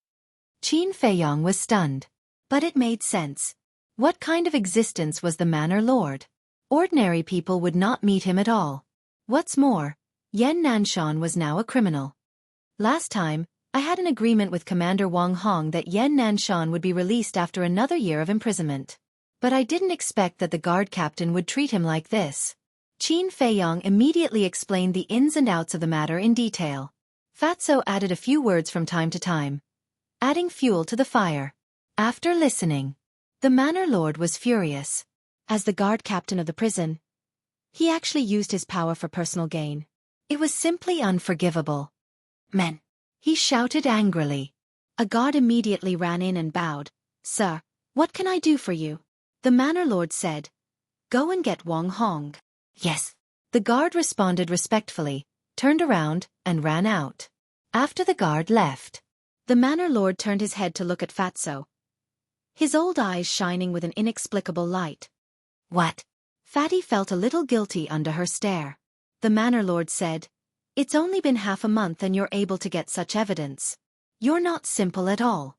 Qin Feiyong was stunned. But it made sense. What kind of existence was the manor lord? Ordinary people would not meet him at all. What's more, Yan Nanshan was now a criminal. Last time, I had an agreement with Commander Wang Hong that Yan Nanshan would be released after another year of imprisonment. But I didn't expect that the guard captain would treat him like this. Qin Feiyong immediately explained the ins and outs of the matter in detail. Fatso added a few words from time to time, adding fuel to the fire. After listening, the manor lord was furious. As the guard captain of the prison, he actually used his power for personal gain. It was simply unforgivable. "Men!" he shouted angrily. A guard immediately ran in and bowed. "Sir, what can I do for you?" The manor lord said. "Go and get Wang Hong." "Yes." The guard responded respectfully, turned around, and ran out. After the guard left, the manor lord turned his head to look at Fatso, his old eyes shining with an inexplicable light. "What?" Fatty felt a little guilty under her stare. The manor lord said, "It's only been half a month and you're able to get such evidence. You're not simple at all.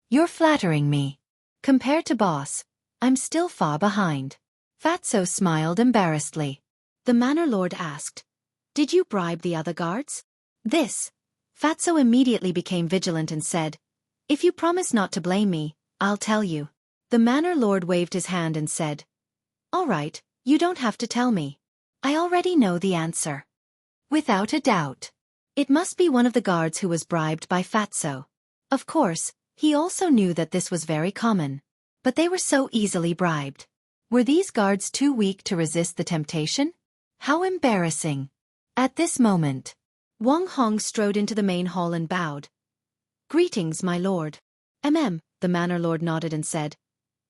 You're flattering me. Compared to boss, I'm still far behind." Fatso smiled embarrassedly. The manor lord asked, "Did you bribe the other guards?" Fatso immediately became vigilant and said, "If you promise not to blame me, I'll tell you." The manor lord waved his hand and said, "All right, you don't have to tell me. I already know the answer." Without a doubt, it must be one of the guards who was bribed by Fatso. Of course, he also knew that this was very common. But they were so easily bribed. Were these guards too weak to resist the temptation? How embarrassing. At this moment, Wang Hong strode into the main hall and bowed. "Greetings, my lord." The manor lord nodded and said,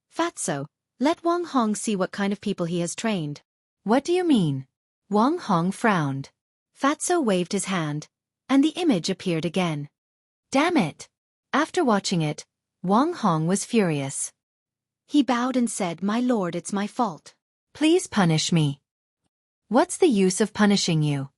"Fatso, let Wang Hong see what kind of people he has trained." "What do you mean?" Wang Hong frowned. Fatso waved his hand, and the image appeared again. Damn it! After watching it, Wang Hong was furious. He bowed and said, "My lord, it's my fault. Please punish me." "What's the use of punishing you?"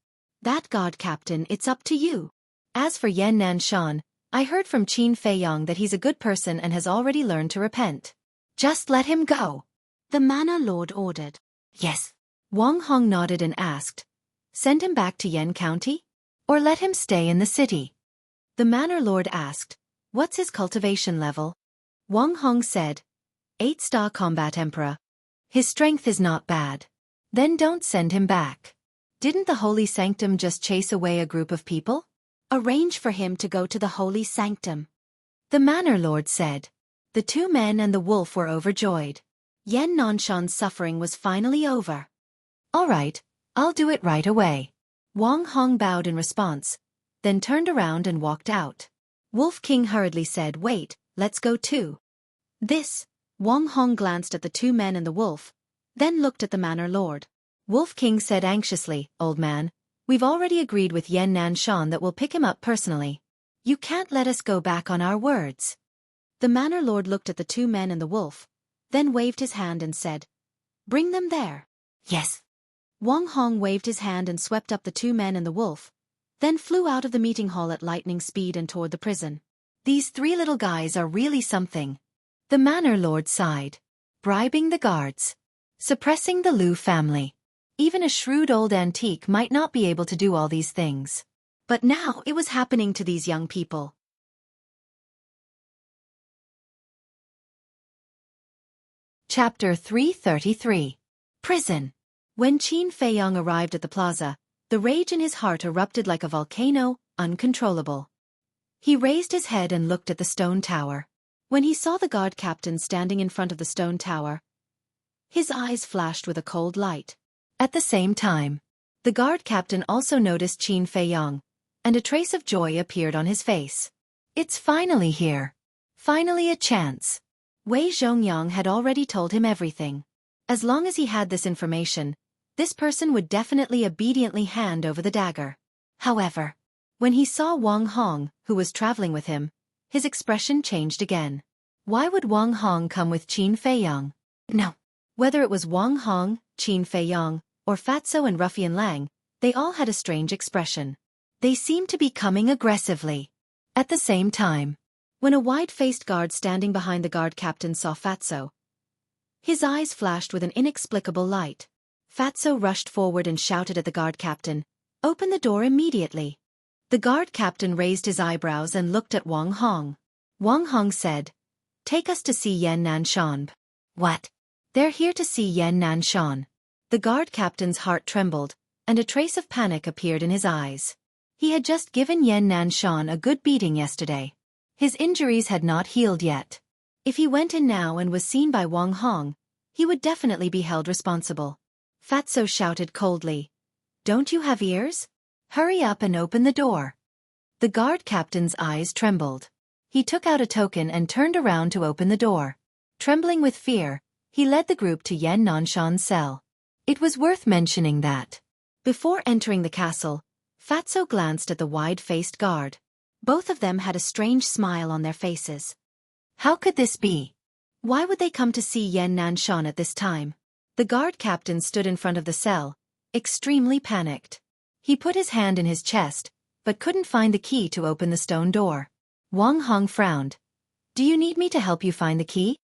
"That god captain, it's up to you. As for Yan Nanshan, I heard from Qin Feiyang that he's a good person and has already learned to repent. Just let him go," the manor lord ordered. "Yes." Wang Hong nodded and asked, "Send him back to Yan County? Or let him stay in the city?" The manor lord asked, "What's his cultivation level?" Wang Hong said, 8-star combat emperor. His strength is not bad. Then don't send him back. Didn't the holy sanctum just chase away a group of people? Arrange for him to go to the holy sanctum, the manor lord said. The two men and the wolf were overjoyed. Yan Nanshan's suffering was finally over. "All right, I'll do it right away." Wang Hong bowed in response, then turned around and walked out. Wolf King hurriedly said, "Wait, let's go too." Wang Hong glanced at the two men and the wolf, then looked at the manor lord. Wolf King said anxiously, "Old man, we've already agreed with Yan Nanshan that we'll pick him up personally. You can't let us go back on our words." The manor lord looked at the two men and the wolf, then waved his hand and said, "Bring them there." "Yes." Wang Hong waved his hand and swept up the two men and the wolf, then flew out of the meeting hall at lightning speed and toward the prison. These three little guys are really something. The manor lord sighed. Bribing the guards. Suppressing the Liu family. Even a shrewd old antique might not be able to do all these things. But now it was happening to these young people. Chapter 333. Prison. When Qin Feiyang arrived at the plaza, the rage in his heart erupted like a volcano, uncontrollable. He raised his head and looked at the stone tower. When he saw the guard captain standing in front of the stone tower, his eyes flashed with a cold light. At the same time, the guard captain also noticed Qin Feiyang, and a trace of joy appeared on his face. "It's finally here. Finally a chance." Wei Zhongyang had already told him everything. As long as he had this information, this person would definitely obediently hand over the dagger. However, when he saw Wang Hong, who was traveling with him, his expression changed again. Why would Wang Hong come with Qin Feiyang? No. Whether it was Wang Hong, Qin Feiyang, or Fatso and Ruffian Lang, they all had a strange expression. They seemed to be coming aggressively. At the same time, when a wide-faced guard standing behind the guard captain saw Fatso, his eyes flashed with an inexplicable light. Fatso rushed forward and shouted at the guard captain, "Open the door immediately." The guard captain raised his eyebrows and looked at Wang Hong. Wang Hong said, "Take us to see Yan Nanshan." "What?" "They're here to see Yan Nanshan." The guard captain's heart trembled, and a trace of panic appeared in his eyes. He had just given Yan Nanshan a good beating yesterday. His injuries had not healed yet. If he went in now and was seen by Wang Hong, he would definitely be held responsible. Fatso shouted coldly, "Don't you have ears? Hurry up and open the door." The guard captain's eyes trembled. He took out a token and turned around to open the door. Trembling with fear, he led the group to Yan Nanshan's cell. It was worth mentioning that, before entering the castle, Fatso glanced at the wide-faced guard. Both of them had a strange smile on their faces. How could this be? Why would they come to see Yan Nanshan at this time? The guard captain stood in front of the cell, extremely panicked. He put his hand in his chest, but couldn't find the key to open the stone door. Wang Hong frowned. Do you need me to help you find the key?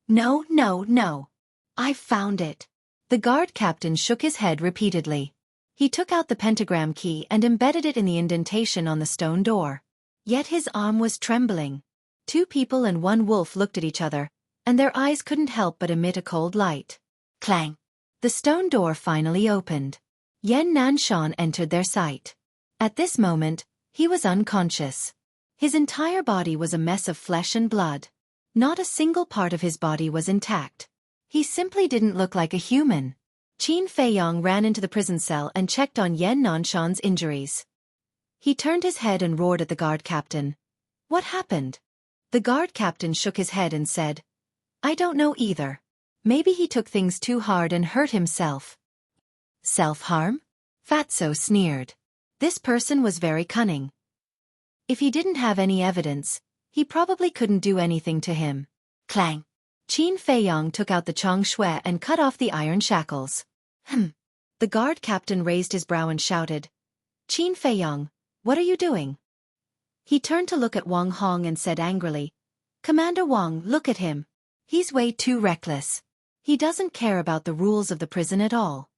No, no, no. I've found it. The guard captain shook his head repeatedly. He took out the pentagram key and embedded it in the indentation on the stone door. Yet his arm was trembling. Two people and one wolf looked at each other, and their eyes couldn't help but emit a cold light. Clang! The stone door finally opened. Yan Nanshan entered their sight. At this moment, he was unconscious. His entire body was a mess of flesh and blood. Not a single part of his body was intact. He simply didn't look like a human. Qin Feiyong ran into the prison cell and checked on Yan Nanshan's injuries. He turned his head and roared at the guard captain. What happened? The guard captain shook his head and said, I don't know either. Maybe he took things too hard and hurt himself. Self-harm? Fatso sneered. This person was very cunning. If he didn't have any evidence, he probably couldn't do anything to him. Clang! Qin Feiyong took out the Chong Shui and cut off the iron shackles. The guard captain raised his brow and shouted, Qin Feiyong, what are you doing? He turned to look at Wang Hong and said angrily, Commander Wang, look at him. He's way too reckless. He doesn't care about the rules of the prison at all.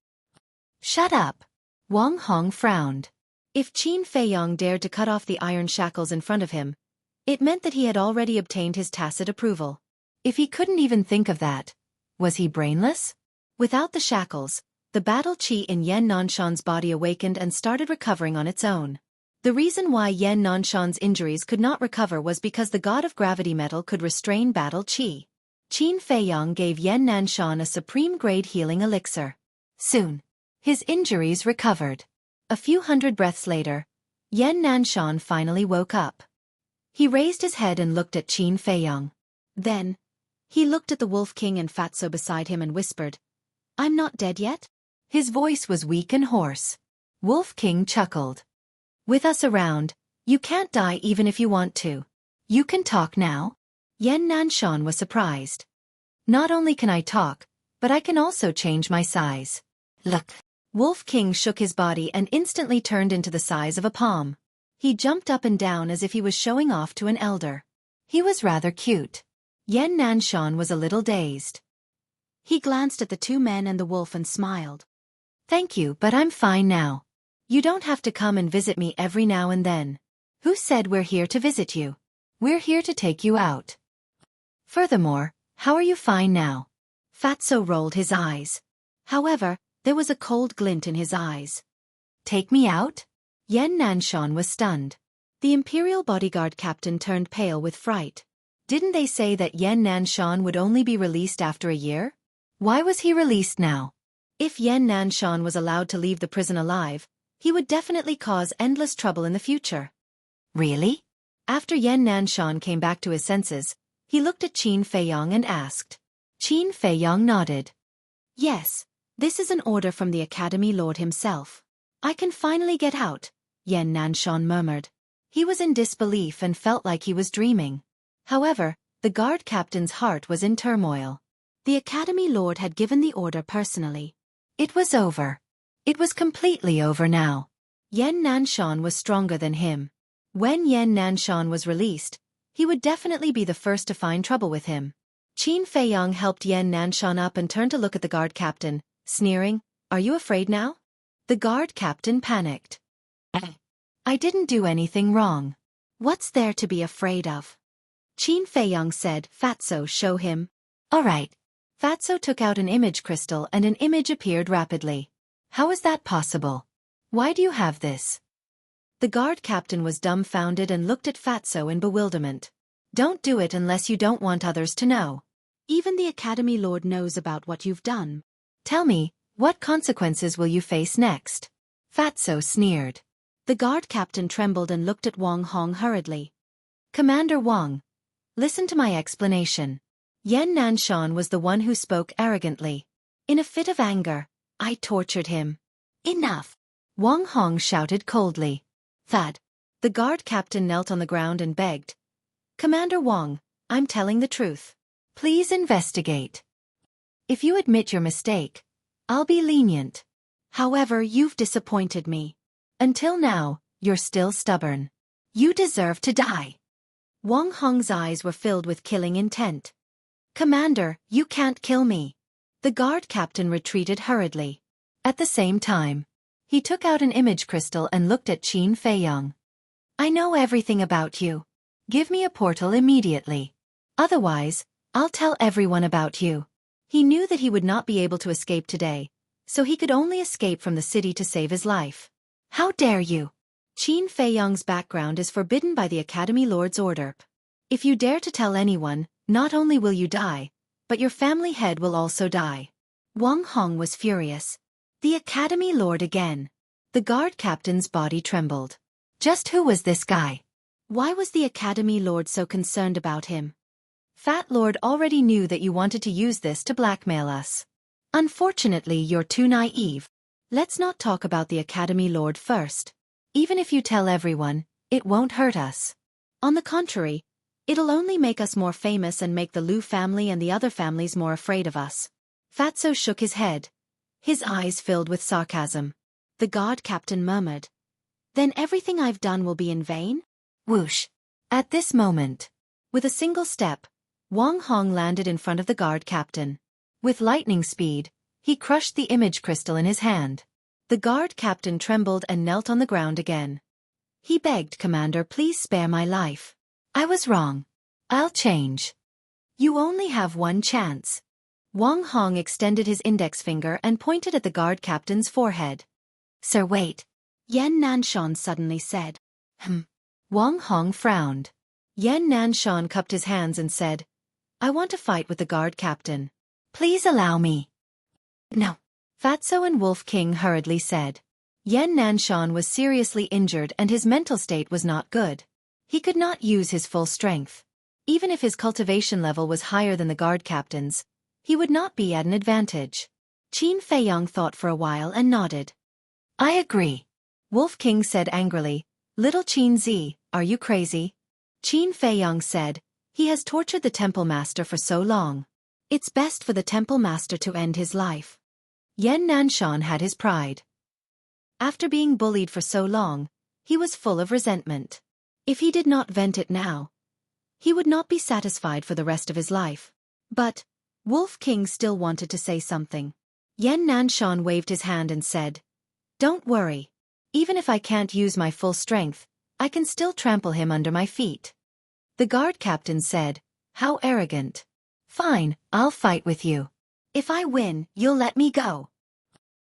Shut up. Wang Hong frowned. If Qin Feiyong dared to cut off the iron shackles in front of him, it meant that he had already obtained his tacit approval. If he couldn't even think of that, was he brainless? Without the shackles, the battle chi in Yan Nanshan's body awakened and started recovering on its own. The reason why Yan Nanshan's injuries could not recover was because the god of gravity metal could restrain battle chi. Qin Feiyong gave Yan Nanshan a supreme-grade healing elixir. Soon, his injuries recovered. A few hundred breaths later, Yan Nanshan finally woke up. He raised his head and looked at Qin Feiyong. Then, he looked at the Wolf King and Fatso beside him and whispered, I'm not dead yet? His voice was weak and hoarse. Wolf King chuckled. With us around, you can't die even if you want to. You can talk now? Yan Nanshan was surprised. Not only can I talk, but I can also change my size. Look. Wolf King shook his body and instantly turned into the size of a palm. He jumped up and down as if he was showing off to an elder. He was rather cute. Yan Nanshan was a little dazed. He glanced at the two men and the wolf and smiled. Thank you, but I'm fine now. You don't have to come and visit me every now and then. Who said we're here to visit you? We're here to take you out. Furthermore, how are you fine now? Fatso rolled his eyes. However, there was a cold glint in his eyes. Take me out? Yan Nanshan was stunned. The Imperial bodyguard captain turned pale with fright. Didn't they say that Yan Nanshan would only be released after a year? Why was he released now? If Yan Nanshan was allowed to leave the prison alive, he would definitely cause endless trouble in the future. Really? After Yan Nanshan came back to his senses, he looked at Qin Feiyong and asked. Qin Feiyong nodded. Yes, this is an order from the Academy Lord himself. I can finally get out, Yan Nanshan murmured. He was in disbelief and felt like he was dreaming. However, the guard captain's heart was in turmoil. The Academy Lord had given the order personally. It was over. It was completely over now. Yan Nanshan was stronger than him. When Yan Nanshan was released, he would definitely be the first to find trouble with him. Qin Feiyong helped Yan Nanshan up and turned to look at the guard captain, sneering, Are you afraid now? The guard captain panicked. I didn't do anything wrong. What's there to be afraid of? Qin Feiyong said, Fatso, show him. All right. Fatso took out an image crystal and an image appeared rapidly. How is that possible? Why do you have this? The guard captain was dumbfounded and looked at Fatso in bewilderment. Don't do it unless you don't want others to know. Even the Academy Lord knows about what you've done. Tell me, what consequences will you face next? Fatso sneered. The guard captain trembled and looked at Wang Hong hurriedly. Commander Wang, listen to my explanation. Yan Nanshan was the one who spoke arrogantly. In a fit of anger, I tortured him. Enough! Wang Hong shouted coldly. Thad. The guard captain knelt on the ground and begged. Commander Wang, I'm telling the truth. Please investigate. If you admit your mistake, I'll be lenient. However, you've disappointed me. Until now, you're still stubborn. You deserve to die. Wang Hong's eyes were filled with killing intent. Commander, you can't kill me. The guard captain retreated hurriedly. At the same time, he took out an image crystal and looked at Qin Feiyang. I know everything about you. Give me a portal immediately. Otherwise, I'll tell everyone about you. He knew that he would not be able to escape today, so he could only escape from the city to save his life. How dare you? Qin Feiyang's background is forbidden by the Academy Lord's order. If you dare to tell anyone, not only will you die, but your family head will also die. Wang Hong was furious. The Academy Lord again. The guard captain's body trembled. Just who was this guy? Why was the Academy Lord so concerned about him? Fat Lord already knew that you wanted to use this to blackmail us. Unfortunately, you're too naive. Let's not talk about the Academy Lord first. Even if you tell everyone, it won't hurt us. On the contrary, it'll only make us more famous and make the Liu family and the other families more afraid of us. Fatso shook his head. His eyes filled with sarcasm. The guard captain murmured. Then everything I've done will be in vain? Whoosh. At this moment, with a single step, Wang Hong landed in front of the guard captain. With lightning speed, he crushed the image crystal in his hand. The guard captain trembled and knelt on the ground again. He begged, Commander, please spare my life. I was wrong. I'll change. You only have one chance. Wang Hong extended his index finger and pointed at the guard captain's forehead. Sir, wait. Yan Nanshan suddenly said. Wang Hong frowned. Yan Nanshan cupped his hands and said, I want to fight with the guard captain. Please allow me. No. Fatso and Wolf King hurriedly said. Yan Nanshan was seriously injured and his mental state was not good. He could not use his full strength. Even if his cultivation level was higher than the guard captain's, he would not be at an advantage. Qin Feiyang thought for a while and nodded. I agree. Wolf King said angrily, Little Qin Zi, are you crazy? Qin Feiyang said, he has tortured the temple master for so long. It's best for the temple master to end his life. Yan Nanshan had his pride. After being bullied for so long, he was full of resentment. If he did not vent it now, he would not be satisfied for the rest of his life. But Wolf King still wanted to say something. Yan Nanshan waved his hand and said, Don't worry. Even if I can't use my full strength, I can still trample him under my feet. The guard captain said, How arrogant. Fine, I'll fight with you. If I win, you'll let me go.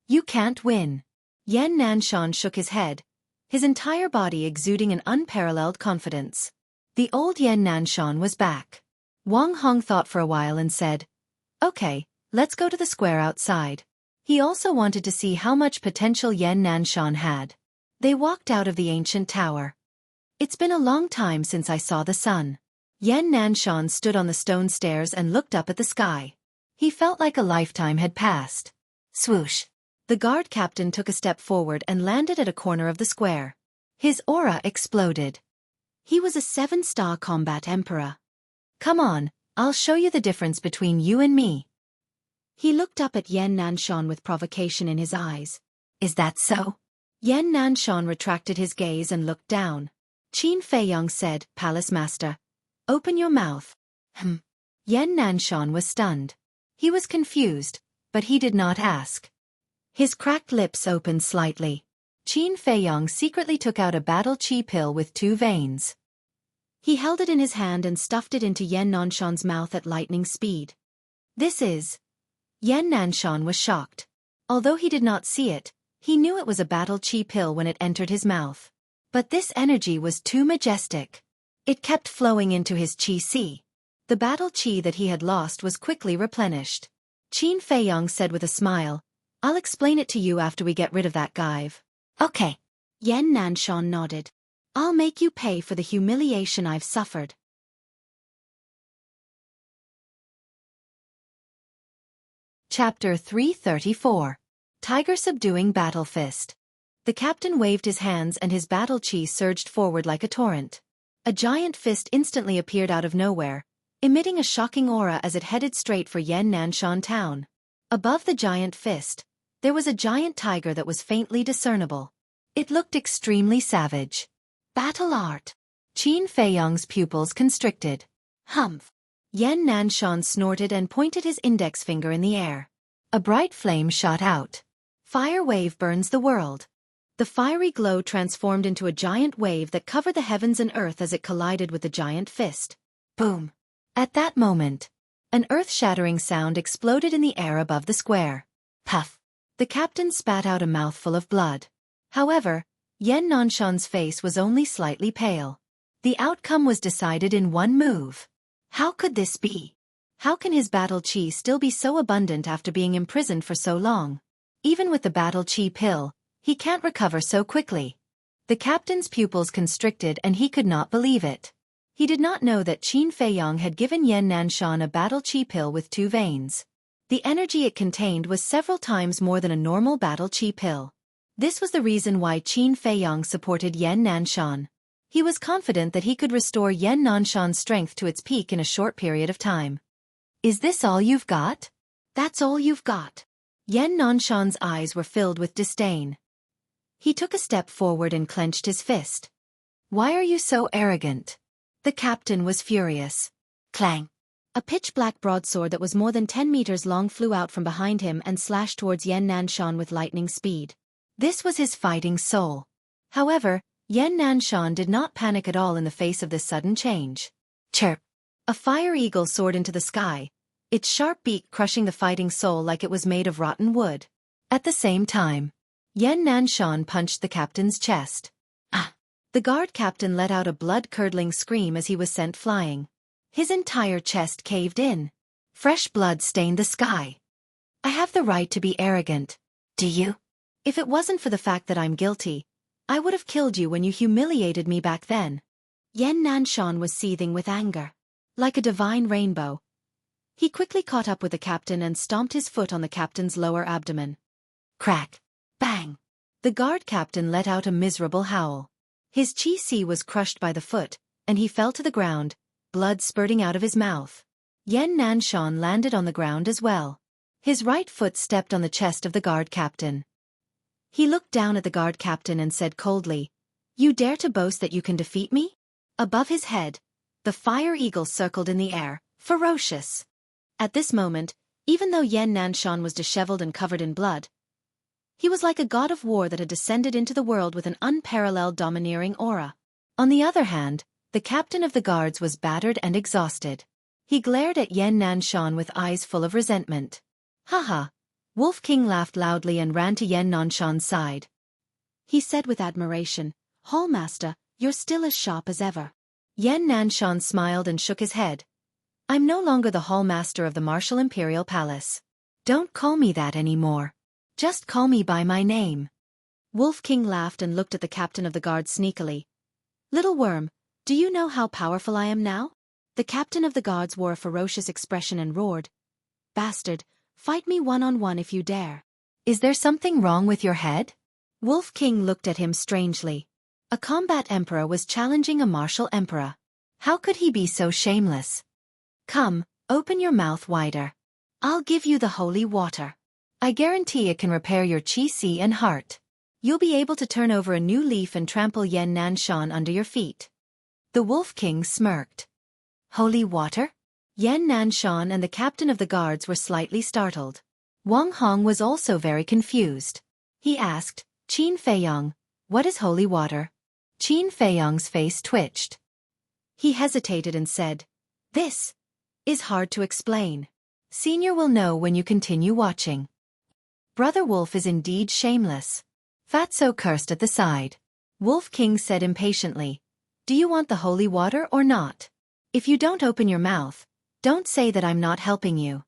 You can't win. Yan Nanshan shook his head, his entire body exuding an unparalleled confidence. The old Yan Nanshan was back. Wang Hong thought for a while and said, Okay, let's go to the square outside. He also wanted to see how much potential Yan Nanshan had. They walked out of the ancient tower. It's been a long time since I saw the sun. Yan Nanshan stood on the stone stairs and looked up at the sky. He felt like a lifetime had passed. Swoosh. The guard captain took a step forward and landed at a corner of the square. His aura exploded. He was a 7-star combat emperor. Come on, I'll show you the difference between you and me. He looked up at Yan Nanshan with provocation in his eyes. Is that so? Yan Nanshan retracted his gaze and looked down. Qin Feiyang said, Palace Master, open your mouth. Yan Nanshan was stunned. He was confused, but he did not ask. His cracked lips opened slightly. Qin Feiyang secretly took out a battle chi pill with 2 veins. He held it in his hand and stuffed it into Yan Nanshan's mouth at lightning speed. This is... Yan Nanshan was shocked. Although he did not see it, he knew it was a battle chi pill when it entered his mouth. But this energy was too majestic. It kept flowing into his chi si. The battle chi that he had lost was quickly replenished. Qin Feiyang said with a smile, I'll explain it to you after we get rid of that guy. Okay. Yan Nanshan nodded. I'll make you pay for the humiliation I've suffered. Chapter 334. Tiger Subduing Battle Fist. The captain waved his hands and his battle chi surged forward like a torrent. A giant fist instantly appeared out of nowhere, emitting a shocking aura as it headed straight for Yannanshan town. Above the giant fist, there was a giant tiger that was faintly discernible. It looked extremely savage. Battle art. Qin Feiyong's pupils constricted. Humph. Yannanshan snorted and pointed his index finger in the air. A bright flame shot out. Fire wave burns the world. The fiery glow transformed into a giant wave that covered the heavens and earth as it collided with the giant fist. Boom. At that moment, an earth-shattering sound exploded in the air above the square. Puff. The captain spat out a mouthful of blood. However, Yannanshan's face was only slightly pale. The outcome was decided in one move. How could this be? How can his battle chi still be so abundant after being imprisoned for so long? Even with the battle chi pill, he can't recover so quickly. The captain's pupils constricted and he could not believe it. He did not know that Qin Feiyong had given Yannanshan a battle chi pill with 2 veins. The energy it contained was several times more than a normal battle chi pill. This was the reason why Qin Feiyong supported Yannanshan. He was confident that he could restore Yannanshan's strength to its peak in a short period of time. Is this all you've got? That's all you've got. Yannanshan's eyes were filled with disdain. He took a step forward and clenched his fist. Why are you so arrogant? The captain was furious. Clang. A pitch-black broadsword that was more than 10 meters long flew out from behind him and slashed towards Yannanshan with lightning speed. This was his fighting soul. However, Yannanshan did not panic at all in the face of this sudden change. Chirp. A fire eagle soared into the sky, its sharp beak crushing the fighting soul like it was made of rotten wood. At the same time, Yannanshan punched the captain's chest. Ah! The guard captain let out a blood-curdling scream as he was sent flying. His entire chest caved in. Fresh blood stained the sky. I have the right to be arrogant. Do you? If it wasn't for the fact that I'm guilty, I would have killed you when you humiliated me back then. Yannanshan was seething with anger. Like a divine rainbow. He quickly caught up with the captain and stomped his foot on the captain's lower abdomen. Crack. Bang. The guard captain let out a miserable howl. His chi was crushed by the foot, and he fell to the ground, blood spurting out of his mouth. Yannanshan landed on the ground as well. His right foot stepped on the chest of the guard captain. He looked down at the guard captain and said coldly, "You dare to boast that you can defeat me?" Above his head, the fire eagle circled in the air, ferocious. At this moment, even though Yannanshan was disheveled and covered in blood, he was like a god of war that had descended into the world with an unparalleled domineering aura. On the other hand, the captain of the guards was battered and exhausted. He glared at Yannanshan with eyes full of resentment. Haha! Wolf King laughed loudly and ran to Yannanshan's side. He said with admiration, "Hallmaster, you're still as sharp as ever." Yannanshan smiled and shook his head. "I'm no longer the hallmaster of the Martial Imperial Palace. Don't call me that anymore. Just call me by my name." Wolf King laughed and looked at the captain of the guard sneakily. "Little worm, do you know how powerful I am now?" The captain of the guards wore a ferocious expression and roared, "Bastard, fight me one-on-one if you dare." "Is there something wrong with your head?" Wolf King looked at him strangely. A combat emperor was challenging a martial emperor. How could he be so shameless? "Come, open your mouth wider. I'll give you the holy water. I guarantee it can repair your chi and heart. You'll be able to turn over a new leaf and trample Yannanshan under your feet." The Wolf King smirked. Holy water? Yannanshan and the captain of the guards were slightly startled. Wang Hong was also very confused. He asked, "Qin Feiyong, what is holy water?" Qin Feiyong's face twitched. He hesitated and said, "This is hard to explain. Senior will know when you continue watching." Brother Wolf is indeed shameless. Fatso cursed at the side. Wolf King said impatiently, "Do you want the holy water or not? If you don't open your mouth, don't say that I'm not helping you."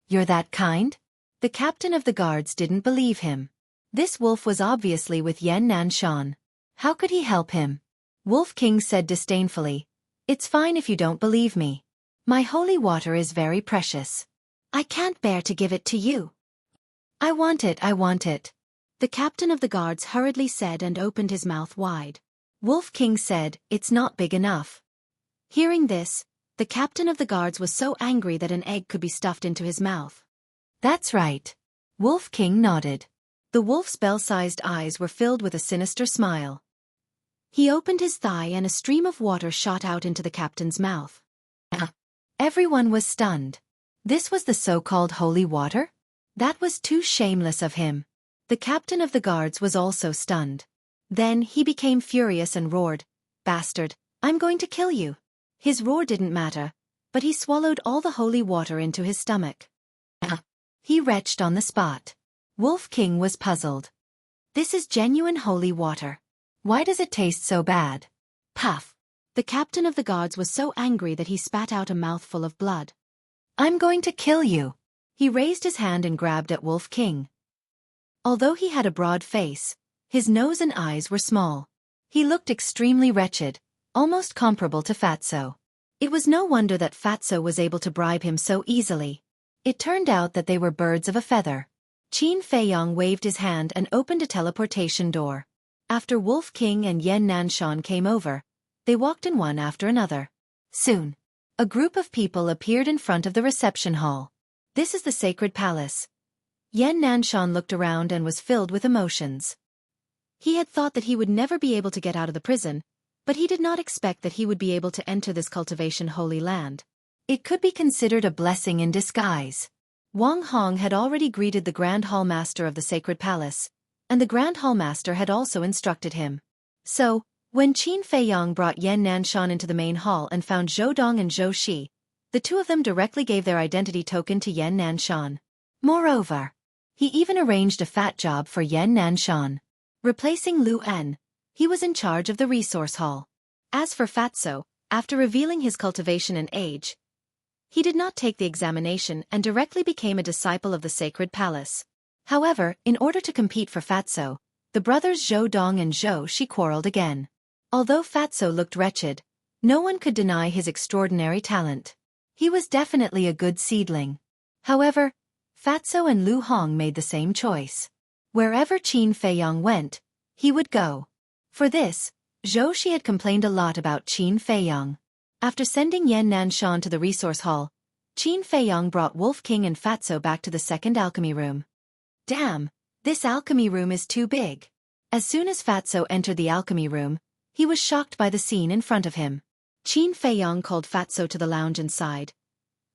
"You're that kind?" The captain of the guards didn't believe him. This wolf was obviously with Yannanshan. How could he help him? Wolf King said disdainfully. It's fine if you don't believe me. My holy water is very precious. I can't bear to give it to you. I want it, I want it. The captain of the guards hurriedly said and opened his mouth wide. Wolf King said, it's not big enough. Hearing this, the captain of the guards was so angry that an egg could be stuffed into his mouth. That's right. Wolf King nodded. The wolf's bell-sized eyes were filled with a sinister smile. He opened his thigh and a stream of water shot out into the captain's mouth. Everyone was stunned. This was the so-called holy water? That was too shameless of him. The captain of the guards was also stunned. Then he became furious and roared, Bastard, I'm going to kill you. His roar didn't matter, but he swallowed all the holy water into his stomach. He retched on the spot. Wolf King was puzzled. This is genuine holy water. Why does it taste so bad? Puff. The captain of the guards was so angry that he spat out a mouthful of blood. I'm going to kill you. He raised his hand and grabbed at Wolf King. Although he had a broad face, his nose and eyes were small. He looked extremely wretched, almost comparable to Fatso. It was no wonder that Fatso was able to bribe him so easily. It turned out that they were birds of a feather. Qin Feiyong waved his hand and opened a teleportation door. After Wolf King and Yan Nanshan came over, they walked in one after another. Soon, a group of people appeared in front of the reception hall. This is the sacred palace. Yan Nanshan looked around and was filled with emotions. He had thought that he would never be able to get out of the prison, but he did not expect that he would be able to enter this cultivation holy land. It could be considered a blessing in disguise. Wang Hong had already greeted the Grand Hall Master of the Sacred Palace, and the Grand Hall Master had also instructed him. So, when Qin Feiyong brought Yan Nanshan into the main hall and found Zhou Dong and Zhou Shi, the two of them directly gave their identity token to Yan Nanshan. Moreover, he even arranged a fat job for Yan Nanshan. Replacing Lu En, he was in charge of the resource hall. As for Fatso, after revealing his cultivation and age, he did not take the examination and directly became a disciple of the Sacred Palace. However, in order to compete for Fatso, the brothers Zhou Dong and Zhou Shi quarreled again. Although Fatso looked wretched, no one could deny his extraordinary talent. He was definitely a good seedling. However, Fatso and Lu Hong made the same choice. Wherever Qin Feiyong went, he would go. For this, Zhou Shi had complained a lot about Qin Feiyong. After sending Yan Nanshan to the resource hall, Qin Feiyong brought Wolf King and Fatso back to the second alchemy room. Damn, this alchemy room is too big. As soon as Fatso entered the alchemy room, he was shocked by the scene in front of him. Qin Feiyong called Fatso to the lounge and sighed.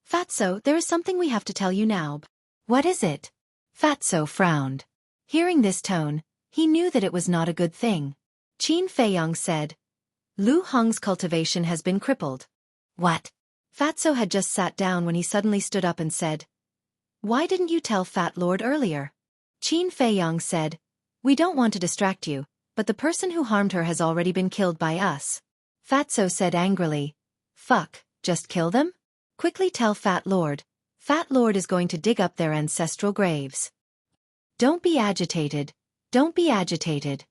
Fatso, there is something we have to tell you now. What is it? Fatso frowned. Hearing this tone, he knew that it was not a good thing. Qin Feiyong said, Lu Hong's cultivation has been crippled. What? Fatso had just sat down when he suddenly stood up and said, Why didn't you tell Fat Lord earlier? Qin Feiyong said, We don't want to distract you, but the person who harmed her has already been killed by us. Fatso said angrily, Fuck, just kill them? Quickly tell Fat Lord. Fat Lord is going to dig up their ancestral graves. Don't be agitated. Don't be agitated.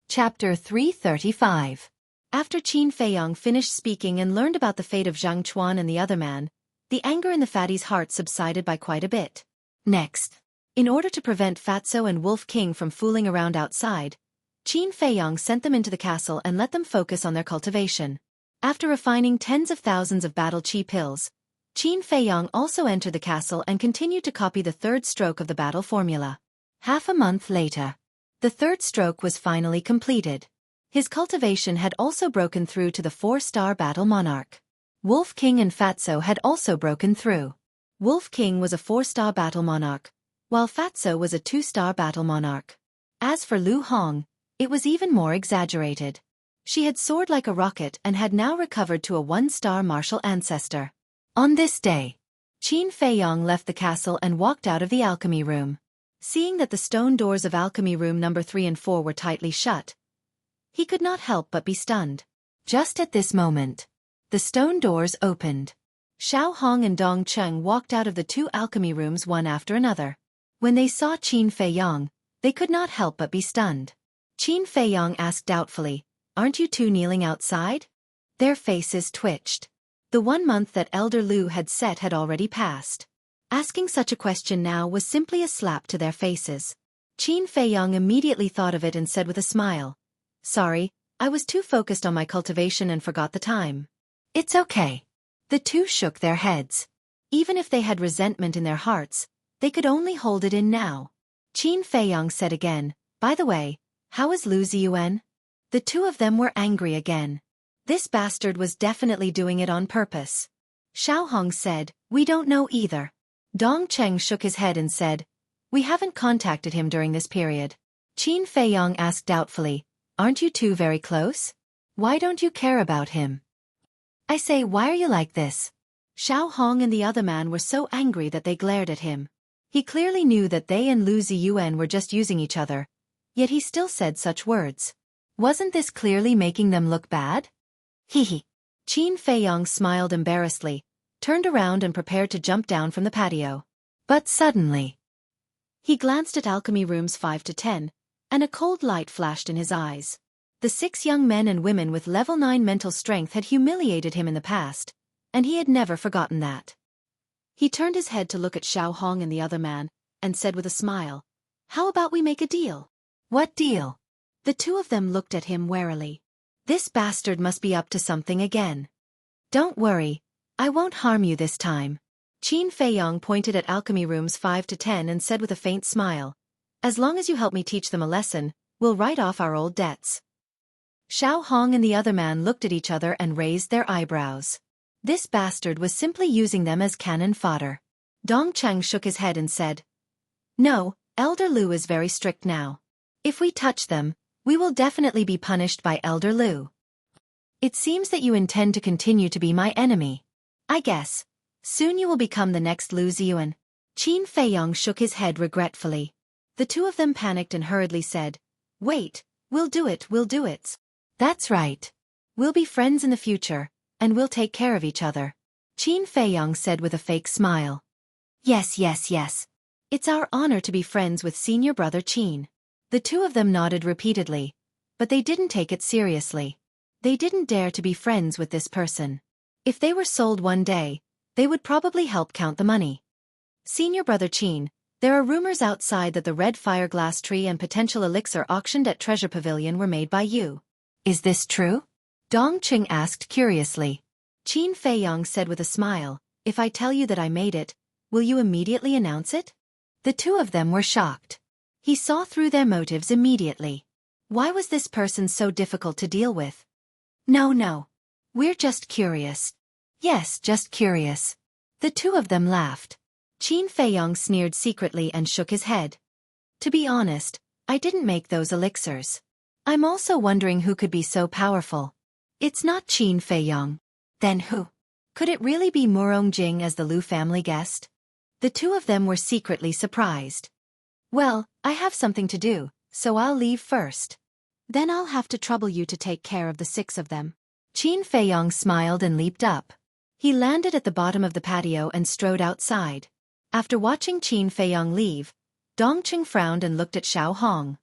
Chapter 335. After Qin Feiyong finished speaking and learned about the fate of Zhang Chuan and the other man, the anger in the fatty's heart subsided by quite a bit. Next, in order to prevent Fatso and Wolf King from fooling around outside, Qin Feiyong sent them into the castle and let them focus on their cultivation. After refining tens of thousands of battle chi pills, Qin Feiyong also entered the castle and continued to copy the third stroke of the battle formula. Half a month later, the third stroke was finally completed. His cultivation had also broken through to the 4-star battle monarch. Wolf King and Fatso had also broken through. Wolf King was a 4-star battle monarch, while Fatso was a 2-star battle monarch. As for Lu Hong, it was even more exaggerated. She had soared like a rocket and had now recovered to a 1-star martial ancestor. On this day, Qin Feiyong left the castle and walked out of the alchemy room. Seeing that the stone doors of alchemy room number 3 and 4 were tightly shut, he could not help but be stunned. Just at this moment, the stone doors opened. Xiao Hong and Dong Cheng walked out of the 2 alchemy rooms one after another. When they saw Qin Feiyong, They could not help but be stunned. Qin Feiyong asked doubtfully, "Aren't you two kneeling outside?" Their faces twitched. The 1 month that Elder Lu had set had already passed. Asking such a question now was simply a slap to their faces. Qin Feiyong immediately thought of it and said with a smile, "Sorry, I was too focused on my cultivation and forgot the time." "It's okay." The two shook their heads. Even if they had resentment in their hearts, they could only hold it in now. Qin Feiyong said again, "By the way, how is Lu Ziyuan?" The two of them were angry again. This bastard was definitely doing it on purpose. Xiao Hong said, "We don't know either." Dong Cheng shook his head and said, "We haven't contacted him during this period." Qin Feiyong asked doubtfully, "Aren't you two very close? Why don't you care about him?" "I say, why are you like this?" Xiao Hong and the other man were so angry that they glared at him. He clearly knew that they and Lu Ziyuan were just using each other, yet he still said such words. Wasn't this clearly making them look bad? Hee. Qin Feiyong smiled embarrassedly, turned around and prepared to jump down from the patio. But suddenly, he glanced at alchemy rooms 5 to 10, and a cold light flashed in his eyes. The 6 young men and women with level 9 mental strength had humiliated him in the past, and he had never forgotten that. He turned his head to look at Xiao Hong and the other man, and said with a smile, "How about we make a deal?" "What deal?" The two of them looked at him warily. This bastard must be up to something again. "Don't worry, I won't harm you this time." Qin Feiyong pointed at alchemy rooms 5 to 10 and said with a faint smile, "As long as you help me teach them a lesson, we'll write off our old debts." Xiao Hong and the other man looked at each other and raised their eyebrows. This bastard was simply using them as cannon fodder. Dong Cheng shook his head and said, "No, Elder Lu is very strict now. If we touch them, we will definitely be punished by Elder Lu. It seems that you intend to continue to be my enemy. I guess. Soon you will become the next Lu Ziyuan." Qin Feiyong shook his head regretfully. The two of them panicked and hurriedly said, "Wait, we'll do it. That's right. We'll be friends in the future, and we'll take care of each other." Qin Feiyong said with a fake smile. Yes. It's our honor to be friends with senior brother Qin." The two of them nodded repeatedly, but they didn't take it seriously. They didn't dare to be friends with this person. If they were sold one day, they would probably help count the money. "Senior brother Qin, there are rumors outside that the red fire glass tree and potential elixir auctioned at Treasure Pavilion were made by you. Is this true?" Dong Qing asked curiously. Qin Feiyong said with a smile, "If I tell you that I made it, will you immediately announce it?" The two of them were shocked. He saw through their motives immediately. Why was this person so difficult to deal with? No. We're just curious." "Yes, just curious." The two of them laughed. Qin Feiyong sneered secretly and shook his head. "To be honest, I didn't make those elixirs. I'm also wondering who could be so powerful. It's not Qin Feiyong. Then who? Could it really be Murong Jing as the Lu family guest?" The two of them were secretly surprised. "Well, I have something to do, so I'll leave first. Then I'll have to trouble you to take care of the 6 of them." Qin Feiyong smiled and leaped up. He landed at the bottom of the patio and strode outside. After watching Qin Feiyong leave, Dongqing frowned and looked at Xiao Hong.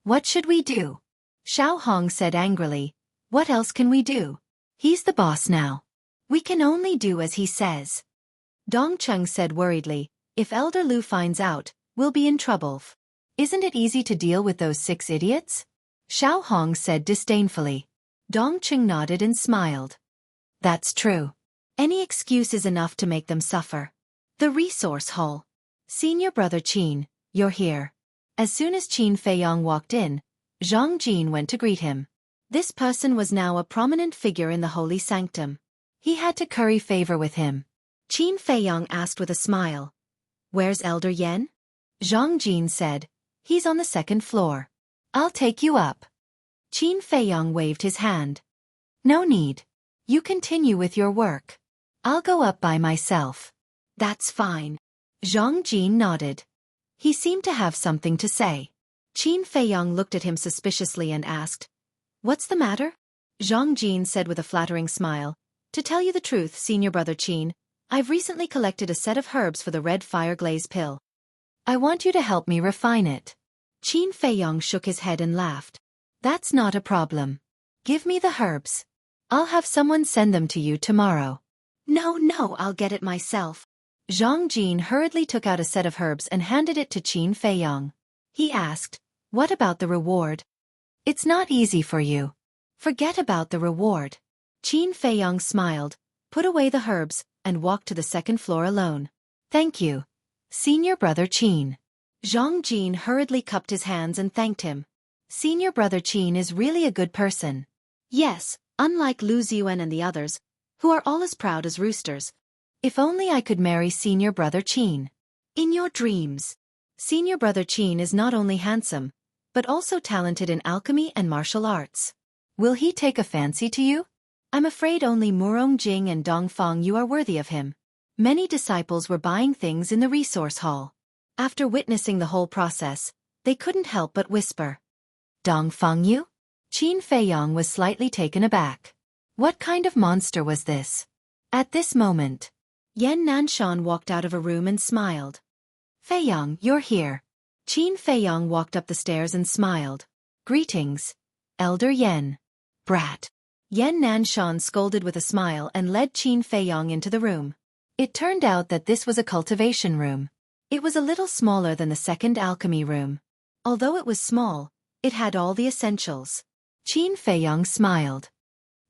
"What should we do?" Xiao Hong said angrily, "What else can we do? He's the boss now. We can only do as he says." Dongcheng said worriedly, "If Elder Lu finds out, we'll be in trouble. Isn't it easy to deal with those 6 idiots?" Xiao Hong said disdainfully. Dongcheng nodded and smiled. "That's true. Any excuse is enough to make them suffer." The resource hall. "Senior brother Qin, you're here." As soon as Qin Feiyong walked in, Zhang Jin went to greet him. This person was now a prominent figure in the holy sanctum. He had to curry favor with him. Qin Feiyong asked with a smile, "Where's Elder Yen?" Zhang Jin said, "He's on the 2nd floor. I'll take you up." Qin Feiyong waved his hand. "No need. You continue with your work. I'll go up by myself." "That's fine." Zhang Jin nodded. He seemed to have something to say. Qin Feiyong looked at him suspiciously and asked, "What's the matter?" Zhang Jin said with a flattering smile, "To tell you the truth, senior brother Qin, I've recently collected a set of herbs for the red fire glaze pill. I want you to help me refine it." Qin Feiyong shook his head and laughed. That's not a problem. Give me the herbs. I'll have someone send them to you tomorrow. No, I'll get it myself. Zhang Jin hurriedly took out a set of herbs and handed it to Qin Feiyong. He asked, what about the reward? It's not easy for you. Forget about the reward. Qin Feiyong smiled, put away the herbs, and walked to the second floor alone. Thank you, Senior Brother Qin. Zhang Jin hurriedly cupped his hands and thanked him. Senior Brother Qin is really a good person. Yes, unlike Lu Ziyuan and the others, who are all as proud as roosters. If only I could marry Senior Brother Qin. In your dreams. Senior Brother Qin is not only handsome, but also talented in alchemy and martial arts. Will he take a fancy to you? I'm afraid only Murong Jing and Dong Fang you are worthy of him. Many disciples were buying things in the resource hall. After witnessing the whole process, they couldn't help but whisper. Dong Fang you? Qin Feiyong was slightly taken aback. What kind of monster was this? At this moment, Yan Nanshan walked out of a room and smiled. Feiyong, you're here. Qin Feiyong walked up the stairs and smiled. Greetings, Elder Yan. Brat. Yan Nanshan scolded with a smile and led Qin Feiyong into the room. It turned out that this was a cultivation room. It was a little smaller than the second alchemy room. Although it was small, it had all the essentials. Qin Feiyong smiled.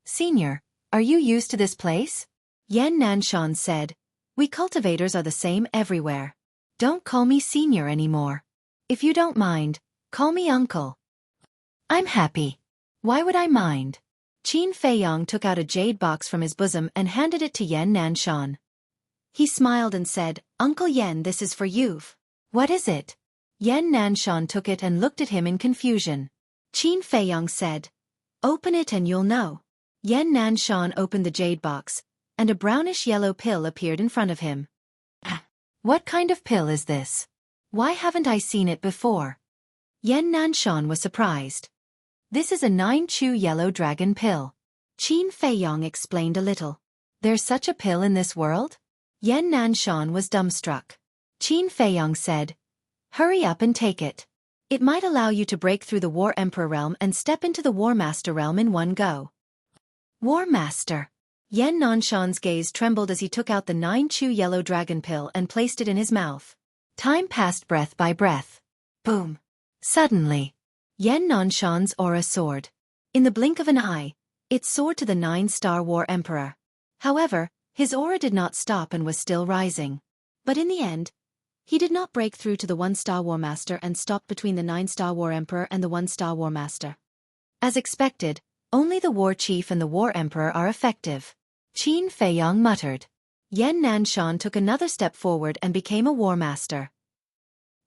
Senior, are you used to this place? Yan Nanshan said, we cultivators are the same everywhere. Don't call me senior anymore. If you don't mind, call me uncle. I'm happy. Why would I mind? Qin Feiyong took out a jade box from his bosom and handed it to Yan Nanshan. He smiled and said, Uncle Yan, this is for you. What is it? Yan Nanshan took it and looked at him in confusion. Qin Feiyong said, open it and you'll know. Yan Nanshan opened the jade box, and a brownish-yellow pill appeared in front of him. What kind of pill is this? Why haven't I seen it before? Yan Nanshan was surprised. This is a 9-chew yellow dragon pill. Qin Feiyong explained a little. There's such a pill in this world? Yan Nanshan was dumbstruck. Qin Feiyong said, hurry up and take it. It might allow you to break through the War Emperor realm and step into the War Master realm in one go. War Master. Yan Nanshan's gaze trembled as he took out the 9-chew yellow dragon pill and placed it in his mouth. Time passed breath by breath. Boom. Suddenly, Yan Nanshan's aura soared. In the blink of an eye, it soared to the 9-star War Emperor. However, his aura did not stop and was still rising. But in the end, he did not break through to the 1-star War Master and stopped between the 9-star War Emperor and the 1-star War Master. As expected, only the War Chief and the War Emperor are effective. Qin Feiyong muttered. Yan Nanshan took another step forward and became a War Master.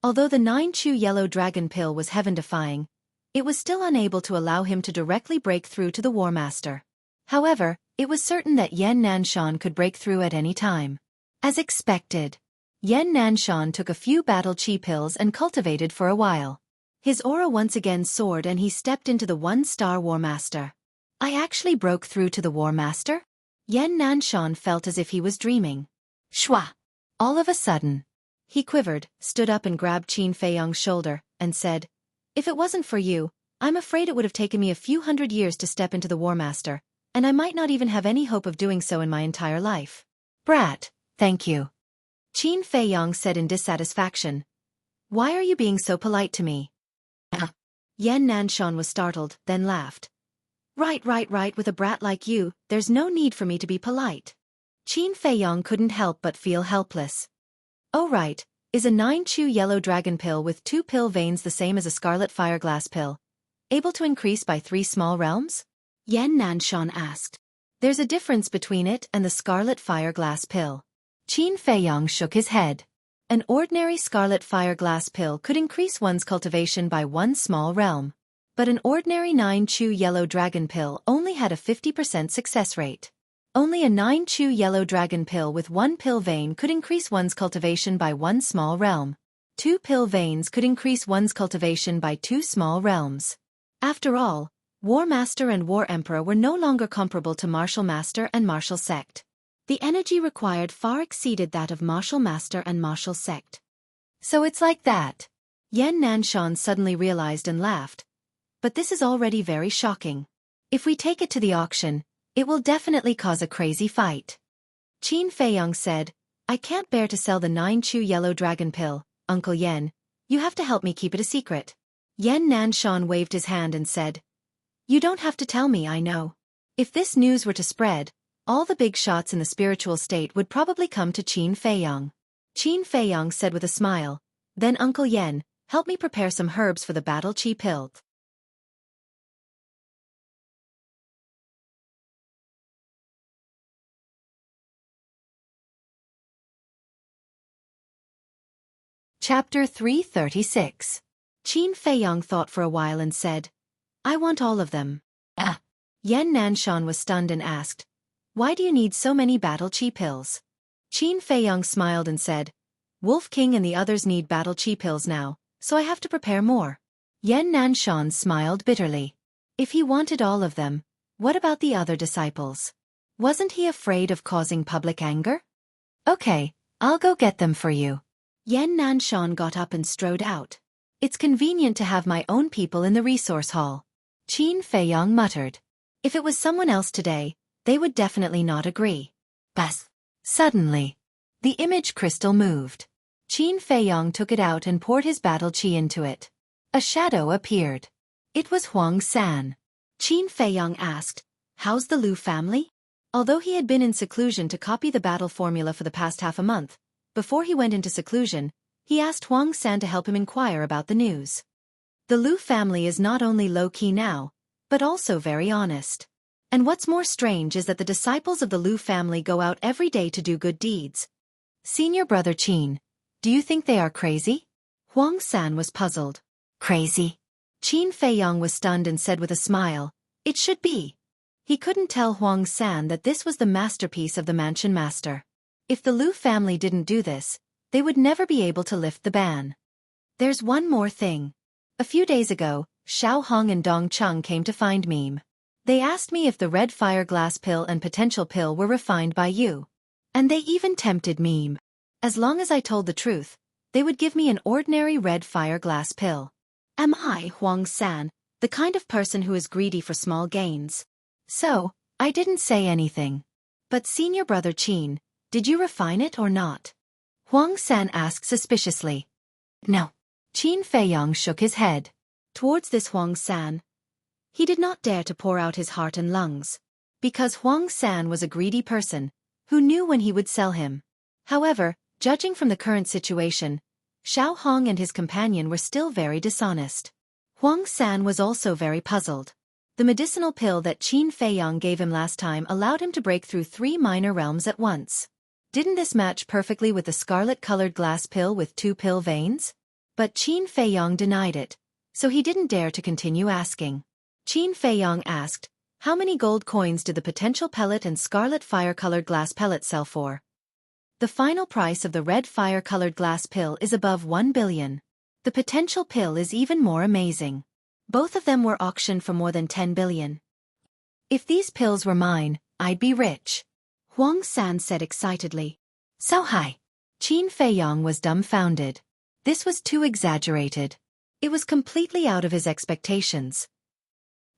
Although the 9-chew yellow dragon pill was heaven-defying, it was still unable to allow him to directly break through to the War Master. However, it was certain that Yan Nanshan could break through at any time. As expected, Yan Nanshan took a few battle chi pills and cultivated for a while. His aura once again soared and he stepped into the 1-star War Master. I actually broke through to the War Master? Yan Nanshan felt as if he was dreaming. Shwa! All of a sudden, he quivered, stood up and grabbed Qin Feiyong's shoulder, and said, if it wasn't for you, I'm afraid it would have taken me a few hundred years to step into the War Master, and I might not even have any hope of doing so in my entire life. Brat, thank you. Qin Feiyong said in dissatisfaction. Why are you being so polite to me? Yan Nanshan was startled, then laughed. Right, with a brat like you, there's no need for me to be polite. Qin Feiyong couldn't help but feel helpless. Oh right, is a 9-chew yellow dragon pill with 2 pill veins the same as a scarlet fireglass pill, able to increase by 3 small realms? Yan Nanshan asked. There's a difference between it and the scarlet fireglass pill. Qin Feiyong shook his head. An ordinary scarlet fireglass pill could increase one's cultivation by 1 small realm. But an ordinary 9-chew yellow dragon pill only had a 50% success rate. Only a 9-chew yellow dragon pill with 1 pill vein could increase one's cultivation by 1 small realm. 2 pill veins could increase one's cultivation by 2 small realms. After all, War Master and War Emperor were no longer comparable to Martial Master and Martial Sect. The energy required far exceeded that of Martial Master and Martial Sect. So it's like that. Yan Nanshan suddenly realized and laughed. But this is already very shocking. If we take it to the auction, it will definitely cause a crazy fight. Qin Feiyong said, I can't bear to sell the 9-chew yellow dragon pill, Uncle Yen. You have to help me keep it a secret. Yan Nanshan waved his hand and said, You don't have to tell me, I know. If this news were to spread, all the big shots in the spiritual state would probably come to Qin Feiyong. Qin Feiyong said with a smile, Then Uncle Yen, help me prepare some herbs for the battle chi pill. Chapter 336. Qin Feiyong thought for a while and said, I want all of them. Yan Nanshan was stunned and asked, Why do you need so many battle chi pills? Qin Feiyong smiled and said, Wolf King and the others need battle chi pills now, so I have to prepare more. Yan Nanshan smiled bitterly. If he wanted all of them, what about the other disciples? Wasn't he afraid of causing public anger? Okay, I'll go get them for you. Yan Nanshan got up and strode out. It's convenient to have my own people in the resource hall. Qin Feiyong muttered. If it was someone else today, they would definitely not agree. Bas. Suddenly, the image crystal moved. Qin Feiyong took it out and poured his battle chi into it. A shadow appeared. It was Huang San. Qin Feiyong asked, How's the Lu family? Although he had been in seclusion to copy the battle formula for the past half a month, before he went into seclusion, he asked Huang San to help him inquire about the news. The Lu family is not only low-key now, but also very honest. And what's more strange is that the disciples of the Lu family go out every day to do good deeds. Senior brother Qin, do you think they are crazy? Huang San was puzzled. Crazy? Qin Feiyong was stunned and said with a smile, It should be. He couldn't tell Huang San that this was the masterpiece of the mansion master. If the Lu family didn't do this, they would never be able to lift the ban. There's one more thing. A few days ago, Xiao Hong and Dong Chung came to find me. They asked me if the red fire glass pill and potential pill were refined by you. And they even tempted me. As long as I told the truth, they would give me an ordinary red fire glass pill. Am I, Huang San, the kind of person who is greedy for small gains? So, I didn't say anything. But senior brother Qin, did you refine it or not? Huang San asked suspiciously. No. Qin Feiyong shook his head. Towards this Huang San, he did not dare to pour out his heart and lungs. Because Huang San was a greedy person, who knew when he would sell him. However, judging from the current situation, Xiao Hong and his companion were still very dishonest. Huang San was also very puzzled. The medicinal pill that Qin Feiyong gave him last time allowed him to break through 3 minor realms at once. Didn't this match perfectly with the scarlet-colored glass pill with 2 pill veins? But Qin Feiyong denied it, so he didn't dare to continue asking. Qin Feiyong asked, How many gold coins did the potential pellet and scarlet fire-colored glass pellet sell for? The final price of the red fire-colored glass pill is above 1 billion. The potential pill is even more amazing. Both of them were auctioned for more than 10 billion. If these pills were mine, I'd be rich. Huang San said excitedly. So high. Qin Feiyong was dumbfounded. This was too exaggerated. It was completely out of his expectations.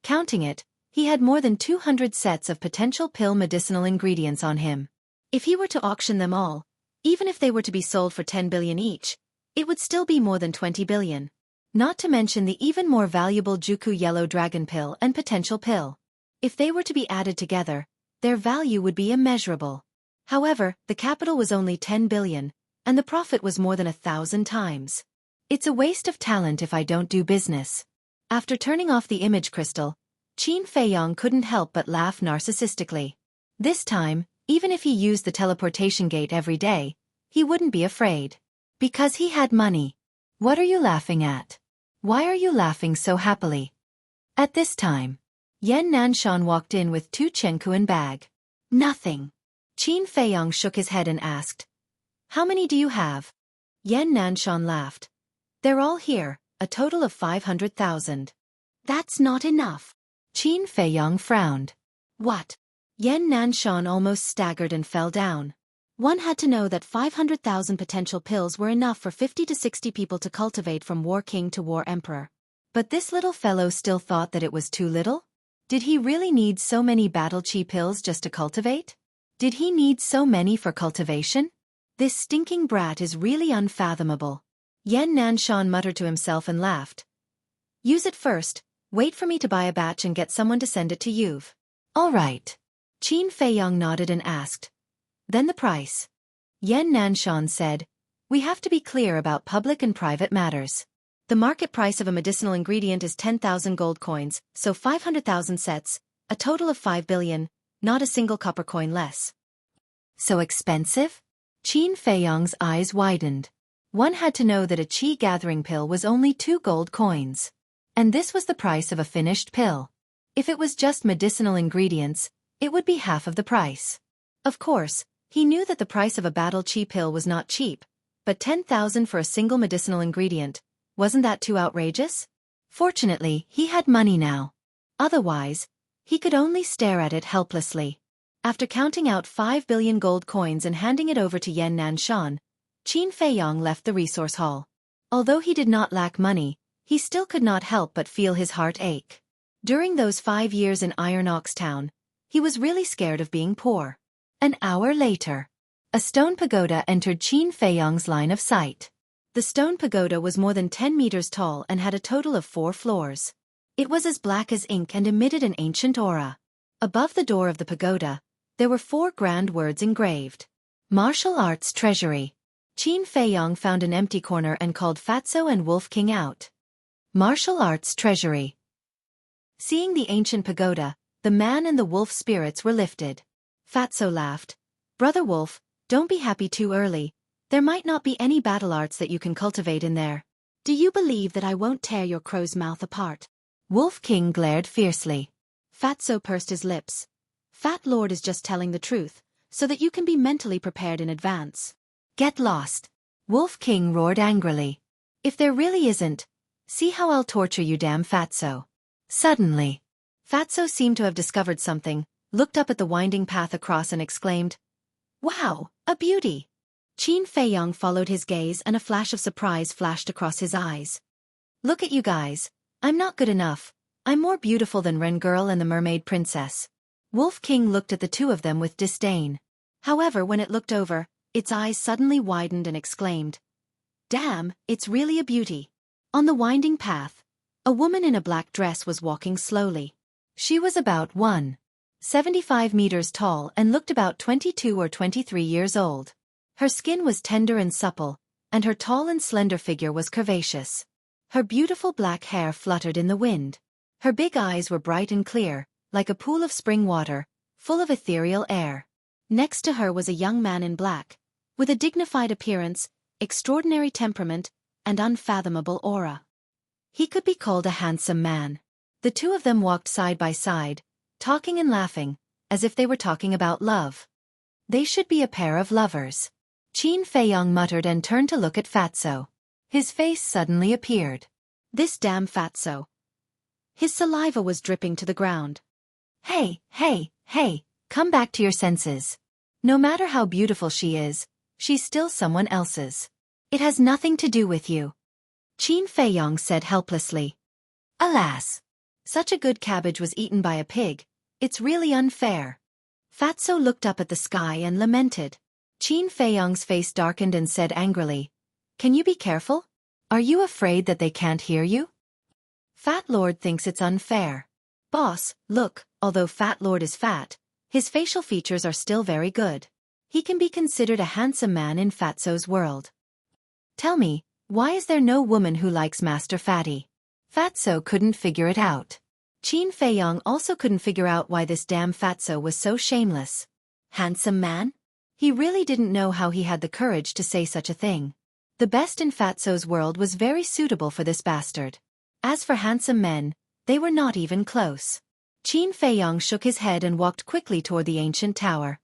Counting it, he had more than 200 sets of potential pill medicinal ingredients on him. If he were to auction them all, even if they were to be sold for 10 billion each, it would still be more than 20 billion. Not to mention the even more valuable Xueqi yellow dragon pill and potential pill. If they were to be added together, their value would be immeasurable. However, the capital was only 10 billion, and the profit was more than 1,000 times. It's a waste of talent if I don't do business. After turning off the image crystal, Qin Feiyong couldn't help but laugh narcissistically. This time, even if he used the teleportation gate every day, he wouldn't be afraid. Because he had money. What are you laughing at? Why are you laughing so happily? At this time, Yan Nanshan walked in with 2 Chengkuan bag. Nothing. Qin Feiyong shook his head and asked, How many do you have? Yan Nanshan laughed. They're all here, a total of 500,000. That's not enough. Qin Feiyong frowned. What? Yan Nanshan almost staggered and fell down. One had to know that 500,000 potential pills were enough for 50 to 60 people to cultivate from war king to war emperor. But this little fellow still thought that it was too little? Did he really need so many battle chi pills just to cultivate? Did he need so many for cultivation? This stinking brat is really unfathomable. Yan Nanshan muttered to himself and laughed. Use it first, wait for me to buy a batch and get someone to send it to you. All right. Qin Feiyong nodded and asked. Then the price. Yan Nanshan said, we have to be clear about public and private matters. The market price of a medicinal ingredient is 10,000 gold coins, so 500,000 sets, a total of 5 billion, not a single copper coin less. So expensive? Qin Feiyong's eyes widened. One had to know that a qi gathering pill was only 2 gold coins. And this was the price of a finished pill. If it was just medicinal ingredients, it would be half of the price. Of course, he knew that the price of a battle chi pill was not cheap, but 10,000 for a single medicinal ingredient, wasn't that too outrageous? Fortunately, he had money now. Otherwise, he could only stare at it helplessly. After counting out 5 billion gold coins and handing it over to Yan Nanshan, Qin Feiyong left the resource hall. Although he did not lack money, he still could not help but feel his heart ache. During those 5 years in Iron Ox Town, he was really scared of being poor. An hour later, a stone pagoda entered Qin Feiyong's line of sight. The stone pagoda was more than 10 meters tall and had a total of 4 floors. It was as black as ink and emitted an ancient aura. Above the door of the pagoda, there were 4 grand words engraved. Martial Arts Treasury. Qin Feiyong found an empty corner and called Fatso and Wolf King out. Martial Arts Treasury. Seeing the ancient pagoda, the man and the wolf spirits were lifted. Fatso laughed. Brother Wolf, don't be happy too early. There might not be any battle arts that you can cultivate in there. Do you believe that I won't tear your crow's mouth apart? Wolf King glared fiercely. Fatso pursed his lips. Fat Lord is just telling the truth, so that you can be mentally prepared in advance. Get lost. Wolf King roared angrily. If there really isn't, see how I'll torture you, damn Fatso. Suddenly, Fatso seemed to have discovered something, looked up at the winding path across and exclaimed, Wow, a beauty! Qin Feiyong followed his gaze and a flash of surprise flashed across his eyes. Look at you guys, I'm not good enough, I'm more beautiful than Ren Girl and the Mermaid Princess. Wolf King looked at the two of them with disdain. However, when it looked over, its eyes suddenly widened and exclaimed, Damn, it's really a beauty. On the winding path, a woman in a black dress was walking slowly. She was about 1.75 meters tall and looked about 22 or 23 years old. Her skin was tender and supple, and her tall and slender figure was curvaceous. Her beautiful black hair fluttered in the wind. Her big eyes were bright and clear, like a pool of spring water, full of ethereal air. Next to her was a young man in black, with a dignified appearance, extraordinary temperament, and unfathomable aura. He could be called a handsome man. The two of them walked side by side, talking and laughing, as if they were talking about love. They should be a pair of lovers. Qin Feiyong muttered and turned to look at Fatso. His face suddenly appeared. This damn Fatso. His saliva was dripping to the ground. Hey, come back to your senses. No matter how beautiful she is, she's still someone else's. It has nothing to do with you. Qin Feiyong said helplessly. Alas! Such a good cabbage was eaten by a pig. It's really unfair. Fatso looked up at the sky and lamented. Qin Feiyong's face darkened and said angrily, Can you be careful? Are you afraid that they can't hear you? Fat Lord thinks it's unfair. Boss, look, although Fat Lord is fat, his facial features are still very good. He can be considered a handsome man in Fatso's world. Tell me, why is there no woman who likes Master Fatty? Fatso couldn't figure it out. Qin Feiyong also couldn't figure out why this damn Fatso was so shameless. Handsome man? He really didn't know how he had the courage to say such a thing. The best in Fatso's world was very suitable for this bastard. As for handsome men, they were not even close. Qin Feiyong shook his head and walked quickly toward the ancient tower.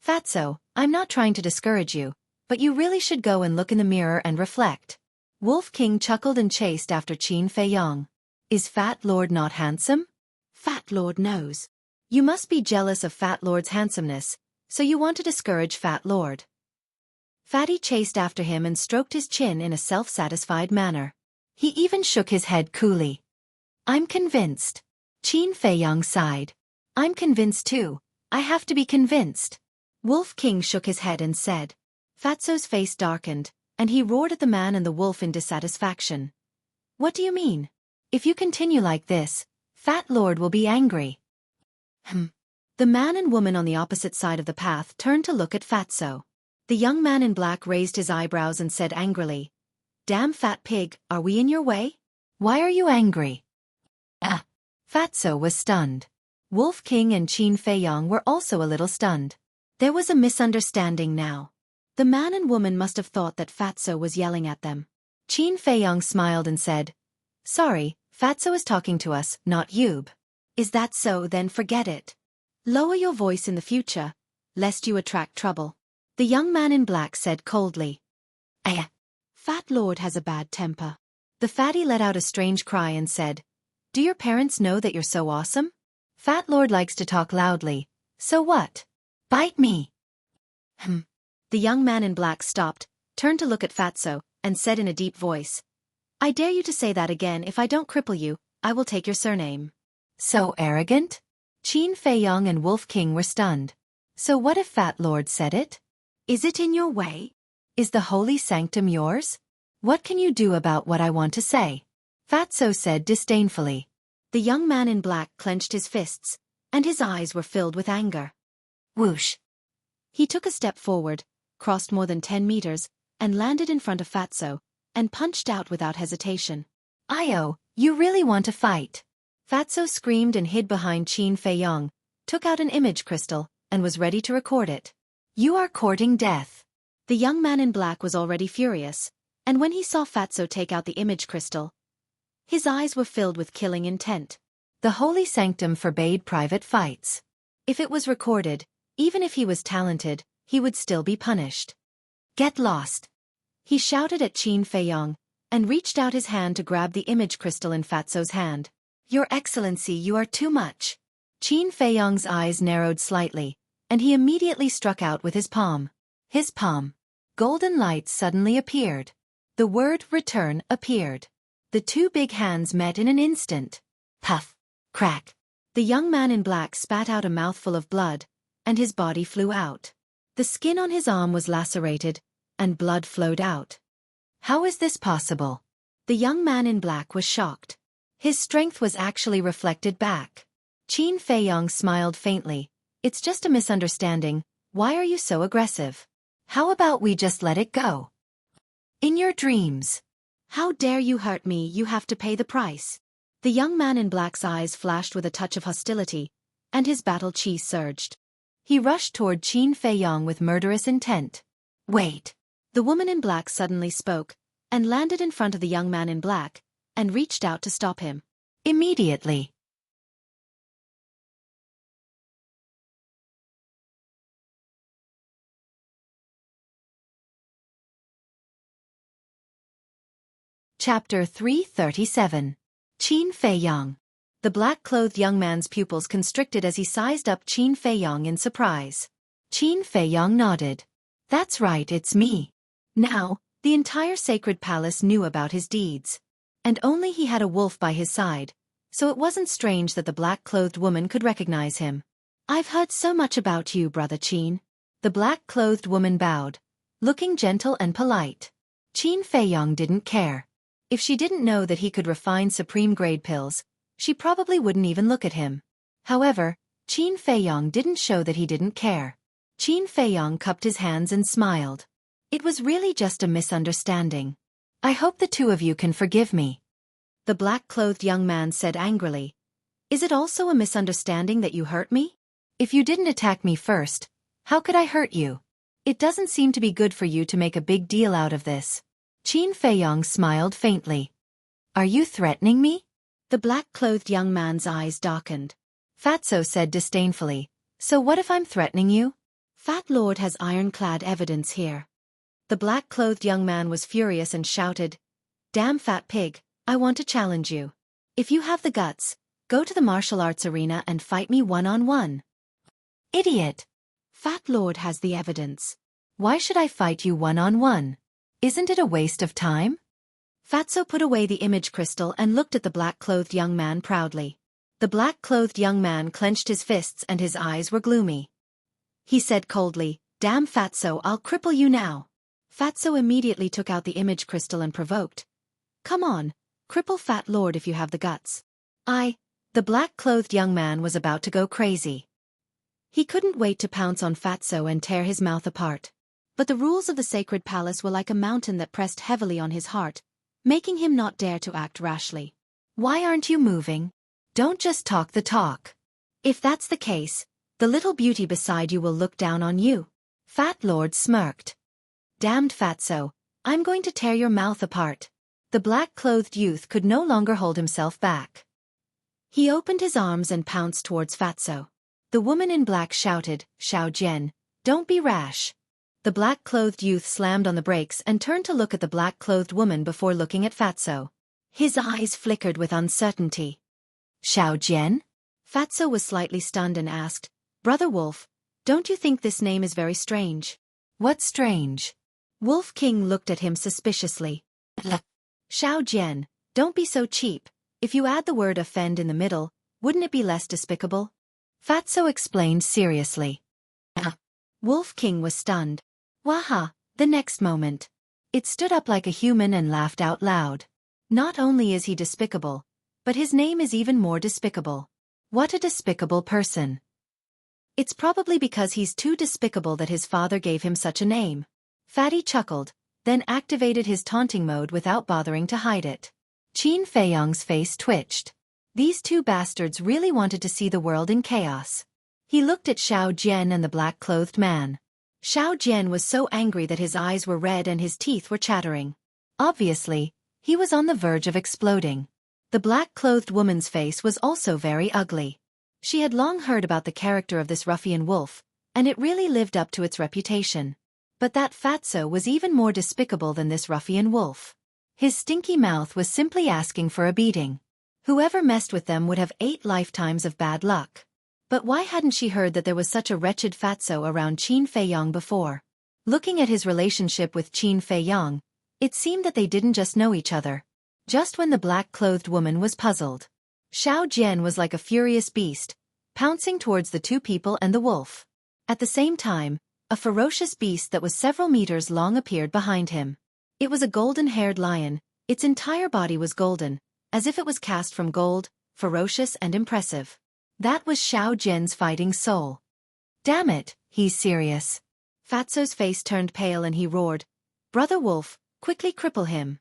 Fatso, I'm not trying to discourage you, but you really should go and look in the mirror and reflect. Wolf King chuckled and chased after Qin Feiyong. Is Fat Lord not handsome? Fat Lord knows. You must be jealous of Fat Lord's handsomeness, So you want to discourage Fat Lord? Fatty chased after him and stroked his chin in a self-satisfied manner. He even shook his head coolly. I'm convinced. Qin Feiyang sighed. I'm convinced too. I have to be convinced. Wolf King shook his head and said. Fatso's face darkened, and he roared at the man and the wolf in dissatisfaction. What do you mean? If you continue like this, Fat Lord will be angry. The man and woman on the opposite side of the path turned to look at Fatso. The young man in black raised his eyebrows and said angrily, Damn fat pig, are we in your way? Why are you angry? Fatso was stunned. Wolf King and Qin Feiyang were also a little stunned. There was a misunderstanding now. The man and woman must have thought that Fatso was yelling at them. Qin Feiyang smiled and said, Sorry, Fatso is talking to us, not Yub. Is that so? Then forget it. Lower your voice in the future, lest you attract trouble. The young man in black said coldly. Fat Lord has a bad temper. The fatty let out a strange cry and said, Do your parents know that you're so awesome? Fat Lord likes to talk loudly. So what? Bite me. The young man in black stopped, turned to look at Fatso, and said in a deep voice, I dare you to say that again. If I don't cripple you, I will take your surname. So arrogant? Qin Feiyang and Wolf King were stunned. So what if Fat Lord said it? Is it in your way? Is the holy sanctum yours? What can you do about what I want to say? Fatso said disdainfully. The young man in black clenched his fists, and his eyes were filled with anger. Whoosh! He took a step forward, crossed more than 10 meters, and landed in front of Fatso, and punched out without hesitation. Io, you really want to fight? Fatso screamed and hid behind Qin Feiyang, took out an image crystal, and was ready to record it. You are courting death. The young man in black was already furious, and when he saw Fatso take out the image crystal, his eyes were filled with killing intent. The holy sanctum forbade private fights. If it was recorded, even if he was talented, he would still be punished. Get lost! He shouted at Qin Feiyang, and reached out his hand to grab the image crystal in Fatso's hand. Your Excellency, you are too much. Qin Feiyang's eyes narrowed slightly, and he immediately struck out with his palm. His palm. Golden light suddenly appeared. The word return appeared. The two big hands met in an instant. Puff! Crack! The young man in black spat out a mouthful of blood, and his body flew out. The skin on his arm was lacerated, and blood flowed out. How is this possible? The young man in black was shocked. His strength was actually reflected back. Qin Feiyang smiled faintly. It's just a misunderstanding. Why are you so aggressive? How about we just let it go? In your dreams. How dare you hurt me? You have to pay the price. The young man in black's eyes flashed with a touch of hostility, and his battle chi surged. He rushed toward Qin Feiyang with murderous intent. Wait. The woman in black suddenly spoke, and landed in front of the young man in black, and reached out to stop him. Immediately. Chapter 337. Qin Feiyang. The black-clothed young man's pupils constricted as he sized up Qin Feiyang in surprise. Qin Feiyang nodded. That's right, it's me. Now, the entire sacred palace knew about his deeds. And only he had a wolf by his side, so it wasn't strange that the black-clothed woman could recognize him. I've heard so much about you, Brother Qin. The black-clothed woman bowed, looking gentle and polite. Qin Feiyang didn't care. If she didn't know that he could refine supreme-grade pills, she probably wouldn't even look at him. However, Qin Feiyang didn't show that he didn't care. Qin Feiyang cupped his hands and smiled. It was really just a misunderstanding. I hope the two of you can forgive me. The black-clothed young man said angrily. Is it also a misunderstanding that you hurt me? If you didn't attack me first, how could I hurt you? It doesn't seem to be good for you to make a big deal out of this. Qin Feiyang smiled faintly. Are you threatening me? The black-clothed young man's eyes darkened. Fatso said disdainfully. So what if I'm threatening you? Fat Lord has ironclad evidence here. The black-clothed young man was furious and shouted, Damn fat pig, I want to challenge you. If you have the guts, go to the martial arts arena and fight me one-on-one. Idiot! Fat Lord has the evidence. Why should I fight you one-on-one? Isn't it a waste of time? Fatso put away the image crystal and looked at the black-clothed young man proudly. The black-clothed young man clenched his fists and his eyes were gloomy. He said coldly, "Damn Fatso, I'll cripple you now." Fatso immediately took out the image crystal and provoked, "Come on, cripple Fat Lord if you have the guts." The black-clothed young man was about to go crazy. He couldn't wait to pounce on Fatso and tear his mouth apart. But the rules of the sacred palace were like a mountain that pressed heavily on his heart, making him not dare to act rashly. "Why aren't you moving? Don't just talk the talk. If that's the case, the little beauty beside you will look down on you." Fat Lord smirked. "Damned Fatso, I'm going to tear your mouth apart." The black-clothed youth could no longer hold himself back. He opened his arms and pounced towards Fatso. The woman in black shouted, "Xiao Jian, don't be rash." The black-clothed youth slammed on the brakes and turned to look at the black-clothed woman before looking at Fatso. His eyes flickered with uncertainty. "Xiao Jian?" Fatso was slightly stunned and asked, "Brother Wolf, don't you think this name is very strange?" "What's strange?" Wolf King looked at him suspiciously. "Xiao Jian, don't be so cheap. If you add the word offend in the middle, wouldn't it be less despicable?" Fatso explained seriously. Wolf King was stunned. Waha! The next moment, it stood up like a human and laughed out loud. "Not only is he despicable, but his name is even more despicable. What a despicable person. It's probably because he's too despicable that his father gave him such a name." Fatty chuckled, then activated his taunting mode without bothering to hide it. Qin Feiyong's face twitched. These two bastards really wanted to see the world in chaos. He looked at Xiao Jian and the black-clothed man. Xiao Jian was so angry that his eyes were red and his teeth were chattering. Obviously, he was on the verge of exploding. The black-clothed woman's face was also very ugly. She had long heard about the character of this ruffian wolf, and it really lived up to its reputation. But that Fatso was even more despicable than this ruffian wolf. His stinky mouth was simply asking for a beating. Whoever messed with them would have 8 lifetimes of bad luck. But why hadn't she heard that there was such a wretched Fatso around Qin Feiyong before? Looking at his relationship with Qin Feiyong, it seemed that they didn't just know each other. Just when the black-clothed woman was puzzled, Xiao Jian was like a furious beast, pouncing towards the two people and the wolf. At the same time, a ferocious beast that was several meters long appeared behind him. It was a golden-haired lion. Its entire body was golden, as if it was cast from gold, ferocious and impressive. That was Xiao Jian's fighting soul. "Damn it, he's serious." Fatso's face turned pale and he roared, "Brother Wolf, quickly cripple him.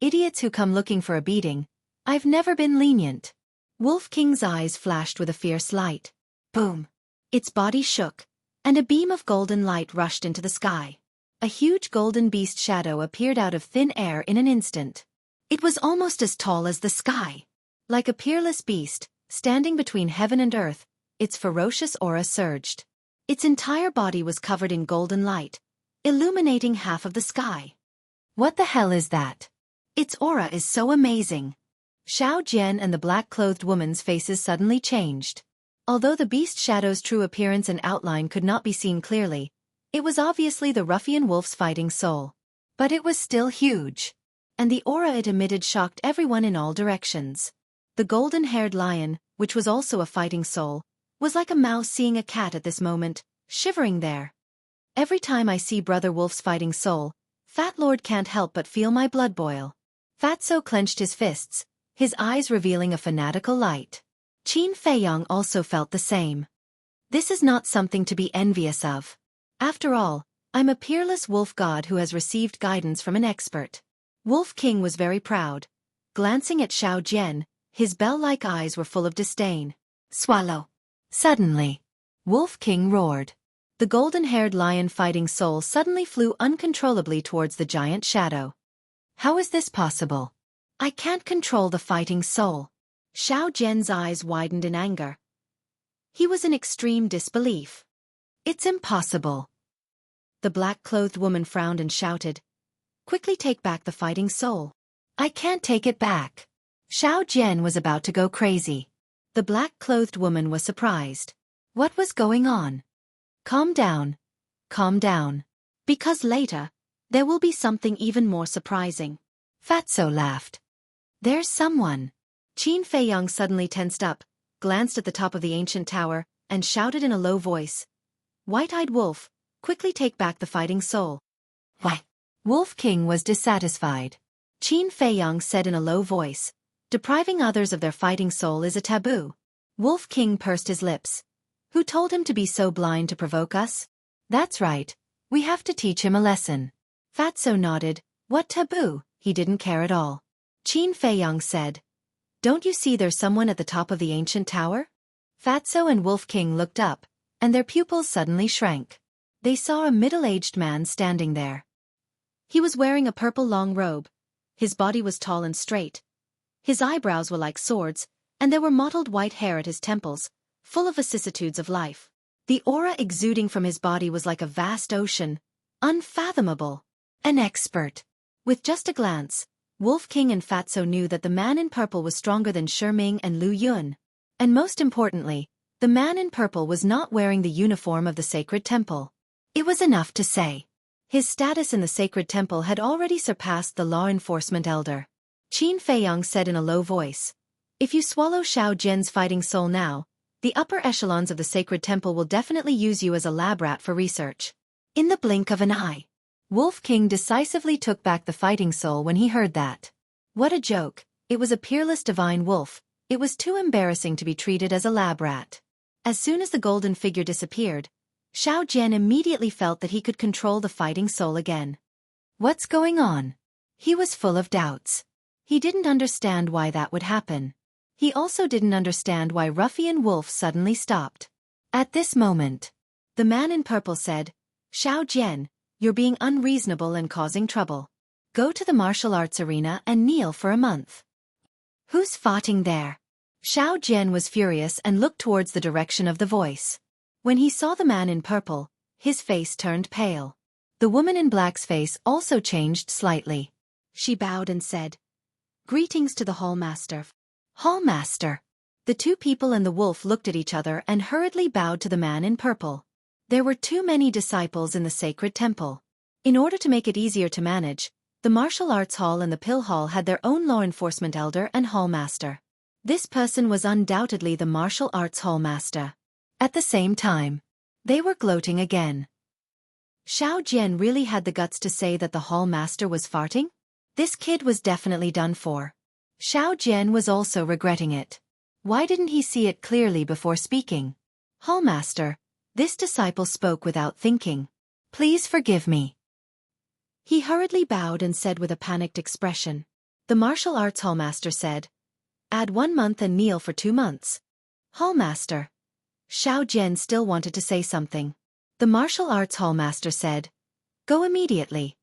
Idiots who come looking for a beating. I've never been lenient." Wolf King's eyes flashed with a fierce light. Boom! Its body shook, and a beam of golden light rushed into the sky. A huge golden beast shadow appeared out of thin air in an instant. It was almost as tall as the sky. Like a peerless beast, standing between heaven and earth, its ferocious aura surged. Its entire body was covered in golden light, illuminating half of the sky. What the hell is that? Its aura is so amazing. Xiao Jian and the black-clothed woman's faces suddenly changed. Although the beast shadow's true appearance and outline could not be seen clearly, it was obviously the ruffian wolf's fighting soul. But it was still huge. And the aura it emitted shocked everyone in all directions. The golden-haired lion, which was also a fighting soul, was like a mouse seeing a cat at this moment, shivering there. Every time I see Brother Wolf's fighting soul, Fat Lord can't help but feel my blood boil. Fatso clenched his fists, his eyes revealing a fanatical light. Qin Feiyong also felt the same. This is not something to be envious of. After all, I'm a peerless wolf god who has received guidance from an expert. Wolf King was very proud. Glancing at Xiao Jian, his bell-like eyes were full of disdain. Swallow. Suddenly, Wolf King roared. The golden-haired lion fighting soul suddenly flew uncontrollably towards the giant shadow. How is this possible? I can't control the fighting soul. Xiao Jian's eyes widened in anger. He was in extreme disbelief. It's impossible. The black-clothed woman frowned and shouted, "Quickly take back the fighting soul." "I can't take it back." Xiao Jian was about to go crazy. The black-clothed woman was surprised. What was going on? Calm down. Calm down. Because later, there will be something even more surprising. Fatso laughed. There's someone. Qin Feiyang suddenly tensed up, glanced at the top of the ancient tower, and shouted in a low voice. White-eyed wolf, quickly take back the fighting soul. Why? Wolf King was dissatisfied. Qin Feiyang said in a low voice. Depriving others of their fighting soul is a taboo. Wolf King pursed his lips. Who told him to be so blind to provoke us? That's right. We have to teach him a lesson. Fatso nodded. What taboo? He didn't care at all. Qin Feiyang said. Don't you see there's someone at the top of the ancient tower? Fatso and Wolf King looked up, and their pupils suddenly shrank. They saw a middle-aged man standing there. He was wearing a purple long robe. His body was tall and straight. His eyebrows were like swords, and there were mottled white hair at his temples, full of vicissitudes of life. The aura exuding from his body was like a vast ocean, unfathomable. An expert. With just a glance, Wolf King and Fatso knew that the man in purple was stronger than Shiming and Lu Yun. And most importantly, the man in purple was not wearing the uniform of the sacred temple. It was enough to say. His status in the sacred temple had already surpassed the law enforcement elder. Qin Feiyang said in a low voice. If you swallow Xiao Jian's fighting soul now, the upper echelons of the sacred temple will definitely use you as a lab rat for research. In the blink of an eye, Wolf King decisively took back the fighting soul when he heard that. What a joke. It was a peerless divine wolf. It was too embarrassing to be treated as a lab rat. As soon as the golden figure disappeared, Xiao Jian immediately felt that he could control the fighting soul again. What's going on? He was full of doubts. He didn't understand why that would happen. He also didn't understand why Ruffian Wolf suddenly stopped. At this moment, the man in purple said, Xiao Jian, you're being unreasonable and causing trouble. Go to the martial arts arena and kneel for a month. Who's fighting there? Xiao Jian was furious and looked towards the direction of the voice. When he saw the man in purple, his face turned pale. The woman in black's face also changed slightly. She bowed and said, Greetings to the Hallmaster. Hallmaster. The two people and the wolf looked at each other and hurriedly bowed to the man in purple. There were too many disciples in the sacred temple. In order to make it easier to manage, the martial arts hall and the pill hall had their own law enforcement elder and hallmaster. This person was undoubtedly the martial arts hallmaster. At the same time, they were gloating again. Xiao Jian really had the guts to say that the hallmaster was farting? This kid was definitely done for. Xiao Jian was also regretting it. Why didn't he see it clearly before speaking? Hallmaster, this disciple spoke without thinking. Please forgive me. He hurriedly bowed and said with a panicked expression. The martial arts hallmaster said, Add 1 month and kneel for 2 months. Hallmaster. Xiao Jian still wanted to say something. The martial arts hallmaster said, Go immediately.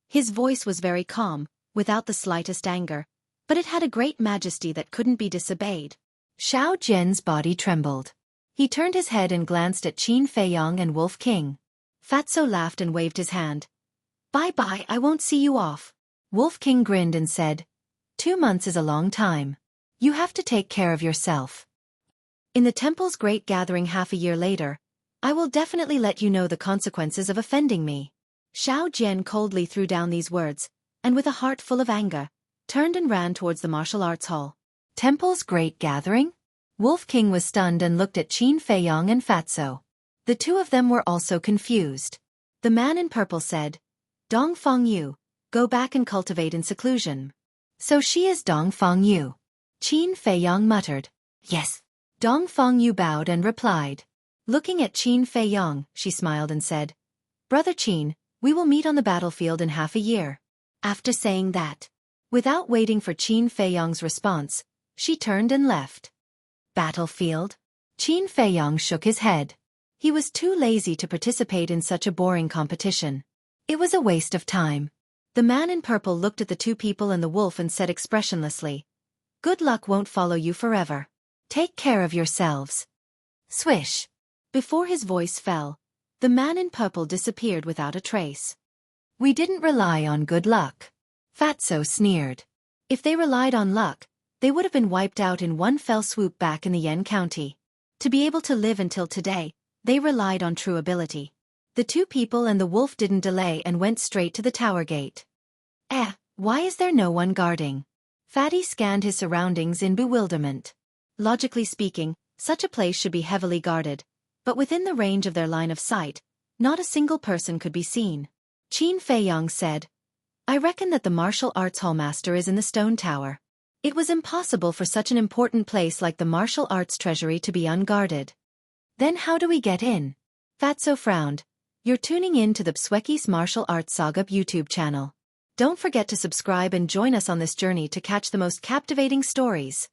His voice was very calm, without the slightest anger, but it had a great majesty that couldn't be disobeyed. Xiao Jian's body trembled. He turned his head and glanced at Qin Feiyang and Wolf King. Fatso laughed and waved his hand. Bye-bye, I won't see you off. Wolf King grinned and said, 2 months is a long time. You have to take care of yourself. In the temple's great gathering half a year later, I will definitely let you know the consequences of offending me. Xiao Jian coldly threw down these words, and with a heart full of anger, turned and ran towards the martial arts hall. Temple's great gathering? Wolf King was stunned and looked at Qin Feiyang and Fatso. The two of them were also confused. The man in purple said, Dong Feng Yu, go back and cultivate in seclusion. So she is Dong Feng Yu. Qin Feiyang muttered, Yes. Dong Feng Yu bowed and replied. Looking at Qin Feiyang, she smiled and said, Brother Qin, we will meet on the battlefield in half a year. After saying that, without waiting for Qin Feiyang's response, she turned and left. Battlefield? Qin Feiyang shook his head. He was too lazy to participate in such a boring competition. It was a waste of time. The man in purple looked at the two people and the wolf and said expressionlessly, Good luck won't follow you forever. Take care of yourselves. Swish. Before his voice fell, the man in purple disappeared without a trace. We didn't rely on good luck. Fatso sneered. If they relied on luck, they would have been wiped out in one fell swoop back in the Yen County. To be able to live until today, They relied on true ability. The two people and the wolf didn't delay and went straight to the tower gate. Why is there no one guarding? Fatty scanned his surroundings in bewilderment. Logically speaking, such a place should be heavily guarded, but within the range of their line of sight, not a single person could be seen. Qin Feiyong said, I reckon that the martial arts hallmaster is in the stone tower. It was impossible for such an important place like the martial arts treasury to be unguarded. Then how do we get in? Fatso frowned. You're tuning in to the Xueqi's Martial Arts Saga YouTube channel. Don't forget to subscribe and join us on this journey to catch the most captivating stories.